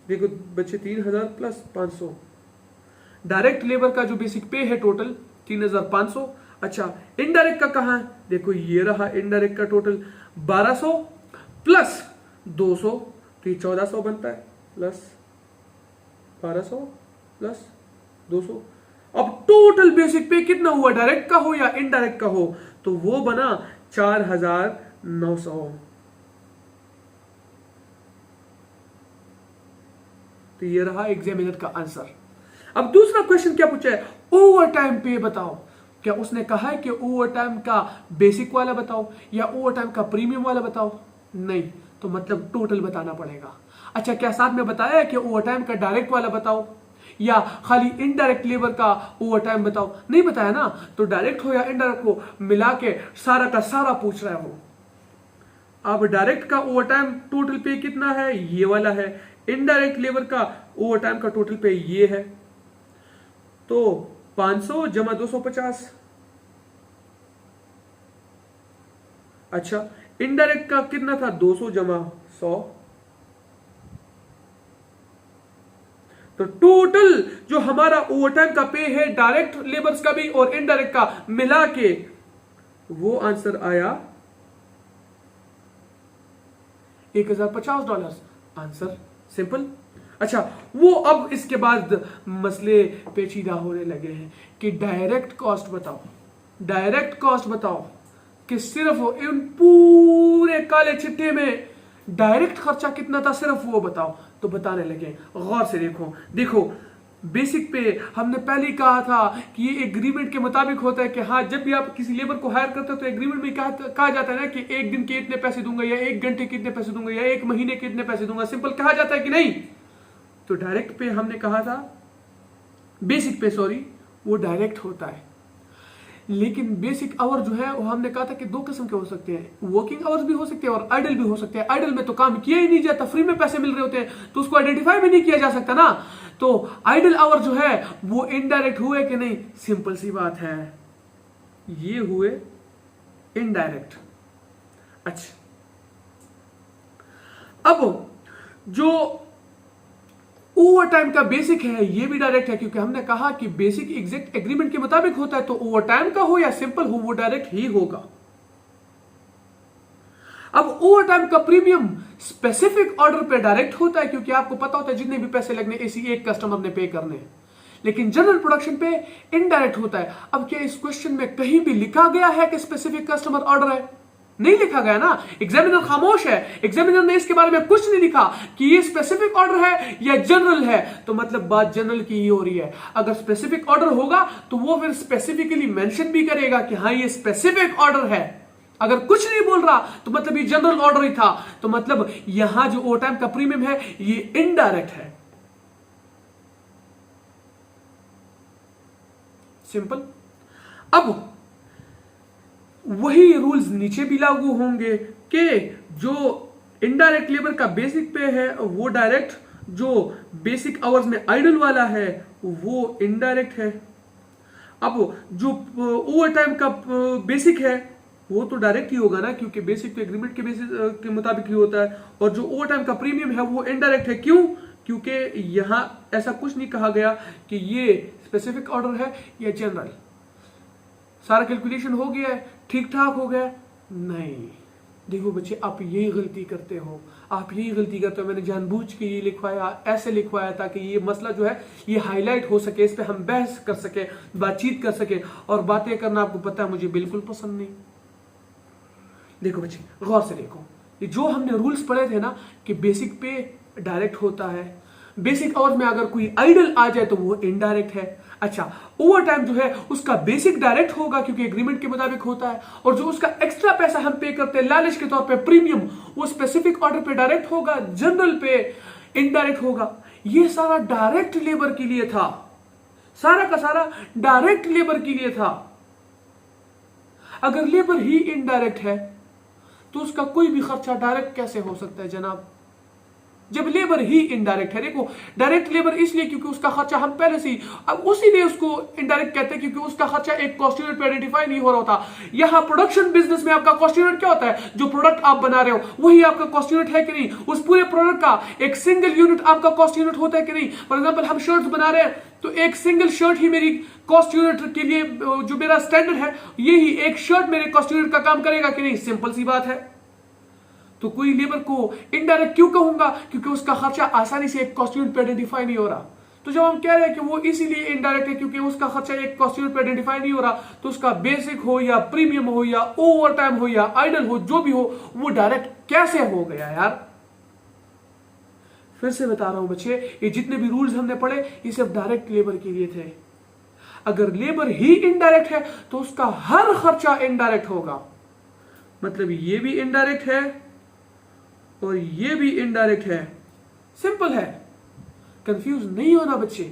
देखो बच्चे 3000 प्लस 500। डायरेक्ट लेबर का जो बेसिक पे है टोटल 3500। अच्छा, इनडायरेक्ट का कहां है, देखो ये रहा इनडायरेक्ट का टोटल 1200 प्लस 200, तो ये 1400 बनता है, प्लस 1200 प्लस 200। अब टोटल बेसिक पे कितना हुआ, डायरेक्ट का हो या इनडायरेक्ट का हो, तो वो बना 4900। तो ये रहा एग्जामिनर का आंसर। अब दूसरा क्वेश्चन क्या पूछा है, ओवर टाइम पे बताओ। क्या उसने कहा है कि ओवर टाइम का बेसिक वाला बताओ या ओवर टाइम का प्रीमियम वाला बताओ, नहीं, तो मतलब टोटल बताना पड़ेगा। अच्छा, क्या साथ में बताया है कि ओवर टाइम का डायरेक्ट वाला बताओ या खाली इनडायरेक्ट लेबर का ओवर टाइम बताओ, नहीं बताया ना, तो डायरेक्ट हो या इनडायरेक्ट हो मिला के सारा का सारा पूछ रहा है वो। अब डायरेक्ट का ओवर टाइम टोटल पे कितना है, ये वाला है, इनडायरेक्ट लेबर का ओवर टाइम का टोटल पे ये है, तो 500 जमा 250। अच्छा, इनडायरेक्ट का कितना था, 200 जमा 100। तो टोटल जो हमारा ओवर टाइम का पे है डायरेक्ट लेबर्स का भी और इनडायरेक्ट का मिला के, वो आंसर आया $1050। Answer simple. अच्छा, वो अब इसके बाद मसले पेचीदा होने लगे हैं कि डायरेक्ट कॉस्ट बताओ, डायरेक्ट कॉस्ट बताओ, कि सिर्फ इन पूरे काले चिट्ठे में डायरेक्ट खर्चा कितना था सिर्फ वो बताओ। तो बताने लगे, गौर से देखो, देखो बेसिक पे हमने पहले ही कहा था कि ये एग्रीमेंट के मुताबिक होता है कि हाँ, जब भी आप किसी लेबर को हायर करते हो तो एग्रीमेंट में कहा जाता है ना कि एक दिन के इतने पैसे दूंगा, या एक घंटे के इतने पैसे दूंगा, या एक महीने के इतने पैसे दूंगा, सिंपल कहा जाता है कि नहीं। तो डायरेक्ट पे हमने कहा था, बेसिक पे सॉरी, वो डायरेक्ट होता है। लेकिन बेसिक आवर जो है वो हमने कहा था कि दो किस्म के हो सकते हैं, वर्किंग आवर्स भी हो सकते हैं और आइडल भी हो सकते हैं। आइडल में तो काम किया ही नहीं जाता, फ्री में पैसे मिल रहे होते हैं, तो उसको आइडेंटिफाई भी नहीं किया जा सकता ना। तो आइडल आवर जो है वो इनडायरेक्ट हुए कि नहीं, सिंपल सी बात है, ये हुए इनडायरेक्ट। अच्छा, अब जो ओवर टाइम का बेसिक है ये भी डायरेक्ट है, क्योंकि हमने कहा कि बेसिक एग्जैक्ट एग्रीमेंट के मुताबिक होता है, तो ओवर टाइम का हो या सिंपल हो वो डायरेक्ट ही होगा। अब ओवर टाइम का प्रीमियम स्पेसिफिक ऑर्डर पे डायरेक्ट होता है, क्योंकि आपको पता होता है जितने भी पैसे लगने इसी एक कस्टमर ने पे करने हैं। लेकिन जनरल प्रोडक्शन पे इनडायरेक्ट होता है। अब क्या इस क्वेश्चन में कहीं भी लिखा गया है कि स्पेसिफिक कस्टमर ऑर्डर है? नहीं लिखा गया ना, एग्जामिनर खामोश है, एग्जामिनर ने इसके बारे में कुछ नहीं लिखा कि ये स्पेसिफिक ऑर्डर है या जनरल है, तो मतलब बात जनरल की ही हो रही है। अगर स्पेसिफिक ऑर्डर होगा तो वो फिर स्पेसिफिकली मेंशन भी करेगा कि हाँ ये स्पेसिफिक ऑर्डर है। अगर कुछ नहीं बोल रहा तो मतलब ये जनरल ऑर्डर ही था, तो मतलब यहां जो ओवर टाइम का प्रीमियम है ये इनडायरेक्ट है। सिंपल। अब वही रूल्स नीचे भी लागू होंगे कि जो इनडायरेक्ट लेबर का बेसिक पे है वो डायरेक्ट, जो बेसिक आवर्स में आइडल वाला है वो इनडायरेक्ट है। अब जो ओवर टाइम का बेसिक है वो तो डायरेक्ट ही होगा ना, क्योंकि बेसिक तो एग्रीमेंट के बेसिस के मुताबिक ही होता है। और जो ओवर टाइम का प्रीमियम है वो इनडायरेक्ट है। क्यों? क्योंकि यहां ऐसा कुछ नहीं कहा गया कि ये स्पेसिफिक ऑर्डर है या जनरल। सारा कैलकुलेशन हो गया है, ठीक ठाक हो गया? नहीं। देखो बच्चे, आप यही गलती करते हो, आप यही गलती करते हो। मैंने जानबूझ के ये लिखवाया, ऐसे लिखवाया ताकि ये मसला जो है ये हाईलाइट हो सके, इस पे हम बहस कर सके, बातचीत कर सके। और बातें करना आपको पता है मुझे बिल्कुल पसंद नहीं। देखो बच्चे, गौर से देखो, ये जो हमने रूल्स पढ़े थे ना कि बेसिक पे डायरेक्ट होता है, बेसिक आवर्स में अगर कोई आइडल आ जाए तो वो इनडायरेक्ट है। अच्छा, ओवर टाइम जो है उसका बेसिक डायरेक्ट होगा क्योंकि एग्रीमेंट के मुताबिक होता है, और जो उसका एक्स्ट्रा पैसा हम पे करते हैं लालच के तौर पे प्रीमियम, वो स्पेसिफिक ऑर्डर पे डायरेक्ट होगा, जनरल पे इनडायरेक्ट होगा। ये सारा डायरेक्ट लेबर के लिए था, सारा का सारा डायरेक्ट लेबर के लिए था। अगर लेबर ही इनडायरेक्ट है तो उसका कोई भी खर्चा डायरेक्ट कैसे हो सकता है जनाब, जब लेबर ही इनडायरेक्ट है? देखो, डायरेक्ट लेबर इसलिए क्योंकि उसका खर्चा हम पहले से ही, अब उसी लिए उसको इनडायरेक्ट कहते हैं क्योंकि उसका खर्चा एक कॉस्ट यूनिट पे आइडेंटिफाई नहीं हो रहा होता। यहाँ प्रोडक्शन बिजनेस में आपका कॉस्ट यूनिट क्या होता है? जो प्रोडक्ट आप बना रहे हो वही आपका कॉस्ट यूनिट है कि नहीं? उस पूरे प्रोडक्ट का एक सिंगल यूनिट आपका कॉस्ट यूनिट होता है कि नहीं? फॉर एग्जाम्पल हम शर्ट्स बना रहे हैं तो एक सिंगल शर्ट ही मेरी कॉस्ट यूनिट के लिए, जो मेरा स्टैंडर्ड है यही एक शर्ट मेरे कॉस्ट यूनिट का काम करेगा कि नहीं? सिंपल सी बात है। तो कोई लेबर को इनडायरेक्ट क्यों कहूंगा? क्योंकि उसका खर्चा आसानी से एक कॉस्ट यूनिट पे आइडेंटिफाई नहीं हो रहा। तो जब हम कह रहे हैं कि वो इसीलिए इनडायरेक्ट है क्योंकि उसका खर्चा एक कॉस्ट यूनिट पे आइडेंटिफाई नहीं हो रहा, तो उसका बेसिक हो या प्रीमियम हो या ओवर टाइम हो या आइडल हो, जो भी हो, वो डायरेक्ट कैसे हो गया यार? फिर से बता रहा हूं बच्चे, ये जितने भी रूल्स हमने पढ़े ये सिर्फ डायरेक्ट लेबर के लिए थे। अगर लेबर ही इनडायरेक्ट है तो उसका हर खर्चा इनडायरेक्ट होगा, मतलब ये भी इनडायरेक्ट है और ये भी इनडायरेक्ट है। सिंपल है, कंफ्यूज नहीं होना बच्चे,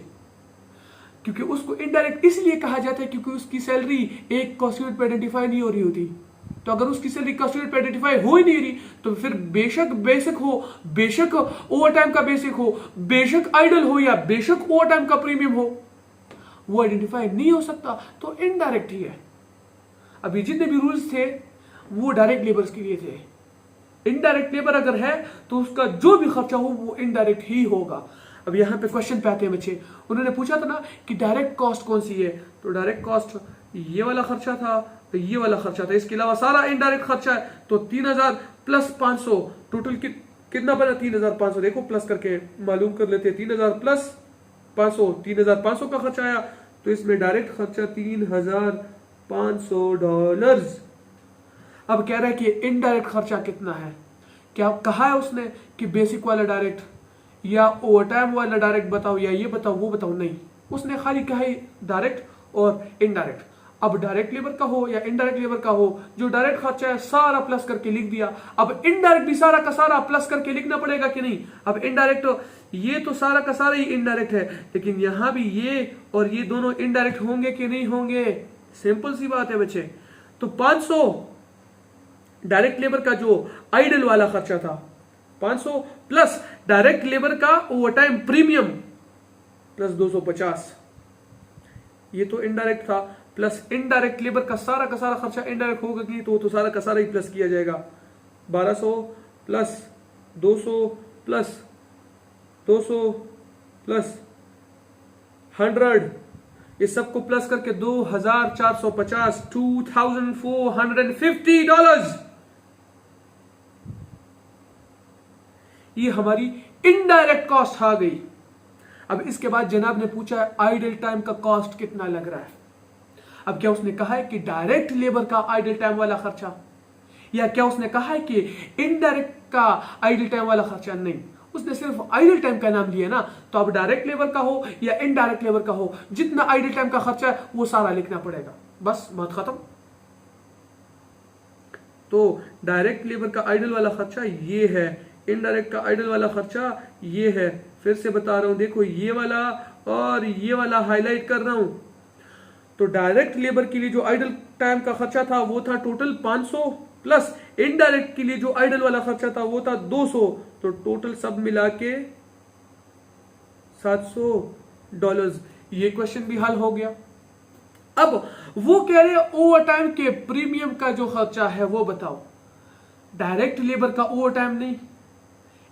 क्योंकि उसको इनडायरेक्ट इसलिए कहा जाता है क्योंकि उसकी सैलरी एक कॉस्ट यूनिट पे आइडेंटिफाई नहीं हो रही होती। तो अगर उसकी सैलरी कॉस्ट यूनिट पे आइडेंटिफाई हो ही नहीं रही तो फिर बेशक बेसिक हो, बेशक ओवर टाइम का बेसिक हो, बेशक आइडल हो या बेशक ओवर टाइम का प्रीमियम हो, वो आइडेंटिफाई नहीं हो सकता, तो इनडायरेक्ट ही है। अभी जितने भी रूल्स थे वो डायरेक्ट लेबर्स के लिए थे। इनडायरेक्ट लेबर अगर है तो उसका जो भी खर्चा हो वो इनडायरेक्ट ही होगा। अब यहाँ पे क्वेश्चन पे आते हैं बच्चे, उन्होंने पूछा था ना कि डायरेक्ट कॉस्ट कौन सी है, तो डायरेक्ट कॉस्ट ये वाला खर्चा था, तो ये वाला खर्चा था, इसके अलावा सारा इनडायरेक्ट खर्चा है। तो 3000 प्लस 500 टोटल कितना बना 3500, देखो प्लस करके मालूम कर लेते हैं। 3000 प्लस 500, 3500 का खर्चा आया, तो इसमें डायरेक्ट खर्चा $3500। अब कह रहा है कि इनडायरेक्ट खर्चा कितना है। क्या कहा है उसने कि बेसिक वाला डायरेक्ट या ओवरटाइम वाला डायरेक्ट बताओ, या ये बताओ वो बताओ, नहीं, उसने खाली कहा है डायरेक्ट और इनडायरेक्ट। अब डायरेक्ट लेबर का हो या इनडायरेक्ट लेबर का हो, जो डायरेक्ट खर्चा है सारा प्लस करके लिख दिया। अब इनडायरेक्ट भी सारा का सारा प्लस करके लिखना पड़ेगा कि नहीं। अब इनडायरेक्ट ये तो सारा का सारा ही इनडायरेक्ट है, लेकिन यहां भी ये और ये दोनों इनडायरेक्ट होंगे कि नहीं होंगे, सिंपल सी बात है बच्चे। तो 500 डायरेक्ट लेबर का जो आइडल वाला खर्चा था, 500 प्लस डायरेक्ट लेबर का ओवरटाइम प्रीमियम प्लस 250, ये तो इनडायरेक्ट था, प्लस इनडायरेक्ट लेबर का सारा खर्चा इनडायरेक्ट होगा कि तो वो तो सारा का सारा ही प्लस किया जाएगा। 1200 प्लस 200 प्लस 200 प्लस 100, ये सबको प्लस करके 2450, $2450। ये हमारी इनडायरेक्ट कॉस्ट आ गई। अब इसके बाद जनाब ने पूछा है आइडल टाइम का कॉस्ट कितना लग रहा है। अब क्या उसने कहा है कि डायरेक्ट लेबर का आइडल टाइम वाला खर्चा, या क्या उसने कहा है कि इनडायरेक्ट का आइडल टाइम वाला खर्चा? नहीं, उसने सिर्फ आइडल टाइम का नाम लिया ना। तो अब डायरेक्ट लेबर का हो या इनडायरेक्ट लेबर का हो, जितना आइडल टाइम का खर्चा है वो सारा लिखना पड़ेगा, बस बात खत्म। तो डायरेक्ट लेबर का आइडल वाला खर्चा ये है, इनडायरेक्ट का आइडल वाला खर्चा ये है। फिर से बता रहा हूं, देखो ये वाला और ये वाला हाईलाइट कर रहा हूं। तो डायरेक्ट लेबर के लिए जो आइडल टाइम का खर्चा था वो था टोटल 500, प्लस इनडायरेक्ट के लिए जो आइडल वाला खर्चा था वो था 200, तो टोटल सब मिला के $700। ये क्वेश्चन भी हल हो गया। अब वो कह रहे हैं ओवर टाइम के प्रीमियम का जो खर्चा है वो बताओ। डायरेक्ट लेबर का ओवर टाइम नहीं,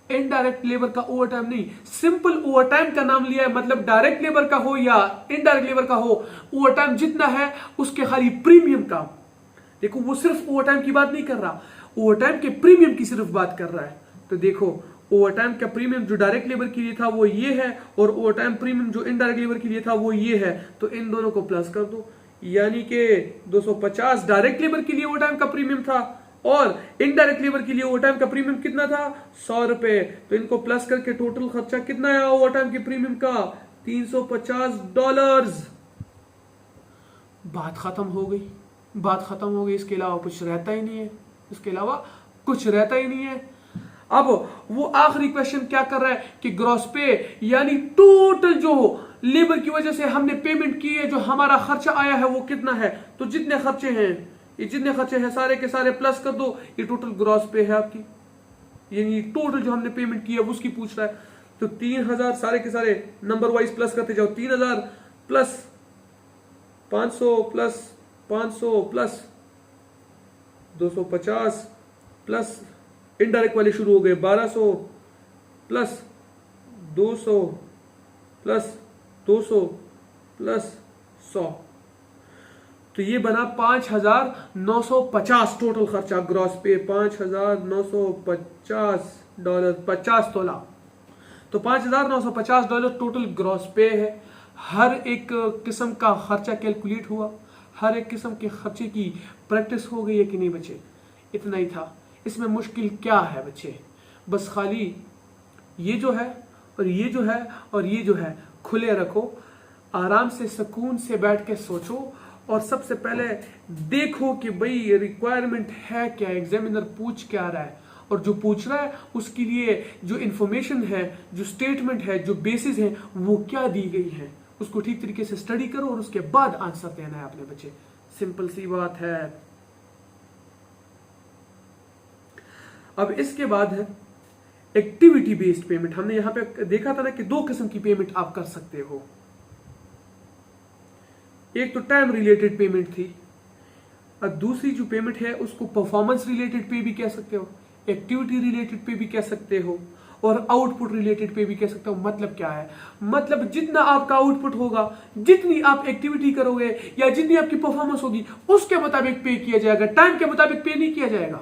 इनडायरेक्ट लेबर का ओवर टाइम नहीं, सिंपल ओवर टाइम का नाम लिया है। मतलब डायरेक्ट लेबर का हो या इनडायरेक्ट लेबर का हो, ओवर टाइम जितना है उसके खाली प्रीमियम का। देखो वो सिर्फ ओवर टाइम की बात नहीं कर रहा, ओवर टाइम के प्रीमियम की सिर्फ बात कर रहा है। तो देखो ओवर टाइम का प्रीमियम जो डायरेक्ट लेबर के लिए था वो ये है, और ओवर टाइम प्रीमियम जो इनडायरेक्ट लेबर के लिए था वो ये है। तो इन दोनों को प्लस कर दो, यानी कि 250 डायरेक्ट लेबर के लिए ओवर टाइम का प्रीमियम था, और इनडायरेक्ट लेबर के लिए ओवर टाइम का प्रीमियम कितना था? $100। तो इनको प्लस करके टोटल खर्चा कितना आया ओवर टाइम के प्रीमियम का? $350। बात खत्म हो गई, बात खत्म हो गई। इसके अलावा कुछ रहता ही नहीं है, इसके अलावा कुछ रहता ही नहीं है। अब वो आखिरी क्वेश्चन क्या कर रहा है कि ग्रॉस पे, यानी टोटल जो लेबर की वजह से हमने पेमेंट की है, जो हमारा खर्चा आया है वो कितना है। तो जितने खर्चे हैं, ये जितने खर्चे हैं सारे के सारे प्लस कर दो, ये टोटल ग्रॉस पे है आपकी, यानी टोटल जो हमने पेमेंट की है उसकी पूछ रहा है। तो 3000 सारे के सारे नंबर वाइज प्लस करते जाओ, 3000 plus 500 plus 500 plus 250 plus indirect वाले शुरू हो गए 1200 प्लस 200 प्लस 200 प्लस 100, तो ये बना $5950 टोटल खर्चा ग्रॉस पे। $5950, 50 तोला, तो $5950 टोटल ग्रॉस पे है। हर एक किस्म का खर्चा कैलकुलेट हुआ, हर एक किस्म के खर्चे की प्रैक्टिस हो गई है कि नहीं बच्चे? इतना ही था। इसमें मुश्किल क्या है बच्चे? बस खाली ये जो है और ये जो है और ये जो है खुले रखो, आराम से सुकून से बैठ के सोचो, और सबसे पहले देखो कि भाई रिक्वायरमेंट है क्या, एग्जामिनर पूछ क्या रहा है, और जो पूछ रहा है उसके लिए जो इंफॉर्मेशन है, जो स्टेटमेंट है, जो बेसिस है वो क्या दी गई है, उसको ठीक तरीके से स्टडी करो और उसके बाद आंसर देना है अपने बच्चे। सिंपल सी बात है। अब इसके बाद है एक्टिविटी बेस्ड पेमेंट। हमने यहां पे देखा था ना कि दो किस्म की पेमेंट आप कर सकते हो। एक तो टाइम रिलेटेड पेमेंट थी, और दूसरी जो पेमेंट है उसको परफॉर्मेंस रिलेटेड पे भी कह सकते हो, एक्टिविटी रिलेटेड पे भी कह सकते हो, और आउटपुट रिलेटेड पे भी कह सकते हो। मतलब क्या है? मतलब जितना आपका आउटपुट होगा, जितनी आप एक्टिविटी करोगे या जितनी आपकी परफॉर्मेंस होगी उसके मुताबिक पे किया जाएगा, टाइम के मुताबिक पे नहीं किया जाएगा।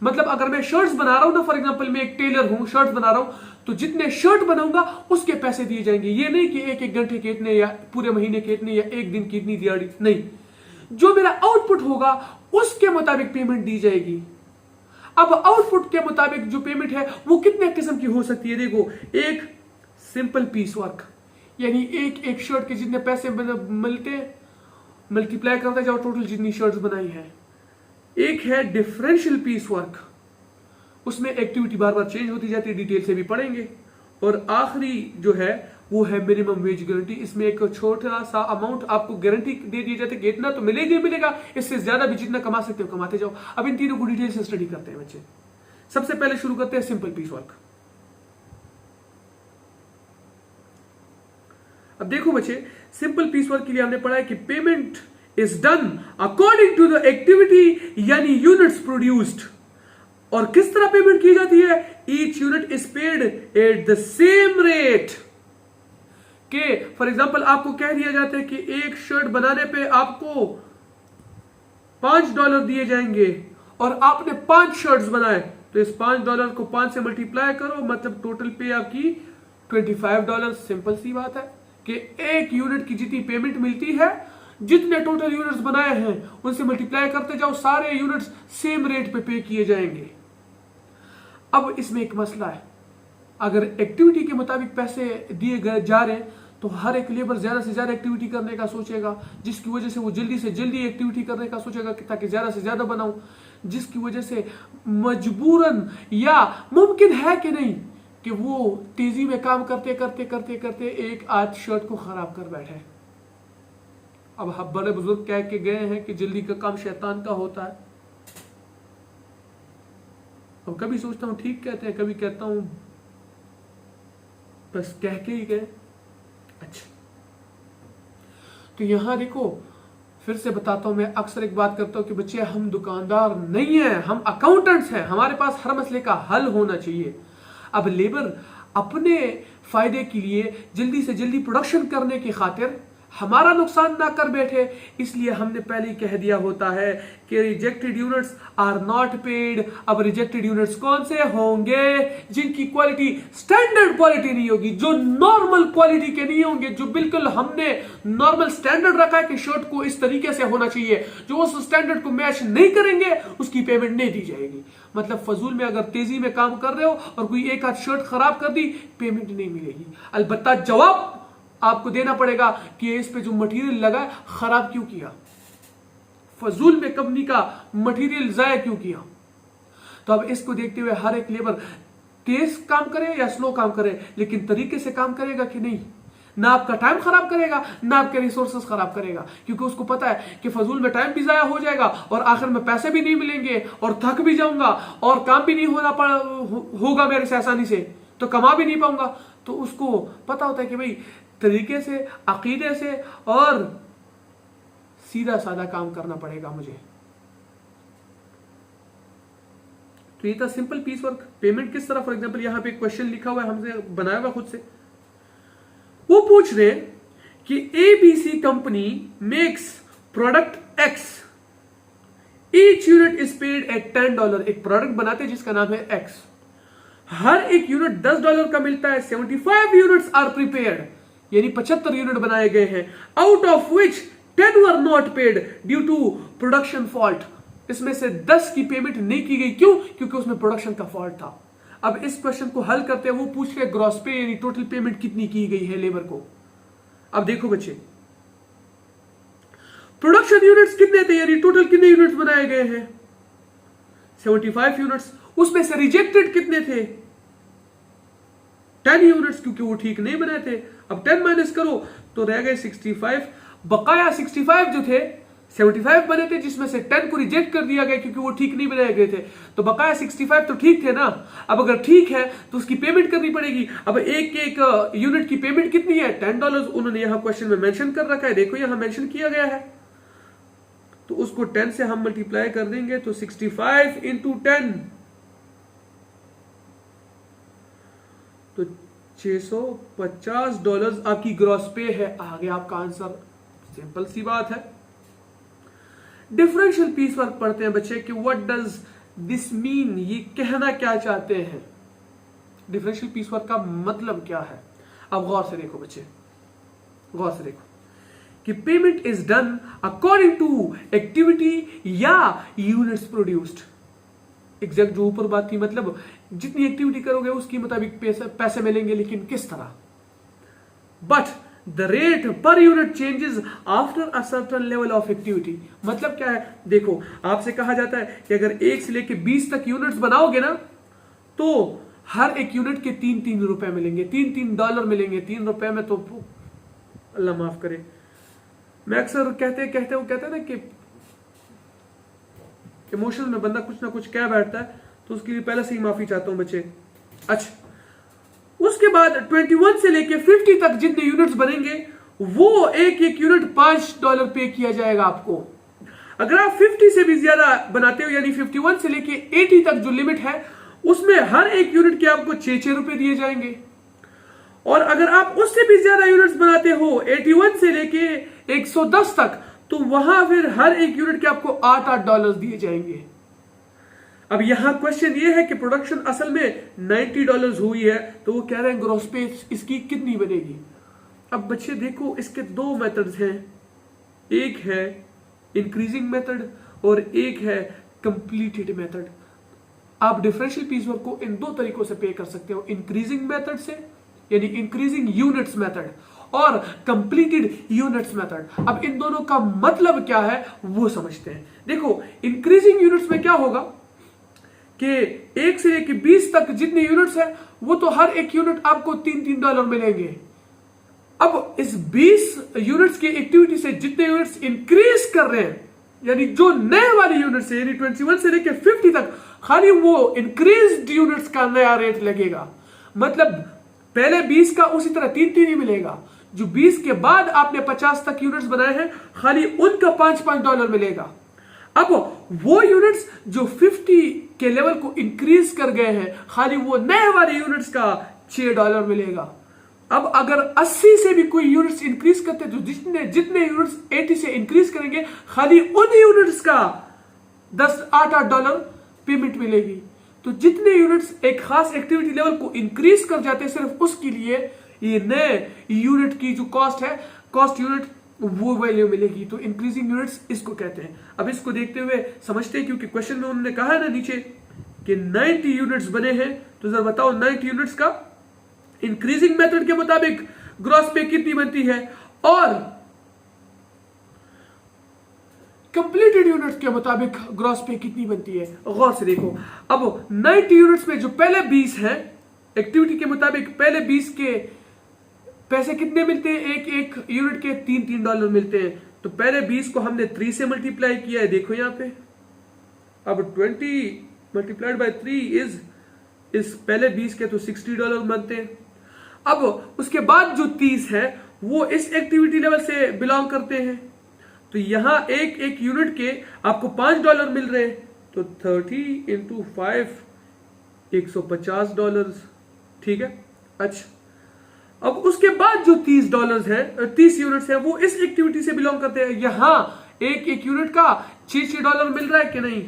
मतलब अगर मैं शर्ट्स बना रहा हूं ना, फॉर एग्जांपल मैं एक टेलर हूं, शर्ट्स बना रहा हूं, तो जितने शर्ट बनाऊंगा उसके पैसे दिए जाएंगे। ये नहीं कि एक एक घंटे के इतने या पूरे महीने के इतने या एक दिन की इतनी दिहाड़ी, नहीं, जो मेरा आउटपुट होगा उसके मुताबिक पेमेंट दी जाएगी। अब आउटपुट के मुताबिक जो पेमेंट है वो कितने किस्म की हो सकती है? देखो, एक सिंपल पीस वर्क, यानी एक एक शर्ट के जितने पैसे मिलते, मल्टीप्लाई करते जाओ टोटल जितनी शर्ट्स बनाई है। एक है डिफरेंशियल पीस वर्क, उसमें एक्टिविटी बार बार चेंज होती जाती है, डिटेल से भी पढ़ेंगे। और आखिरी जो है वो है मिनिमम वेज गारंटी। इसमें एक छोटा सा अमाउंट आपको गारंटी दे दी जाती है कि इतना तो मिलेगा ही मिलेगा, इससे ज्यादा भी जितना कमा सकते हो कमाते जाओ। अब इन तीनों को डिटेल से स्टडी करते हैं बच्चे। सबसे पहले शुरू करते हैं सिंपल पीस वर्क। अब देखो बच्चे, सिंपल पीस वर्क के लिए हमने पढ़ा है कि payment is done according to the activity, यानी यूनिट्स प्रोड्यूस्ड। और किस तरह पेमेंट की जाती है? Each unit is paid at the same rate. के फॉर एग्जाम्पल आपको कह दिया जाता है कि एक शर्ट बनाने पे आपको $5 दिए जाएंगे और आपने 5 शर्ट्स बनाए, तो इस $5 को 5 से मल्टीप्लाई करो, मतलब टोटल पे आपकी $25। सिंपल सी बात है कि एक यूनिट की जितनी पेमेंट मिलती है, जितने टोटल यूनिट्स बनाए हैं उनसे मल्टीप्लाई करते जाओ, सारे यूनिट्स सेम रेट पे किए जाएंगे। अब इसमें एक मसला है, अगर एक्टिविटी के मुताबिक पैसे दिए गए जा रहे हैं तो हर एक लेबर ज्यादा से ज्यादा एक्टिविटी करने का सोचेगा, जिसकी वजह से वो जल्दी से जल्दी एक्टिविटी करने का सोचेगा ताकि ज्यादा से ज्यादा बनाऊं, जिसकी वजह से मजबूरन या मुमकिन है कि नहीं कि वो तेजी में काम करते करते करते करते एक आध शर्ट को खराब कर बैठे। अब हम बड़े बुजुर्ग कह के गए हैं कि जल्दी का काम शैतान का होता है। अब कभी सोचता हूं ठीक कहते हैं, कभी कहता हूं बस कह के ही गए। अच्छा, तो यहां देखो, फिर से बताता हूं, मैं अक्सर एक बात करता हूं कि बच्चे हम दुकानदार नहीं हैं, हम अकाउंटेंट्स हैं, हमारे पास हर मसले का हल होना चाहिए। अब लेबर अपने फायदे के लिए जल्दी से जल्दी प्रोडक्शन करने की खातिर हमारा नुकसान ना कर बैठे, इसलिए हमने पहले ही कह दिया होता है कि rejected units are not paid. अब रिजेक्टेड यूनिट्स कौन से होंगे? जिनकी क्वालिटी स्टैंडर्ड क्वालिटी नहीं होगी, जो नॉर्मल क्वालिटी के नहीं होंगे, जो बिल्कुल हमने नॉर्मल स्टैंडर्ड रखा है कि शर्ट को इस तरीके से होना चाहिए, जो उस स्टैंडर्ड को मैच नहीं करेंगे उसकी पेमेंट नहीं दी जाएगी। मतलब फजूल में अगर तेजी में काम कर रहे हो और कोई एक आध शर्ट खराब कर दी, पेमेंट नहीं मिलेगी। अलबत्ता जवाब आपको देना पड़ेगा कि इस पे जो मटेरियल लगा है खराब क्यों किया, फजूल में कंपनी का मटेरियल जाया क्यों किया। तो अब इसको देखते हुए हर एक लेबर तेज काम करे या स्लो काम करे, लेकिन तरीके से काम करेगा कि नहीं, ना आपका टाइम खराब करेगा ना आपके रिसोर्सेस खराब करेगा, क्योंकि उसको पता है कि फजूल में टाइम भी जाया हो जाएगा और आखिर में पैसे भी नहीं मिलेंगे और थक भी जाऊंगा और काम भी नहीं होगा मेरे से आसानी से, तो कमा भी नहीं पाऊंगा। तो उसको पता होता है कि भाई तरीके से, अकीदे से और सीधा साधा काम करना पड़ेगा मुझे। तो ये था सिंपल पीस वर्क। पेमेंट किस तरह, फॉर एग्जांपल यहां पे क्वेश्चन लिखा हुआ है, हमसे बनाया हुआ खुद से। वो पूछ रहे कि ABC company makes product X, each unit is paid at $10। एक प्रोडक्ट बनाते हैं जिसका नाम है एक्स, हर एक यूनिट $10 का मिलता है। 75 यूनिट्स आर प्रिपेयर्ड, यानी 75 यूनिट बनाए गए हैं, out of which 10 were not paid due to production fault. इसमें से 10 की पेमेंट नहीं की गई, क्यों? क्योंकि उसमें प्रोडक्शन का फॉल्ट था। अब इस क्वेश्चन को हल करते हैं, वो पूछ रहे ग्रॉस पे यानी टोटल पेमेंट कितनी की गई है लेबर को। अब देखो बच्चे, प्रोडक्शन यूनिट्स कितने थे, यानी टोटल कितने यूनिट्स बनाए गए हैं? 75 यूनिट्स। उसमें से रिजेक्टेड कितने थे? 10 यूनिट्स, क्योंकि वो ठीक नहीं बनाए थे। अब 10 माइनस करो तो रह गए 65। बकाया 65 जो थे, 75 बने थे जिसमें से 10 को रिजेक्ट कर दिया गया क्योंकि वो ठीक नहीं बनाए गए थे, तो बकाया 65 तो ठीक थे ना। अब अगर ठीक है तो उसकी पेमेंट करनी पड़ेगी। अब एक एक यूनिट की पेमेंट कितनी है? $10। उन्होंने यहां क्वेश्चन में मेंशन कर रखा है, देखो यहां मेंशन किया गया है। तो उसको 10 से हम मल्टीप्लाई कर देंगे तो 65 इंटू 10 तो $650 आपकी ग्रॉस पे है। आगे आपका आंसर, सिंपल सी बात है। डिफरेंशियल पीस वर्क पढ़ते हैं बच्चे कि व्हाट डज दिस मीन, ये कहना क्या चाहते हैं, डिफरेंशियल पीस वर्क का मतलब क्या है। अब गौर से देखो बच्चे, गौर से देखो कि payment is done according to activity या यूनिट्स प्रोड्यूस्ड। एग्जैक्ट जो ऊपर बात थी, मतलब जितनी एक्टिविटी करोगे उसके मुताबिक पैसे मिलेंगे, लेकिन किस तरह। But the rate per unit changes after a certain level of activity. मतलब क्या है, देखो आपसे कहा जाता है कि अगर 1 से लेकर 20 तक यूनिट्स बनाओगे ना, तो हर एक यूनिट के 3-3 रुपए मिलेंगे, $3 मिलेंगे। 3 रुपए में तो अल्लाह माफ करे, मैं अक्सर कहते हैं ना कि इमोशनल में बंदा कुछ ना कुछ कह बैठता है, तो उसके लिए पहले से ही माफी चाहता हूं बच्चे। अच्छा, उसके बाद 21 से लेके 50 तक जितने यूनिट्स बनेंगे, वो एक एक यूनिट $5 पे किया जाएगा आपको। अगर आप 50 से भी ज्यादा बनाते हो, यानी 51 से लेके 80 तक जो लिमिट है, उसमें हर एक यूनिट के आपको 6-6 रुपए दिए जाएंगे। और अगर आप उससे भी ज्यादा यूनिट्स बनाते हो 81 से लेके 110 तक, तो वहां फिर हर एक यूनिट के आपको $8 दिए जाएंगे। अब यहां क्वेश्चन ये है कि प्रोडक्शन असल में $90 हुई है, तो वो कह रहे हैं ग्रॉस पे इसकी कितनी बनेगी। अब बच्चे देखो, इसके 2 मेथड्स हैं, एक है इंक्रीजिंग मेथड और एक है कंप्लीटेड मेथड। आप डिफरेंशियल पीस वर्क को इन 2 तरीकों से पे कर सकते हो, इंक्रीजिंग मेथड से, यानी इंक्रीजिंग यूनिट्स मेथड, और कंप्लीटेड यूनिट्स मेथड। अब इन दोनों का मतलब क्या है वो समझते हैं। देखो इंक्रीजिंग यूनिट्स में क्या होगा कि 1 से लेकर 20 तक जितने यूनिट्स है, वो तो हर एक यूनिट आपको $3-3 मिलेंगे। अब इस 20 यूनिट्स की एक्टिविटी से जितने यूनिट्स इंक्रीज कर रहे हैं, यानी जो नए वाले यूनिट्स है, यानी 21 से लेकर 50 तक, खाली वो इंक्रीज्ड यूनिट्स का नया रेट लगेगा। मतलब पहले 20 का उसी तरह 3-3 ही मिलेगा। जो 20 के बाद आपने 50 तक यूनिट्स बनाए हैं, खाली उनका $5-5 मिलेगा। अब वो यूनिट्स जो 50 के लेवल को इंक्रीज कर गए हैं, खाली वो नए वाले यूनिट्स का $6 मिलेगा। अब अगर 80 से भी कोई यूनिट्स इंक्रीज करते हैं, तो जितने यूनिट्स 80 से इंक्रीज करेंगे, खाली उन यूनिट्स का $8 पेमेंट मिलेगी। तो जितने यूनिट्स एक खास एक्टिविटी लेवल को इंक्रीज कर जाते हैं, सिर्फ उसके लिए ये नए यूनिट की जो कॉस्ट है, कॉस्ट यूनिट, वो वैल्यू मिलेगी। तो इंक्रीजिंग यूनिट्स इसको कहते हैं। अब इसको देखते हुए समझते हैं, क्योंकि क्वेश्चन में उन्होंने कहा है ना नीचे कि 90 यूनिट्स बने हैं, तो जरा बताओ 90 यूनिट्स का इंक्रीजिंग मेथड के मुताबिक ग्रॉस पे कितनी बनती है, और कंप्लीटेड यूनिट्स के मुताबिक ग्रॉस पे कितनी बनती है। गौर से देखो, अब 90 यूनिट्स में जो पहले 20 हैं, एक्टिविटी के मुताबिक पहले 20 के पैसे कितने मिलते हैं, एक एक यूनिट के $3-3 मिलते हैं। तो पहले 20 को हमने 3 से मल्टीप्लाई किया है, देखो यहां पे। अब 20 मल्टीप्लाइड बाय 3 इस पहले 20 के तो $60 बनते हैं। अब उसके बाद जो 30 है, वो इस एक्टिविटी लेवल से बिलोंग करते हैं, तो यहां एक एक यूनिट के आपको $5 मिल रहे हैं। तो 30 × 5 $150, ठीक है। अच्छा, अब उसके बाद जो $30 है, 30 यूनिट्स है, वो इस एक्टिविटी से बिलोंग करते हैं। यहां एक एक यूनिट का $6 मिल रहा है कि नहीं,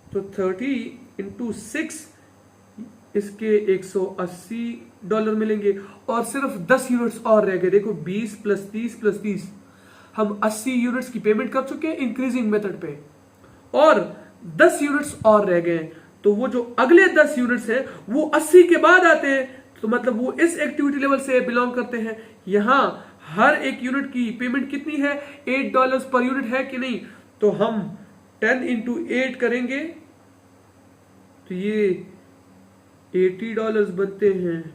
तो 30 × 6 इसके $180 मिलेंगे। और सिर्फ 10 यूनिट्स और रह गए। देखो 20 + 30 + 30, हम 80 यूनिट्स की पेमेंट कर चुके हैं इंक्रीजिंग मेथड पे, और 10 यूनिट्स और रह गए। तो वो जो अगले 10 यूनिट्स हैं, वो 80 के बाद आते हैं, तो मतलब वो इस एक्टिविटी लेवल से बिलोंग करते हैं। यहां हर एक यूनिट की पेमेंट कितनी है, $8 पर यूनिट है कि नहीं। तो हम 10 × 8 करेंगे, तो ये $80 बनते हैं।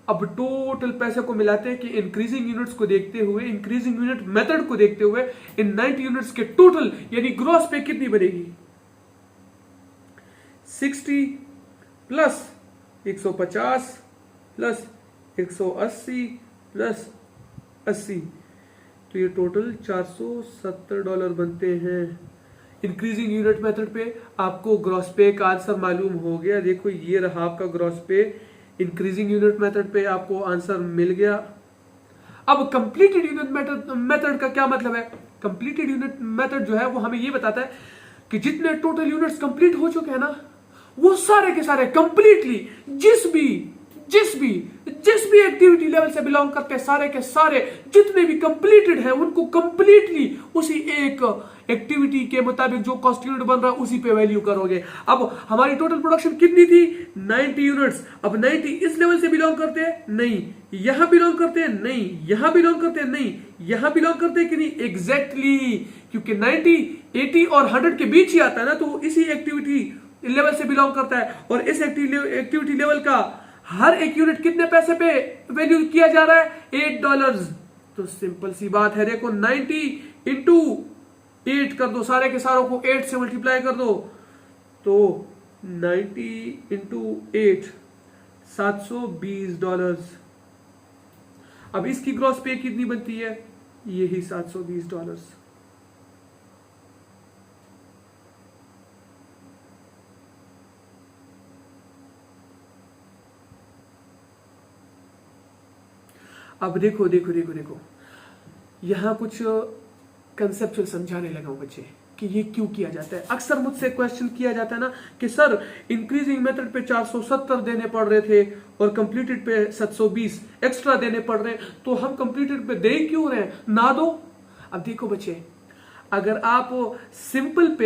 अब टोटल पैसे को मिलाते हैं कि इंक्रीजिंग यूनिट्स को देखते हुए, इंक्रीजिंग यूनिट मेथड को देखते हुए, इन 90 यूनिट्स के टोटल यानी ग्रॉस पे कितनी बनेगी, 60 + 150 + 180 + 80, तो ये टोटल $470 बनते हैं। इंक्रीजिंग यूनिट मेथड पे आपको ग्रॉस पे का आंसर मालूम हो गया। देखो ये रहा आपका ग्रॉस पे, इंक्रीजिंग यूनिट मेथड पे आपको आंसर मिल गया। अब कंप्लीटेड यूनिट मेथड का क्या मतलब है। कंप्लीटेड यूनिट मेथड जो है वो हमें ये बताता है कि जितने टोटल यूनिट्स कंप्लीट हो चुके हैं ना, वो सारे के सारे कंप्लीटली जिस भी एक्टिविटी लेवल से बिलोंग करते हैं, सारे के सारे जितने भी कंप्लीटेड है उनको कंप्लीटली उसी एक एक्टिविटी के मुताबिक जो कॉस्ट यूनिट बन रहा है उसी पे वैल्यू करोगे। अब हमारी टोटल प्रोडक्शन कितनी थी? 90 यूनिट्स। अब 90 इस लेवल से बिलोंग करते हैं? नहीं। यहां बिलोंग करते हैं? नहीं। यहां बिलोंग करते हैं? नहीं। यहां बिलोंग करते हैं कि नहीं? एग्जैक्टली, क्योंकि 90 80 और 100 के बीच ही आता है ना, तो इसी एक्टिविटी लेवल से बिलोंग करता है। और इस एक्टिविटी लेवल का हर एक यूनिट कितने पैसे पे वैल्यू किया जा रहा है? $8। तो सिंपल सी बात है, देखो 90 इंटू 8 कर दो, सारे के सारों को 8 से मल्टीप्लाई कर दो, तो 90 इंटू 8 $720। अब इसकी ग्रॉस पे कितनी बनती है? यही $720। अब देखो देखो देखो देखो, यहां कुछ कंसेप्चुअल समझाने लगा हूं बच्चे कि ये क्यों किया जाता है। अक्सर मुझसे क्वेश्चन किया जाता है ना कि सर इंक्रीजिंग मेथड पे 470 देने पड़ रहे थे और कंप्लीटेड पे 720 एक्स्ट्रा देने पड़ रहे हैं, तो हम कंप्लीटेड पे दे क्यों रहे हैं? ना दो। अब देखो बच्चे, अगर आप सिंपल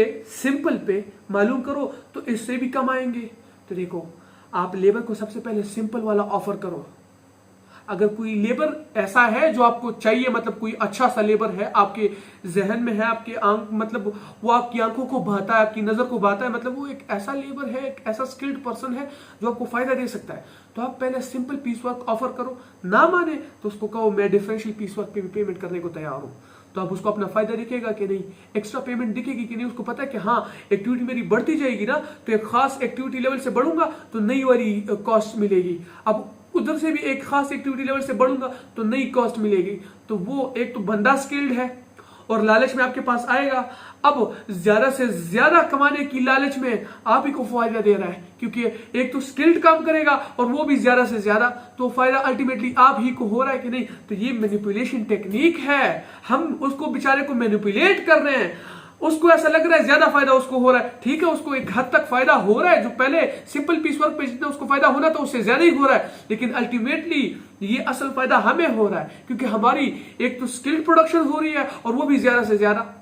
पे मालूम करो तो इससे भी कम आएंगे। तो देखो, आप लेबर को सबसे पहले सिंपल वाला ऑफर करो। अगर कोई लेबर ऐसा है जो आपको चाहिए, मतलब कोई अच्छा सा लेबर है आपके जहन में है, आपके आंख मतलब वो आपकी आंखों को भाता है, आपकी नजर को भाता है, मतलब वो एक ऐसा लेबर है, एक ऐसा स्किल्ड पर्सन है जो आपको फायदा दे सकता है, तो आप पहले सिंपल पीस वर्क ऑफर करो। ना माने तो उसको कहो मैं डिफरेंशियल पीस वर्क पे भी पेमेंट करने को तैयार हूं। तो अब उसको अपना फायदा दिखेगा कि नहीं, एक्स्ट्रा पेमेंट दिखेगी कि नहीं, उसको पता है कि हाँ एक्टिविटी मेरी बढ़ती जाएगी ना, तो एक खास एक्टिविटी लेवल से बढ़ूंगा तो नई वाली कॉस्ट मिलेगी। अब उधर से भी एक खास एक्टिविटी लेवल से बढ़ूंगा तो नई कॉस्ट मिलेगी। तो वो एक तो बंदा स्किल्ड है और लालच में आपके पास आएगा। अब ज्यादा से ज्यादा कमाने की लालच में आप ही को फायदा दे रहा है, क्योंकि एक तो स्किल्ड काम करेगा और वो भी ज्यादा से ज्यादा, तो फायदा अल्टीमेटली आप ही को हो रहा है कि नहीं। तो ये मैनिपुलेशन टेक्निक है, हम उसको बेचारे को मैनिपुलेट कर रहे हैं। उसको ऐसा लग रहा है ज्यादा फायदा उसको हो रहा है, ठीक है, उसको एक हद तक फायदा हो रहा है, जो पहले सिंपल पीस वर्क पे जितना उसको फायदा होना था उससे ज्यादा ही हो रहा है, लेकिन अल्टीमेटली ये असल फायदा हमें हो रहा है, क्योंकि हमारी एक तो स्किल्ड प्रोडक्शन हो रही है और वो भी ज्यादा से ज्यादा।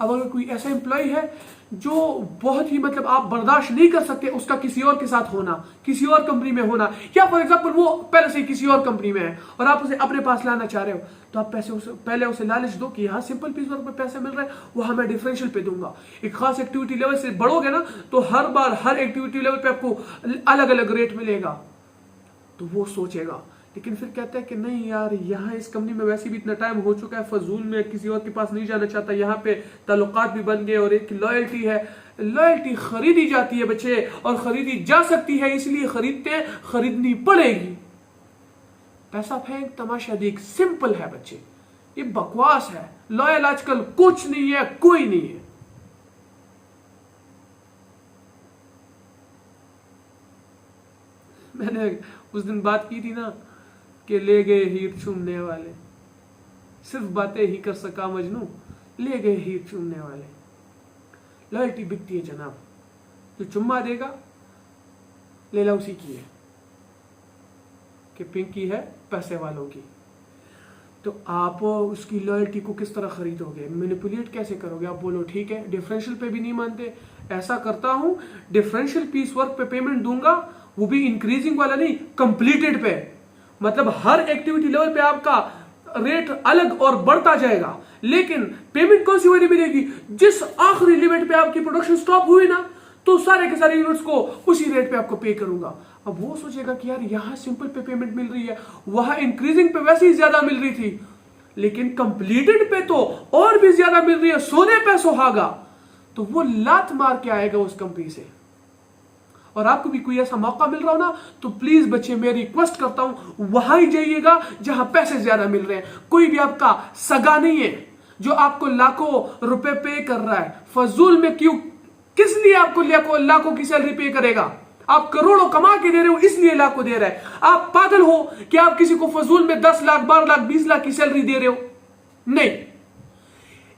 अब अगर कोई ऐसा एम्प्लॉय है जो बहुत ही मतलब आप बर्दाश्त नहीं कर सकते उसका किसी और के साथ होना, किसी और कंपनी में होना, या फॉर एग्जांपल वो पहले से किसी और कंपनी में है और आप उसे अपने पास लाना चाह रहे हो, तो आप पहले उसे लालच दो कि यहाँ सिंपल पीस वर्क पे पैसे मिल रहे हैं, वहां मैं डिफरेंशियल पे दूंगा। एक खास एक्टिविटी लेवल से बढ़ोगे ना तो हर बार हर एक्टिविटी लेवल पे आपको अलग अलग रेट मिलेगा, तो वो सोचेगा। लेकिन फिर कहता है कि नहीं यार, यहाँ इस कंपनी में वैसे भी इतना टाइम हो चुका है, फजूल में किसी और के पास नहीं जाना चाहता, यहाँ पे ताल्लुकात भी बन गए और एक लॉयल्टी है। लॉयल्टी खरीदी जाती है बच्चे, और खरीदी जा सकती है, इसलिए खरीदते हैं, खरीदनी पड़ेगी। पैसा फेंक तमाशा देख सिंपल है बच्चे, ये बकवास है। लॉयल आजकल कुछ नहीं है, कोई नहीं है। मैंने उस दिन बात की थी ना कि ले गए हीर चूमने वाले, सिर्फ बातें ही कर सका मजनू, ले गए हीर चूमने वाले। लॉयल्टी बिकती है जनाब, जो चुम्मा देगा लेला उसी की है, कि पिंकी है पैसे वालों की। तो आप उसकी लॉयल्टी को किस तरह खरीदोगे, मैनिपुलेट कैसे करोगे? आप बोलो ठीक है डिफरेंशियल पे भी नहीं मानते, ऐसा करता हूं डिफरेंशियल पीस वर्क पे पेमेंट दूंगा, वो भी इंक्रीजिंग वाला नहीं, कंप्लीटेड पे, मतलब हर एक्टिविटी लेवल पे आपका रेट अलग और बढ़ता जाएगा, लेकिन पेमेंट कौन सी वाली मिलेगी? जिस आखिरी लिमिट पे आपकी प्रोडक्शन स्टॉप हुई ना, तो सारे के सारे यूनिट्स को उसी रेट पे आपको पे करूंगा। अब वो सोचेगा कि यार यहाँ सिंपल पे पेमेंट मिल रही है, वहां इंक्रीजिंग पे वैसे ही ज्यादा मिल रही थी, लेकिन कंप्लीटेड पे तो और भी ज्यादा मिल रही है, सोने पे सुहागा। तो वो लात मार के आएगा उस कंपनी से। और आपको भी कोई ऐसा मौका मिल रहा हो ना, तो प्लीज बच्चे मैं रिक्वेस्ट करता हूं वहां ही जाइएगा जहां पैसे ज्यादा मिल रहे हैं। कोई भी आपका सगा नहीं है जो आपको लाखों रुपए पे कर रहा है फजूल में। क्यों, किस लिए आपको लाखों की सैलरी पे करेगा? आप करोड़ों कमा के दे रहे हो इसलिए लाखों दे रहा है। आप पागल हो कि आप किसी को फजूल में 10 लाख 12 लाख 20 लाख की सैलरी दे रहे हो? नहीं,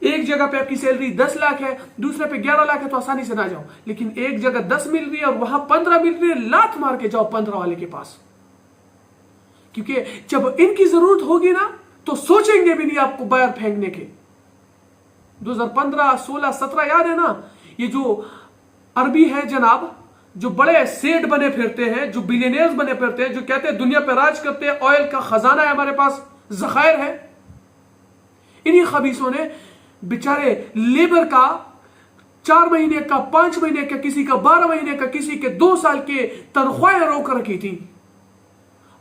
एक जगह पे आपकी सैलरी 10 लाख है, दूसरे पे 11 लाख है, तो आसानी से ना जाओ। लेकिन एक जगह 10 मिल रही है और वहां 15 मिल रही है, लात मार के जाओ 15 वाले के पास, क्योंकि जब इनकी जरूरत होगी ना तो सोचेंगे भी नहीं आपको बाहर फेंकने के। 2015, 16, 17 याद है ना, ये जो अरबी है जनाब, जो बड़े सेठ बने फिरते हैं, जो बिलियनियर्स बने फिरते हैं, जो कहते हैं दुनिया पर राज करते हैं, ऑयल का खजाना है हमारे पास, जखायर है, इन्हीं खबीसों ने बेचारे लेबर का 4 महीने का, 5 महीने का, किसी का 12 महीने का, किसी के 2 साल के तनख्वाहें रोक रखी थी।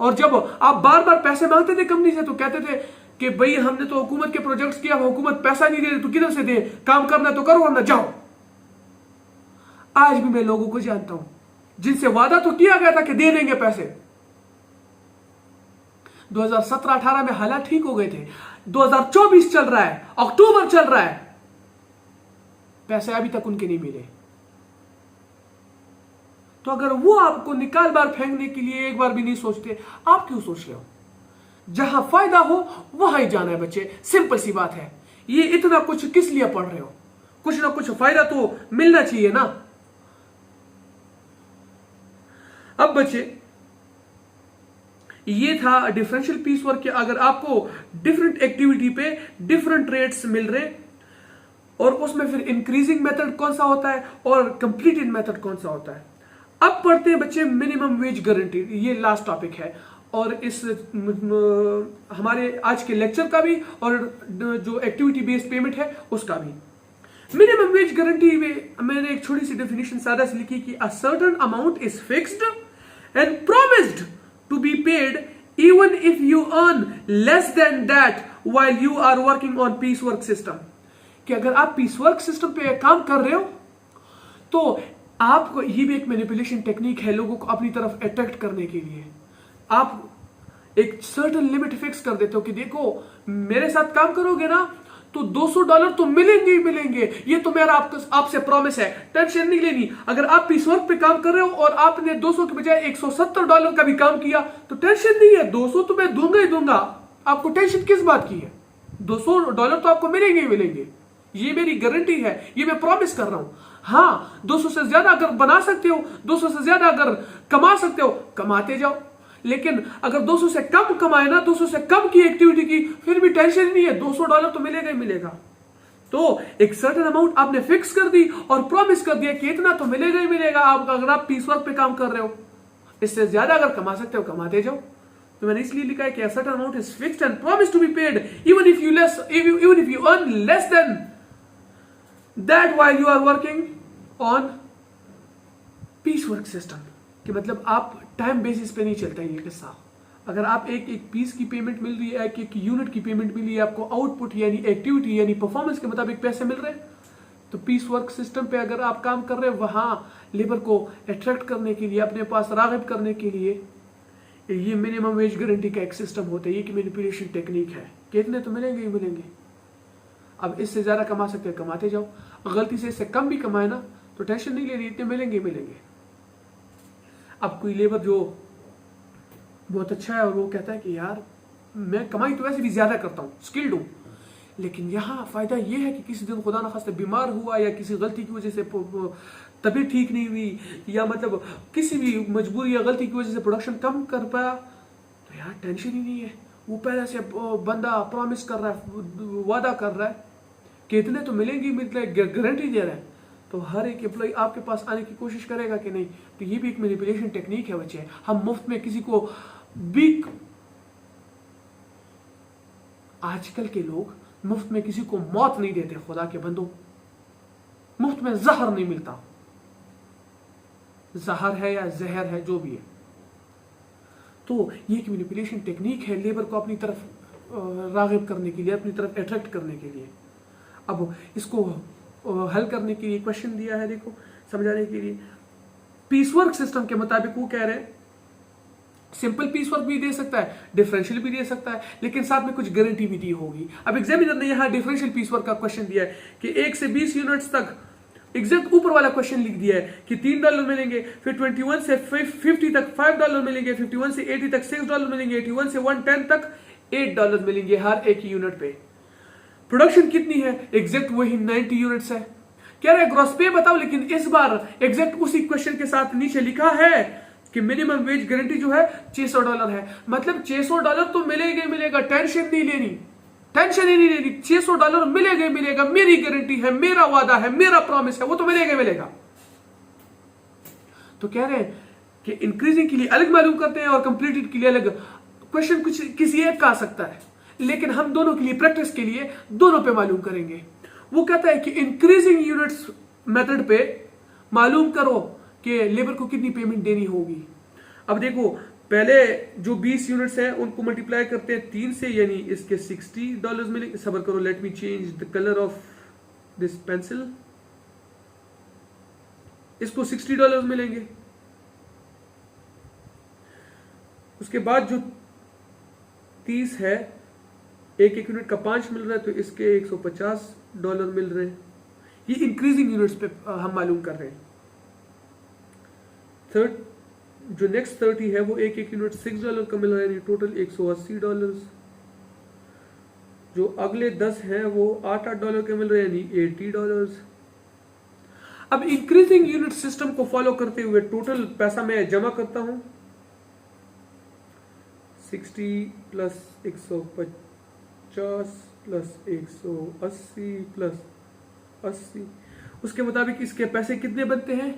और जब आप बार बार पैसे मांगते थे कंपनी से तो कहते थे कि भाई हमने तो हुकूमत के प्रोजेक्ट्स किया, हुकूमत पैसा नहीं दे रही, तो किधर से दे, काम करना तो करो वरना जाओ। आज भी मैं लोगों को जानता हूं जिनसे वादा तो किया गया था कि दे देंगे पैसे, 2017-18 में हालात ठीक हो गए थे, 2024 चल रहा है, अक्टूबर चल रहा है, पैसे अभी तक उनके नहीं मिले। तो अगर वो आपको निकाल बार फेंकने के लिए एक बार भी नहीं सोचते, आप क्यों सोच रहे हो? जहां फायदा हो वहां ही जाना है बच्चे, सिंपल सी बात है। ये इतना कुछ किस लिए पढ़ रहे हो? कुछ ना कुछ फायदा तो मिलना चाहिए ना। अब बच्चे, ये था डिफरेंशियल पीस वर्क के, अगर आपको डिफरेंट एक्टिविटी पे डिफरेंट रेट्स मिल रहे और उसमें फिर इंक्रीजिंग मेथड कौन सा होता है और कंप्लीटेड मेथड कौन सा होता है। अब पढ़ते हैं बच्चे मिनिमम वेज गारंटी, ये लास्ट टॉपिक है और इस हमारे आज के लेक्चर का भी और जो एक्टिविटी बेस्ड पेमेंट है उसका भी। मिनिमम वेज गारंटी में मैंने एक छोटी सी डेफिनेशन सादा से लिखी कि a certain amount is fixed and promised to be paid even if you earn less than that while you are working on piece work system. कि अगर आप पीस वर्क सिस्टम पे काम कर रहे हो तो आपको, ये भी एक मैनिपुलेशन टेक्निक है लोगों को अपनी तरफ अट्रैक्ट करने के लिए। आप एक सर्टेन लिमिट फिक्स कर देते हो कि देखो मेरे साथ काम करोगे ना तो $200 तो मिलेंगे ही मिलेंगे, ये तो मेरा आपसे प्रॉमिस है, टेंशन नहीं लेनी। अगर आप पीस वर्क पे काम कर रहे हो और आपने 200 के बजाय $170 का भी काम किया तो टेंशन नहीं है, 200 तो मैं दूंगा ही दूंगा, आपको टेंशन किस बात की है? $200 तो आपको मिलेंगे ही मिलेंगे, ये मेरी गारंटी है, ये मैं प्रॉमिस कर रहा हूं। हाँ, 200 से ज्यादा अगर बना सकते हो, 200 से ज्यादा अगर कमा सकते हो, कमाते जाओ। लेकिन अगर 200 से कम कमाए ना, 200 से कम की एक्टिविटी की, फिर भी टेंशन नहीं है, $200 तो मिलेगा ही मिलेगा। तो एक सर्टेन अमाउंट आपने फिक्स कर दी और प्रॉमिस कर दिया कि इतना तो मिलेगा ही मिलेगा। आप अगर आप पीस वर्क पे काम कर रहे हो, इससे ज्यादा अगर कमा सकते हो कमाते जाओ। तो मैंने इसलिए लिखा है कि certain amount is fixed and promise to be paid even if you earn less than that while you are working on piece work system. कि मतलब आप टाइम बेसिस पे नहीं चलता है ये किस्सा। अगर आप एक पीस की पेमेंट मिल रही है, एक यूनिट की पेमेंट मिल रही है, आपको आउटपुट यानी एक्टिविटी यानी परफॉर्मेंस के मुताबिक पैसे मिल रहे हैं, तो पीस वर्क सिस्टम पे अगर आप काम कर रहे हैं, वहां लेबर को अट्रैक्ट करने के लिए, अपने पास राग़िब करने के लिए ये मिनिमम वेज गारंटी का एक सिस्टम होता है। ये कि मैनिपुलेशन टेक्निक है कि इतने तो मिलेंगे ही मिलेंगे, अब इससे ज्यादा कमा सकते हैं कमाते जाओ, गलती से इससे कम भी कमाए ना तो टेंशन नहीं लेनी, इतने मिलेंगे ही मिलेंगे। अब कोई लेबर जो बहुत अच्छा है और वो कहता है कि यार मैं कमाई तो वैसे भी ज्यादा करता हूँ, स्किल्ड हूँ, लेकिन यहाँ फायदा ये है कि किसी दिन खुदा ना खास्ते बीमार हुआ या किसी गलती की वजह से तबीयत ठीक नहीं हुई या मतलब किसी भी मजबूरी या गलती की वजह से प्रोडक्शन कम कर पाया, तो यार टेंशन ही नहीं है। वो पहले से बंदा प्रॉमिस कर रहा है, वादा कर रहा है कि इतने तो मिलेंगे, गारंटी दे रहा है, तो हर एक एम्प्लॉय आपके पास आने की कोशिश करेगा कि नहीं। तो ये भी एक मैनिपुलेशन टेक्निक है बच्चे। हम मुफ्त में किसी को भी, आजकल के लोग मुफ्त में किसी को मौत नहीं देते, खुदा के बंदो, मुफ्त में जहर नहीं मिलता, जहर है या जहर है जो भी है। तो ये एक मैनिपुलेशन टेक्निक है लेबर को अपनी तरफ राग़िब करने के लिए, अपनी तरफ अट्रैक्ट करने के लिए। अब इसको हल करने के लिए क्वेश्चन दिया है, देखो समझाने के लिए। पीस वर्क सिस्टम के मुताबिक वो कह रहे हैं सिंपल पीस वर्क भी दे सकता है, डिफरेंशियल भी दे सकता है, लेकिन साथ में कुछ गारंटी भी दी होगी। अब एग्जामिनर ने यहाँ डिफरेंशियल पीस वर्क का क्वेश्चन दिया है कि 1 से 20 यूनिट्स तक, एग्जैक्ट ऊपर वाला क्वेश्चन लिख दिया है कि $3 मिलेंगे, फिर 21 से 50 तक $5 मिलेंगे, 51 से 80 तक $6 मिलेंगे, 81 से 110 तक $8 मिलेंगे हर एक यूनिट पे। प्रोडक्शन कितनी है, एग्जैक्ट वही 90 यूनिट्स है। कह रहे ग्रॉस पे बताओ, लेकिन इस बार एग्जैक्ट उसी क्वेश्चन के साथ नीचे लिखा है कि मिनिमम वेज गारंटी जो है $600 है। मतलब $600 तो मिलेगा ही मिलेगा, टेंशन नहीं लेनी, टेंशन ही नहीं लेनी। $600 मिलेगा ही मिलेगा, मेरी गारंटी है, मेरा वादा है, मेरा प्रॉमिस है, वो तो मिलेगा ही मिलेगा। तो कह रहे हैं कि इंक्रीजिंग के लिए अलग मालूम करते हैं और कंप्लीटेड के लिए अलग। क्वेश्चन कुछ किसी एक का आ सकता है, लेकिन हम दोनों के लिए, प्रैक्टिस के लिए दोनों पे मालूम करेंगे। वो कहता है कि इंक्रीजिंग यूनिट्स मेथड पे मालूम करो कि लेबर को कितनी पेमेंट देनी होगी। अब देखो, पहले जो 20 यूनिट्स हैं उनको मल्टीप्लाई करते हैं 3 से, यानी इसके $60 मिलेंगे। सबर करो, let me change the colour of this pencil. इसको $60 मिलेंगे। उसके बाद जो 30 है, एक यूनिट का 5 मिल रहा है, तो इसके $150 मिल रहे हैं। ये इंक्रीजिंग यूनिट्स पे हम मालूम कर रहे हैं। थर्ड जो नेक्स्ट 30 है वो एक यूनिट $6 का मिल रहा है, यानी टोटल $180। जो अगले 10 हैं वो $8 के मिल रहे हैं, यानी $80। अब इंक्रीजिंग यूनिट सिस्टम को फॉलो करते हुए टोटल पैसा मैं जमा करता हूं, 60 प्लस 150 प्लस 180 प्लस 80। उसके मुताबिक इसके पैसे कितने बनते हैं,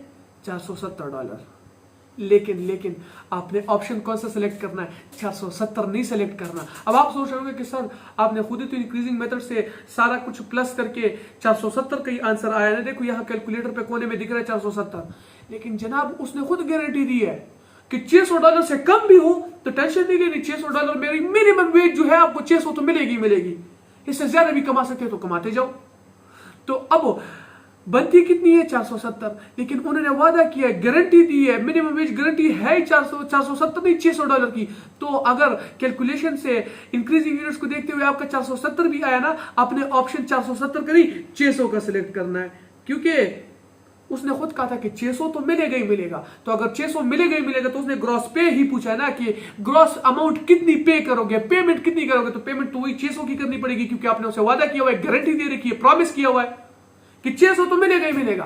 $470। लेकिन आपने ऑप्शन कौन सा सिलेक्ट करना है, 470 नहीं सिलेक्ट करना। अब आप सोच रहे होंगे कि सर आपने खुद ही तो इंक्रीजिंग मेथड से सारा कुछ प्लस करके 470 का ही आंसर आया ना। देखो यहाँ कैलकुलेटर पे कोने में दिख रहा है 470, लेकिन जनाब उसने खुद गारंटी दी है कि $600 से कम भी हो तो टेंशन नहीं लेनी। $600 मेरी मिनिमम वेज जो है, आपको 600 तो मिलेगी। इससे ज्यादा भी कमा सकते हो तो कमाते जाओ। तो अब बनती कितनी है, 470। लेकिन उन्होंने वादा किया, गारंटी दी है, मिनिमम वेज गारंटी है 470 नहीं, $600 की। तो अगर कैलकुलेशन से इंक्रीजिंग यूनिट्स को देखते हुए आपका 470 भी आया ना, आपने ऑप्शन 470 का नहीं 600 का सिलेक्ट करना है, क्योंकि उसने खुद कहा था कि 600 तो मिलेगा ही मिलेगा। तो अगर 600 मिलेगा ही मिलेगा तो उसने ग्रॉस पे ही पूछा है ना कि ग्रॉस अमाउंट कितनी पे करोगे, पेमेंट कितनी करोगे। तो पेमेंट तो वही 600 की करनी पड़ेगी, क्योंकि आपने उसे वादा किया हुआ है, गारंटी दे रखी है, प्रॉमिस किया हुआ है कि 600 तो मिलेगा ही मिलेगा।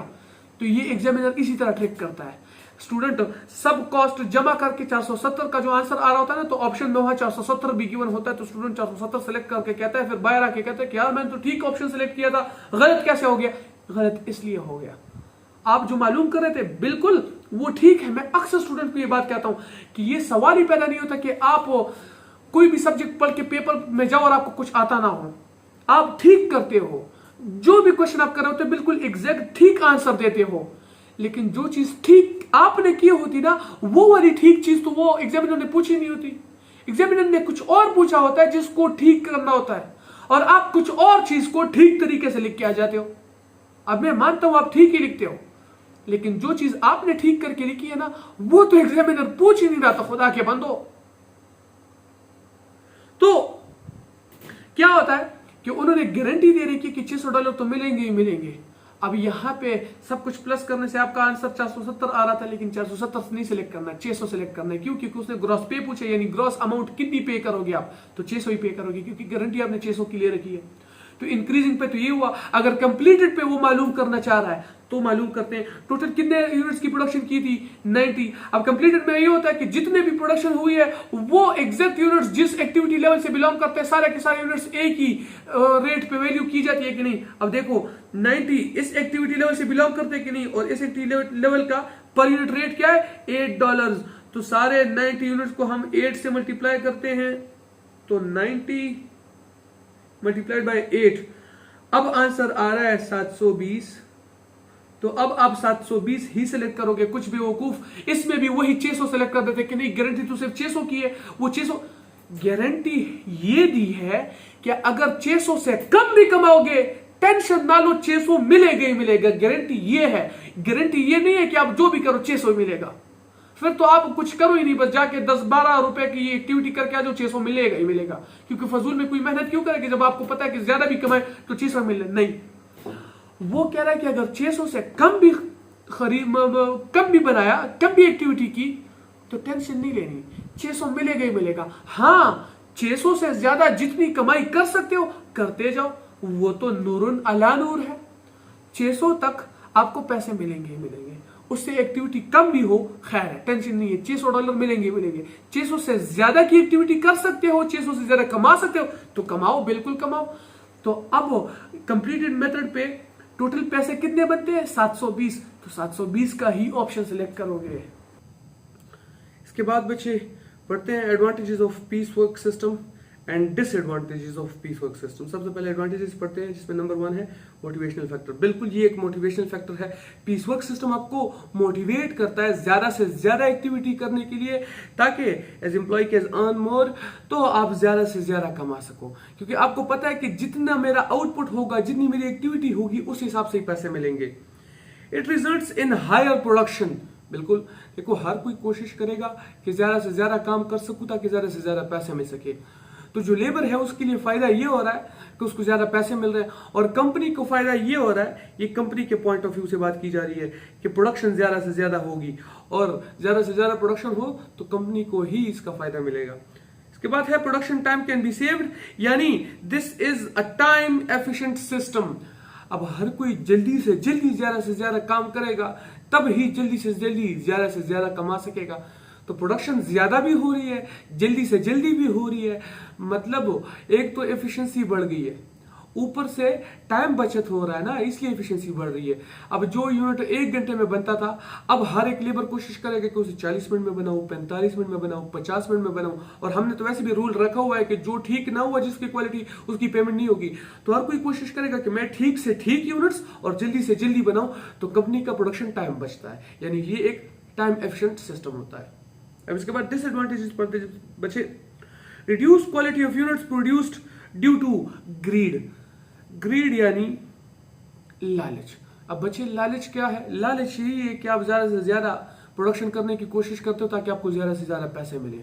तो ये एग्जामिनर इसी तरह ट्रिक करता है। स्टूडेंट सब कॉस्ट जमा करके 470 का जो आंसर आ रहा होता है ना, तो ऑप्शन में वहां 470 भी गिवन होता है। तो स्टूडेंट 470 सेलेक्ट करके कहता है, फिर बाहर आके कहता है कि यार मैंने तो ठीक ऑप्शन सेलेक्ट किया था, गलत कैसे हो गया। गलत इसलिए हो गया, आप जो मालूम कर रहे थे बिल्कुल वो ठीक है। मैं अक्सर स्टूडेंट को ये बात कहता हूं कि ये सवाल ही पैदा नहीं होता कि आप कोई भी सब्जेक्ट पढ़ के पेपर में जाओ और आपको कुछ आता ना हो। आप ठीक करते हो, जो भी क्वेश्चन आप कर रहे होते बिल्कुल एग्जैक्ट ठीक आंसर देते हो, लेकिन जो चीज ठीक आपने की होती ना, वो वाली ठीक चीज तो वो एग्जामिनर ने पूछी नहीं होती। एग्जामिनर ने कुछ और पूछा होता है जिसको ठीक करना होता है, और आप कुछ और चीज को ठीक तरीके से लिख के आ जाते हो। अब मैं मानता हूं आप ठीक ही लिखते हो, लेकिन जो चीज आपने ठीक करके लिखी है ना, वो तो एग्जामिनर पूछ ही नहीं रहा था, खुदा के बंदो। तो क्या होता है कि उन्होंने गारंटी दे रखी है कि $600 तो मिलेंगे ही मिलेंगे। अब यहां पे सब कुछ प्लस करने से आपका आंसर 470 आ रहा था, लेकिन 470 नहीं सिलेक्ट करना, 600 सिलेक्ट करना है। क्यों? क्योंकि उसने ग्रॉस पे पूछा, यानी ग्रॉस अमाउंट कितनी पे करोगे आप, तो 600 ही पे करोगे, क्योंकि गारंटी आपने 600 की ले रखी है। तो इंक्रीजिंग पे तो ये हुआ। अगर कंप्लीटेड पे वो मालूम करना चाह रहा है तो मालूम करते हैं टोटल कितने यूनिट्स की प्रोडक्शन की थी, 90। अब कंप्लीटेड में ये होता है कि जितने भी प्रोडक्शन हुई है वो एग्जैक्ट यूनिट्स जिस एक्टिविटी लेवल से बिलोंग करते हैं, सारे के सारे यूनिट्स एक ही रेट पे वैल्यू की जाती है कि नहीं। अब देखो 90 इस एक्टिविटी लेवल से बिलोंग करते हैं कि नहीं, और इस एक्टिविटी लेवल का पर यूनिट रेट क्या है, $8। तो सारे 90 यूनिट्स को हम 8 से मल्टीप्लाई करते हैं, तो 90 मल्टीप्लाइड बाय 8। अब आंसर आ रहा है 720। तो अब आप 720 ही सिलेक्ट करोगे। कुछ भी वकूफ इसमें भी वही 600 सिलेक्ट कर देते कि नहीं, गारंटी तो सिर्फ 600 की है। वो 600 गारंटी ये दी है कि अगर 600 से कम भी कमाओगे टेंशन ना लो, 600 मिलेगा ही मिलेगा। गारंटी ये है, गारंटी ये नहीं है कि आप जो भी करो 600 मिलेगा। फिर तो आप कुछ करो ही नहीं, बस जाके 10-12 रुपए की ये एक्टिविटी करके आ जाओ, 600 मिलेगा ही मिलेगा। क्योंकि फजूल में कोई मेहनत क्यों करेगी जब आपको पता है कि ज्यादा भी कमाए तो 600 मिले। नहीं, वो कह रहा है कि अगर 600 से कम भी बनाया, कम भी एक्टिविटी की, तो टेंशन नहीं लेनी, 600 मिलेगा ही मिलेगा। हाँ, 600 से ज्यादा जितनी कमाई कर सकते हो करते जाओ, वो तो नूरुन अला नूर है। 600 तक आपको पैसे मिलेंगे ही मिलेंगे, उससे एक्टिविटी कम भी हो खैर है, टेंशन नहीं है, $600 मिलेंगे मिलेंगे। 600 से ज्यादा की एक्टिविटी कर सकते हो, 600 से ज्यादा कमा सकते हो तो कमाओ, बिल्कुल कमाओ। तो अब कंप्लीटेड मेथड पे टोटल पैसे कितने बनते हैं? 720। तो 720 का ही ऑप्शन सिलेक्ट करोगे। इसके बाद बच्चे पढ़ते हैं advantages of peace work system and disadvantages of peace work system. सबसे पहले एडवांटेजेस पढ़ते हैं, जिसमें नंबर 1 है मोटिवेशनल फैक्टर। बिल्कुल ये एक मोटिवेशनल फैक्टर है। पीस वर्क सिस्टम आपको मोटिवेट करता है ज्यादा से ज्यादा एक्टिविटी करने के लिए, ताकि as employ can earn more, तो आप ज्यादा से ज्यादा कमा सको। क्योंकि आपको पता है कि जितना मेरा आउटपुट होगा, जितनी मेरी एक्टिविटी होगी, उस हिसाब से ही पैसे मिलेंगे। It results in higher production. बिल्कुल देखो, हर कोई कोशिश करेगा कि ज्यादा से ज्यादा काम कर सकूं ताकि ज्यादा से ज्यादा पैसे मिल सके। तो जो लेबर है उसके लिए फायदा ये हो रहा है कि उसको ज्यादा पैसे मिल रहे हैं, और कंपनी को फायदा ये हो रहा है, ये कंपनी के पॉइंट ऑफ व्यू से बात की जा रही है कि प्रोडक्शन ज्यादा से ज्यादा होगी, और ज्यादा से ज्यादा प्रोडक्शन हो तो कंपनी को ही इसका फायदा मिलेगा। इसके बाद है production time can be saved, यानी this is a time efficient system. अब हर कोई जल्दी से जल्दी ज्यादा से ज्यादा काम करेगा, तब ही जल्दी से ज्यादा कमा सकेगा। तो प्रोडक्शन ज्यादा भी हो रही है, जल्दी से जल्दी भी हो रही है, मतलब एक तो एफिशिएंसी बढ़ गई है, ऊपर से टाइम बचत हो रहा है ना, इसलिए एफिशिएंसी बढ़ रही है। अब जो यूनिट 1 घंटे में बनता था, अब हर एक लेबर कोशिश करेगा कि उसे 40 मिनट में बनाऊं, 45 मिनट में बनाऊं, 50 मिनट में बनाऊं। और हमने तो वैसे भी रूल रखा हुआ है कि जो ठीक ना हुआ जिसकी क्वालिटी, उसकी पेमेंट नहीं होगी। तो हर कोई कोशिश करेगा कि मैं ठीक से ठीक यूनिट्स और जल्दी से जल्दी बनाऊं, तो कंपनी का प्रोडक्शन टाइम बचता है, यानी ये एक टाइम एफिशिएंट सिस्टम होता है। अब इसके बाद डिसएडवांटेजेस पढ़ते बच्चे। Reduce quality of units produced due to greed. Greed यानी लालच। अब बच्चे लालच क्या है? लालच यही है कि आप ज्यादा से ज्यादा प्रोडक्शन करने की कोशिश करते हो ताकि आपको ज्यादा से ज्यादा पैसे मिले।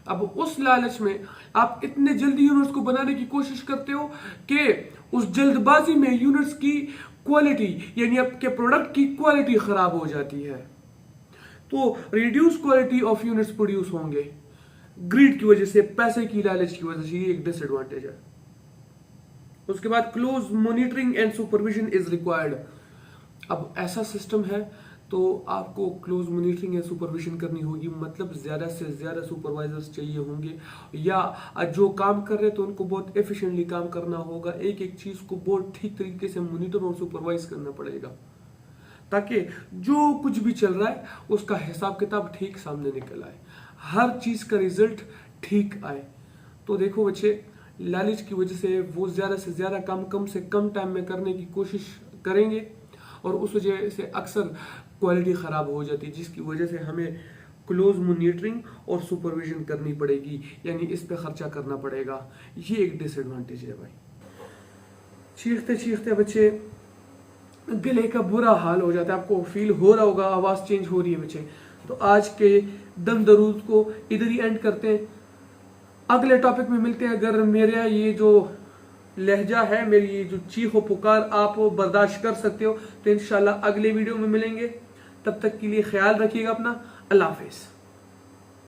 अब उस लालच में आप इतने जल्दी यूनिट्स को बनाने की कोशिश करते हो कि उस जल्दबाजी में यूनिट्स की क्वालिटी यानी आपके प्रोडक्ट की क्वालिटी खराब हो जाती है। तो reduce quality of units produce होंगे ग्रीड की वजह से, पैसे की लालच की वजह से। ये एक डिसएडवांटेज है। उसके बाद close monitoring and supervision is required. अब ऐसा सिस्टम है तो आपको क्लोज मॉनिटरिंग एंड सुपरविजन करनी होगी, मतलब ज्यादा से ज्यादा सुपरवाइजर्स चाहिए होंगे, या जो काम कर रहे हैं तो उनको बहुत एफिशिएंटली काम करना होगा। एक एक चीज को बहुत ठीक तरीके से मॉनिटर और सुपरवाइज करना पड़ेगा, ताकि जो कुछ भी चल रहा है उसका हिसाब किताब ठीक सामने निकल आए, हर चीज का रिजल्ट ठीक आए। तो देखो बच्चे, लालच की वजह से वो ज्यादा से ज्यादा काम कम से कम टाइम में करने की कोशिश करेंगे, और उस वजह से अक्सर क्वालिटी खराब हो जाती है, जिसकी वजह से हमें क्लोज मॉनिटरिंग और सुपरविजन करनी पड़ेगी, यानी इस पे खर्चा करना पड़ेगा। ये एक डिसएडवांटेज है भाई। चीखते चीखते बच्चे गले का बुरा हाल हो जाता है, आपको फील हो रहा होगा, आवाज चेंज हो रही है बच्चे। तो आज के दम दरूद को इधर ही एंड करते हैं, अगले टॉपिक में मिलते हैं। अगर मेरा ये जो लहजा है, मेरी ये जो चीखो पुकार आप बर्दाश्त कर सकते हो, तो इंशाल्लाह अगले वीडियो में मिलेंगे। तब तक के लिए ख्याल रखिएगा अपना। अल्लाह हाफिज।